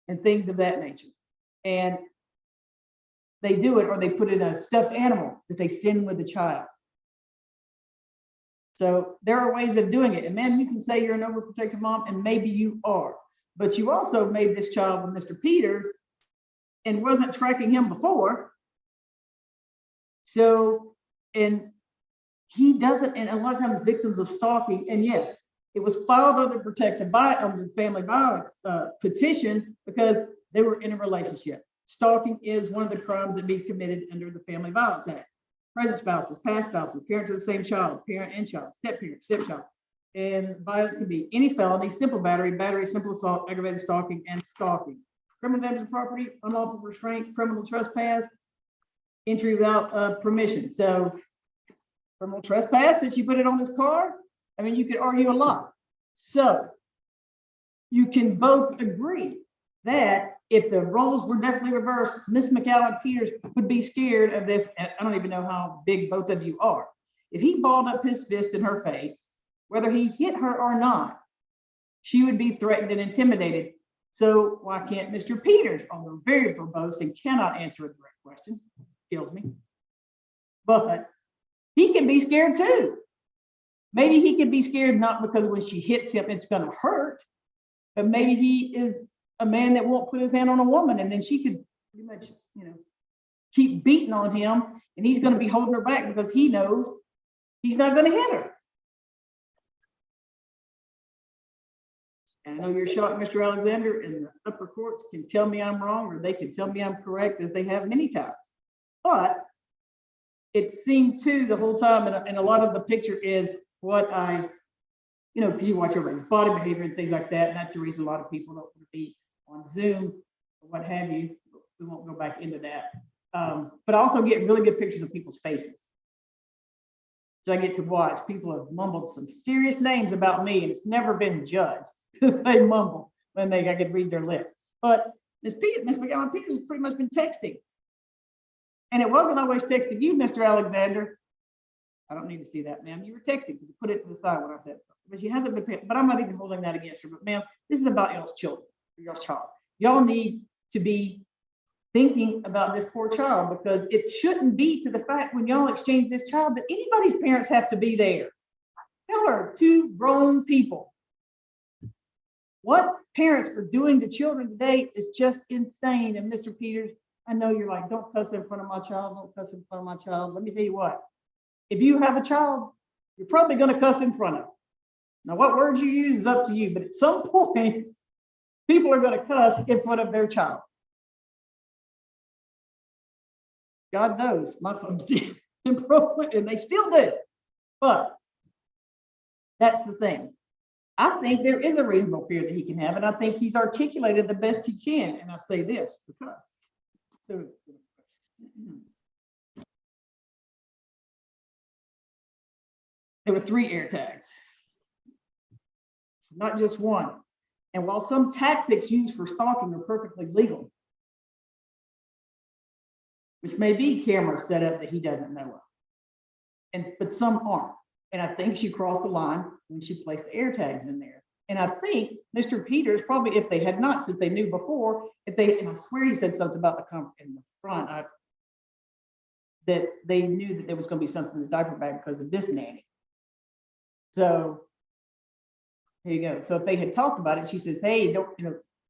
[SPEAKER 3] and things of that nature, and they do it, or they put in a stuffed animal that they send with the child. So there are ways of doing it. And man, you can say you're an overprotective mom, and maybe you are, but you also made this child with Mr. Peters and wasn't tracking him before. So, and he doesn't, and a lot of times victims of stalking, and yes, it was filed under under family violence petition because they were in a relationship. Stalking is one of the crimes that be committed under the Family Violence Act. Present spouses, past spouses, parents of the same child, parent and child, step-parent, stepchild. And violence can be any felony, simple battery, simple assault, aggravated stalking, and stalking. Criminal damage to property, unlawful restraint, criminal trespass, entry without permission. So criminal trespass, since you put it on his car, I mean, you could argue a lot. So you can both agree that if the roles were definitely reversed, Miss McAllen Peters would be scared of this. And I don't even know how big both of you are. If he balled up his fist in her face, whether he hit her or not, she would be threatened and intimidated. So why can't Mr. Peters, although very verbose and cannot answer a direct question, kills me, but he can be scared too. Maybe he can be scared not because when she hits him, it's going to hurt, but maybe he is a man that won't put his hand on a woman, and then she could pretty much, keep beating on him, and he's going to be holding her back because he knows he's not going to hit her. And I know you're shocked, Mr. Alexander, and the upper courts can tell me I'm wrong, or they can tell me I'm correct, as they have many times. But it seemed to the whole time, and a lot of the picture is what I, because you watch everybody's body behavior and things like that, and that's the reason a lot of people don't want to be on Zoom or what have you. We won't go back into that. But I also get really good pictures of people's faces. So I get to watch. People have mumbled some serious names about me, and it's never been judged. They mumble when I could read their lips. But Miss McGowan Peters has pretty much been texting. And it wasn't always texting you, Mr. Alexander. I don't need to see that, ma'am. You were texting because you put it to the side when I said something. But she hasn't been, but I'm not even holding that against her. But ma'am, this is about y'all's children, y'all's child. Y'all need to be thinking about this poor child, because it shouldn't be to the fact when y'all exchange this child that anybody's parents have to be there. Y'all are two grown people. What parents are doing to children today is just insane. And Mr. Peters, I know you're like, don't cuss in front of my child, don't cuss in front of my child. Let me tell you what, if you have a child, you're probably going to cuss in front of them. Now, what words you use is up to you, but at some point, people are going to cuss in front of their child. God knows my folks did in Brooklyn, and they still do. But that's the thing. I think there is a reasonable fear that he can have, and I think he's articulated the best he can. And I say this because there were 3 air tags, not just one. And while some tactics used for stalking are perfectly legal, which may be cameras set up that he doesn't know of, but some aren't. And I think she crossed the line when she placed the air tags in there. And I think Mr. Peters probably, if they had not, since they knew before, and I swear he said something about in the front, that they knew that there was going to be something in the diaper bag because of this nanny. So here you go. So if they had talked about it, she says, hey, don't,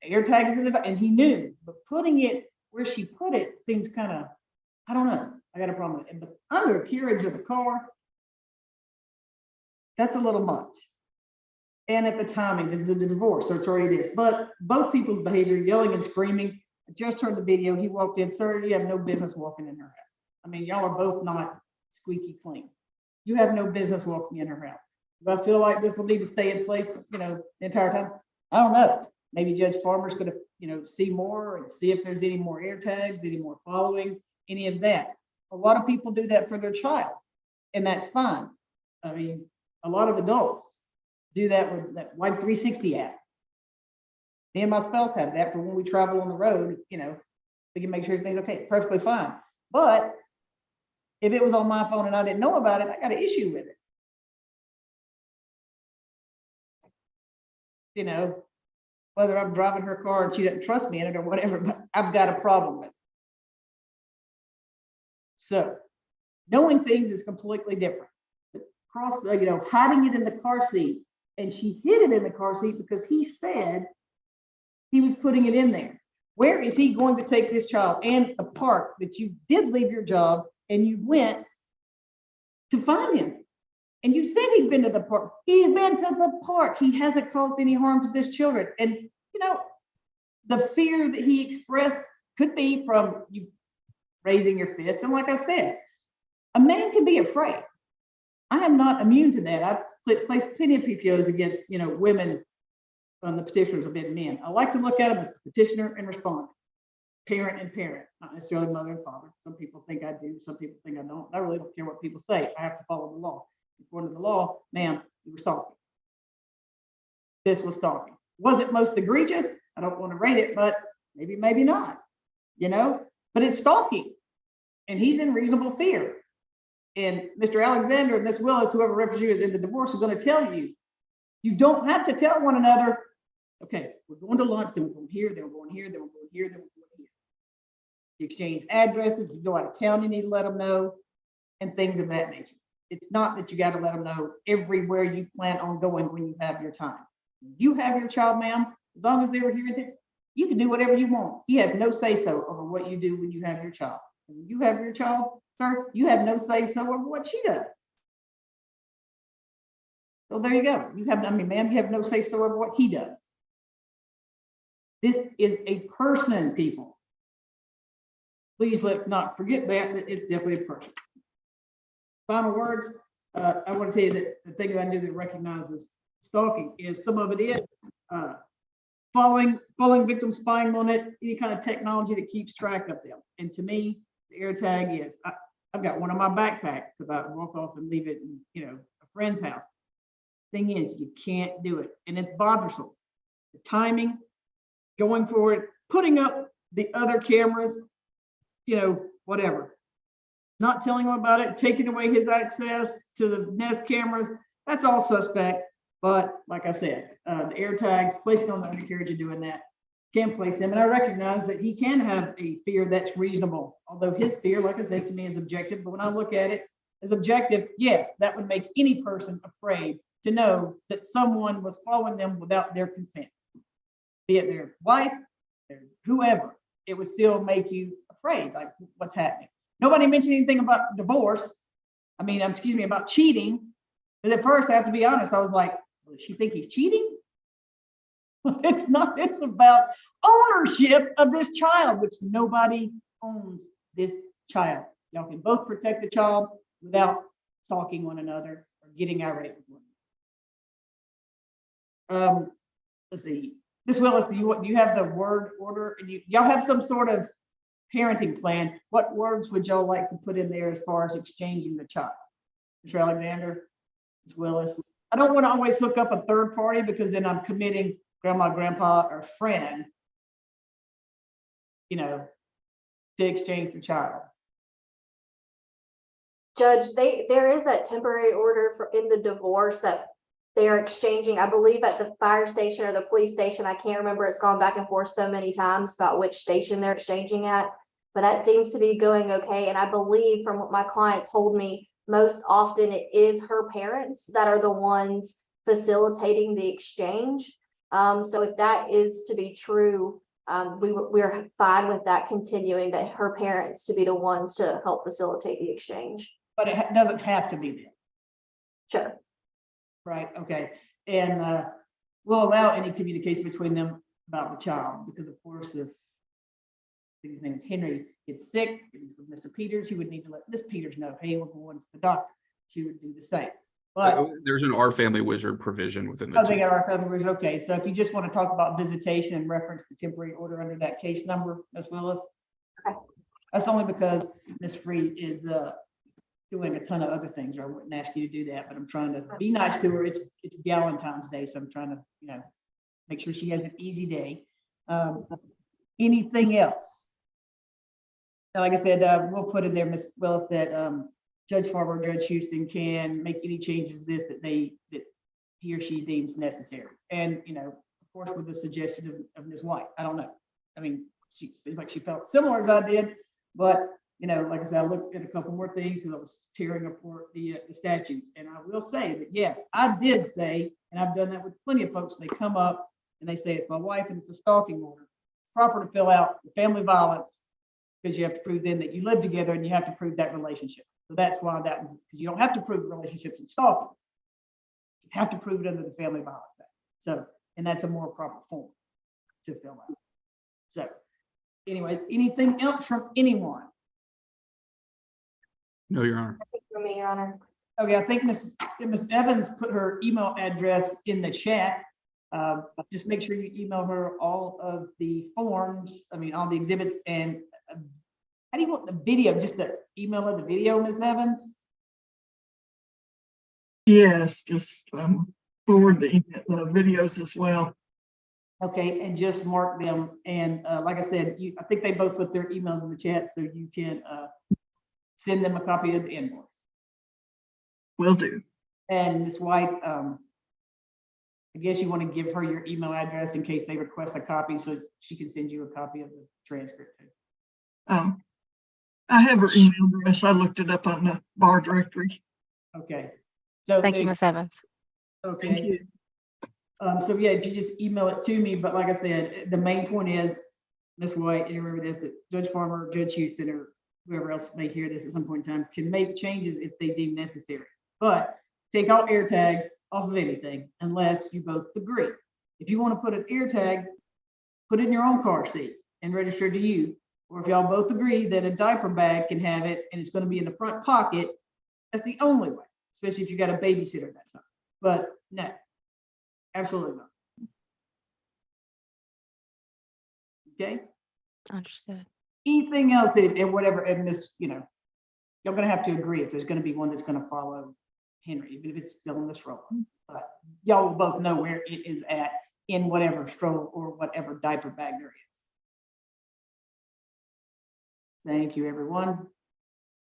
[SPEAKER 3] air tag is in the, and he knew, but putting it where she put it seems kind of, I don't know. I got a problem with it. But under carriage of the car, that's a little much. And at the timing, this is a divorce, so it's already this. But both people's behavior, yelling and screaming. I just heard the video. He walked in, sir, you have no business walking in her house. I mean, y'all are both not squeaky clean. You have no business walking in her house. Do I feel like this will need to stay in place, the entire time? I don't know. Maybe Judge Farmer's going to, see more and see if there's any more air tags, any more following, any of that. A lot of people do that for their child, and that's fine. I mean, a lot of adults do that with that Wipe 360 app. Me and my spouse have that for when we travel on the road, we can make sure everything's okay, perfectly fine. But if it was on my phone and I didn't know about it, I got an issue with it. Whether I'm driving her car and she doesn't trust me in it or whatever, but I've got a problem with it. So knowing things is completely different. Hiding it in the car seat, and she hid it in the car seat because he said he was putting it in there. Where is he going to take this child? And the park that you did leave your job and you went to find him. And you said he'd been to the park. He's been to the park. He hasn't caused any harm to this children. And, the fear that he expressed could be from you raising your fist. And like I said, a man can be afraid. I am not immune to that. I've placed plenty of PPOs against, women on the petitioners have been men. I like to look at them as petitioner and respondent, parent and parent, not necessarily mother and father. Some people think I do. Some people think I don't. I really don't care what people say. I have to follow the law. According to the law, ma'am, you were stalking. This was stalking. Was it most egregious? I don't want to rate it, but maybe not, but it's stalking, and he's in reasonable fear. And Mr. Alexander and Miss Willis, whoever represents you in the divorce, is going to tell you, you don't have to tell one another, okay, we're going to lunch, then we're going here, then we're going here, then we're going here, then we're going here. You exchange addresses, you go out of town, you need to let them know, and things of that nature. It's not that you got to let them know everywhere you plan on going when you have your time. You have your child, ma'am, as long as they were here, you can do whatever you want. He has no say-so over what you do when you have your child. When you have your child, sir, you have no say-so over what she does. So there you go. Ma'am, you have no say-so over what he does. This is a person, people. Please let's not forget that it's definitely a person. Final words. I want to tell you that the thing that I do that recognizes stalking is some of it is following victims, spying on it, any kind of technology that keeps track of them. And to me, the AirTag is, I've got one in my backpack because I walk off and leave it in, a friend's house. Thing is, you can't do it, and it's bothersome. The timing, going for it, putting up the other cameras, whatever. Not telling him about it, taking away his access to the Nest cameras, that's all suspect. But like I said, the AirTags, placing on the undercarriage and doing that can place him. And I recognize that he can have a fear that's reasonable, although his fear, like I said, to me is objective. But when I look at it as objective, yes, that would make any person afraid to know that someone was following them without their consent, be it their wife, their whoever. It would still make you afraid, like what's happening. Nobody mentioned anything about divorce. About cheating. But at first, I have to be honest, I was like, does she think he's cheating? It's not, it's about ownership of this child, which nobody owns this child. Y'all can both protect the child without stalking one another or getting irate with one. Let's see. Ms. Willis, do you have the word order? And y'all have some sort of parenting plan. What words would y'all like to put in there as far as exchanging the child? Mr. Alexander, Ms. Willis. I don't want to always hook up a third party because then I'm committing grandma, grandpa, or friend, to exchange the child.
[SPEAKER 4] Judge, there is that temporary order in the divorce that they are exchanging, I believe at the fire station or the police station. I can't remember. It's gone back and forth so many times about which station they're exchanging at, but that seems to be going okay. And I believe from what my client told me, most often it is her parents that are the ones facilitating the exchange. So if that is to be true, we're fine with that continuing, that her parents to be the ones to help facilitate the exchange.
[SPEAKER 3] But it doesn't have to be them.
[SPEAKER 4] Sure.
[SPEAKER 3] Right, okay. And we'll allow any communication between them about the child because of course if his name is Henry gets sick, and he's with Mr. Peters, he would need to let Miss Peters know, hey, we're going to the doctor. She would do the same. But
[SPEAKER 2] There's an Our Family Wizard provision within the.
[SPEAKER 3] they got our coverage. Okay, so if you just want to talk about visitation and reference the temporary order under that case number, Ms. Willis.
[SPEAKER 4] Okay.
[SPEAKER 3] That's only because Ms. Freed is doing a ton of other things. I wouldn't ask you to do that, but I'm trying to be nice to her. It's Valentine's Day, so I'm trying to make sure she has an easy day. Anything else? Now, like I said, we'll put in there, Ms. Willis, that Judge Farber, Judge Houston can make any changes to this that he or she deems necessary. And of course, with the suggestion of Ms. White. I don't know. I mean, she seems like she felt similar as I did, but like I said, I looked at a couple more things because I was tearing apart the statute. And I will say that, yes, I did say, and I've done that with plenty of folks, they come up and they say, it's my wife and it's a stalking order. Proper to fill out the family violence because you have to prove then that you live together and you have to prove that relationship. So that's why that was, because you don't have to prove relationships in stalking. You have to prove it under the Family Violence Act. So, and that's a more proper form to fill out. So anyways, anything else from anyone?
[SPEAKER 2] No, Your Honor.
[SPEAKER 4] For me, Your Honor.
[SPEAKER 3] Okay, I think Ms. Evans put her email address in the chat. Just make sure you email her all of the forms, all the exhibits, and how do you want the video? Just the email of the video, Ms. Evans?
[SPEAKER 8] Yes, just forward the videos as well.
[SPEAKER 3] Okay, and just mark them. And like I said, I think they both put their emails in the chat, so you can send them a copy of the invoice.
[SPEAKER 8] Will do.
[SPEAKER 3] And Ms. White, I guess you want to give her your email address in case they request a copy so she can send you a copy of the transcript too.
[SPEAKER 8] I have her email address. I looked it up on the bar directory.
[SPEAKER 3] Okay. So
[SPEAKER 7] Thank you, Ms. Evans.
[SPEAKER 3] Okay.
[SPEAKER 8] Thank you.
[SPEAKER 3] So yeah, if you just email it to me, but like I said, the main point is, Ms. White, and remember this, that Judge Farmer, Judge Houston, or whoever else may hear this at some point in time can make changes if they deem necessary. But take all AirTags off of anything unless you both agree. If you want to put an AirTag, put it in your own car seat and register to you. Or if y'all both agree that a diaper bag can have it and it's going to be in the front pocket, that's the only way. especially if you got a babysitter that time. But no, absolutely not. Okay,
[SPEAKER 7] Understood.
[SPEAKER 3] anything else and whatever, and this, you know, you're gonna have to agree if there's gonna be one that's gonna follow Henry, even if it's still in the stroller. But y'all will both know where it is at in whatever stroller or whatever diaper bag there is. Thank you, everyone.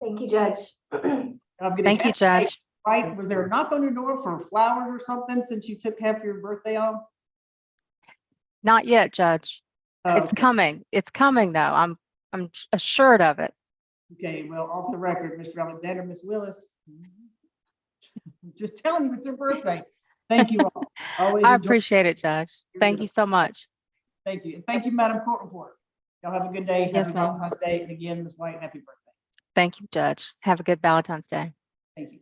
[SPEAKER 4] Thank you, Judge.
[SPEAKER 3] I'm gonna
[SPEAKER 7] Thank you,
[SPEAKER 3] have-
[SPEAKER 7] Judge.
[SPEAKER 3] Right, was there a knock on your door for flowers or something since you took half your birthday off?
[SPEAKER 7] Not yet, Judge.
[SPEAKER 3] Oh,
[SPEAKER 7] It's coming. It's coming though. I'm assured of it.
[SPEAKER 3] okay, well, off the record, Mr. Alexander, Miss Willis. Just telling you it's her birthday. Thank you all. Always
[SPEAKER 7] I
[SPEAKER 3] enjoy-
[SPEAKER 7] appreciate it, Judge. Thank you so much.
[SPEAKER 3] Thank you. And thank you, Madam Court Reporter. Y'all have a good day.
[SPEAKER 7] Yes,
[SPEAKER 3] Happy
[SPEAKER 7] ma'am.
[SPEAKER 3] Valentine's Day. And again, Ms. White, happy birthday.
[SPEAKER 7] Thank you, Judge. Have a good Valentine's Day.
[SPEAKER 3] Thank you.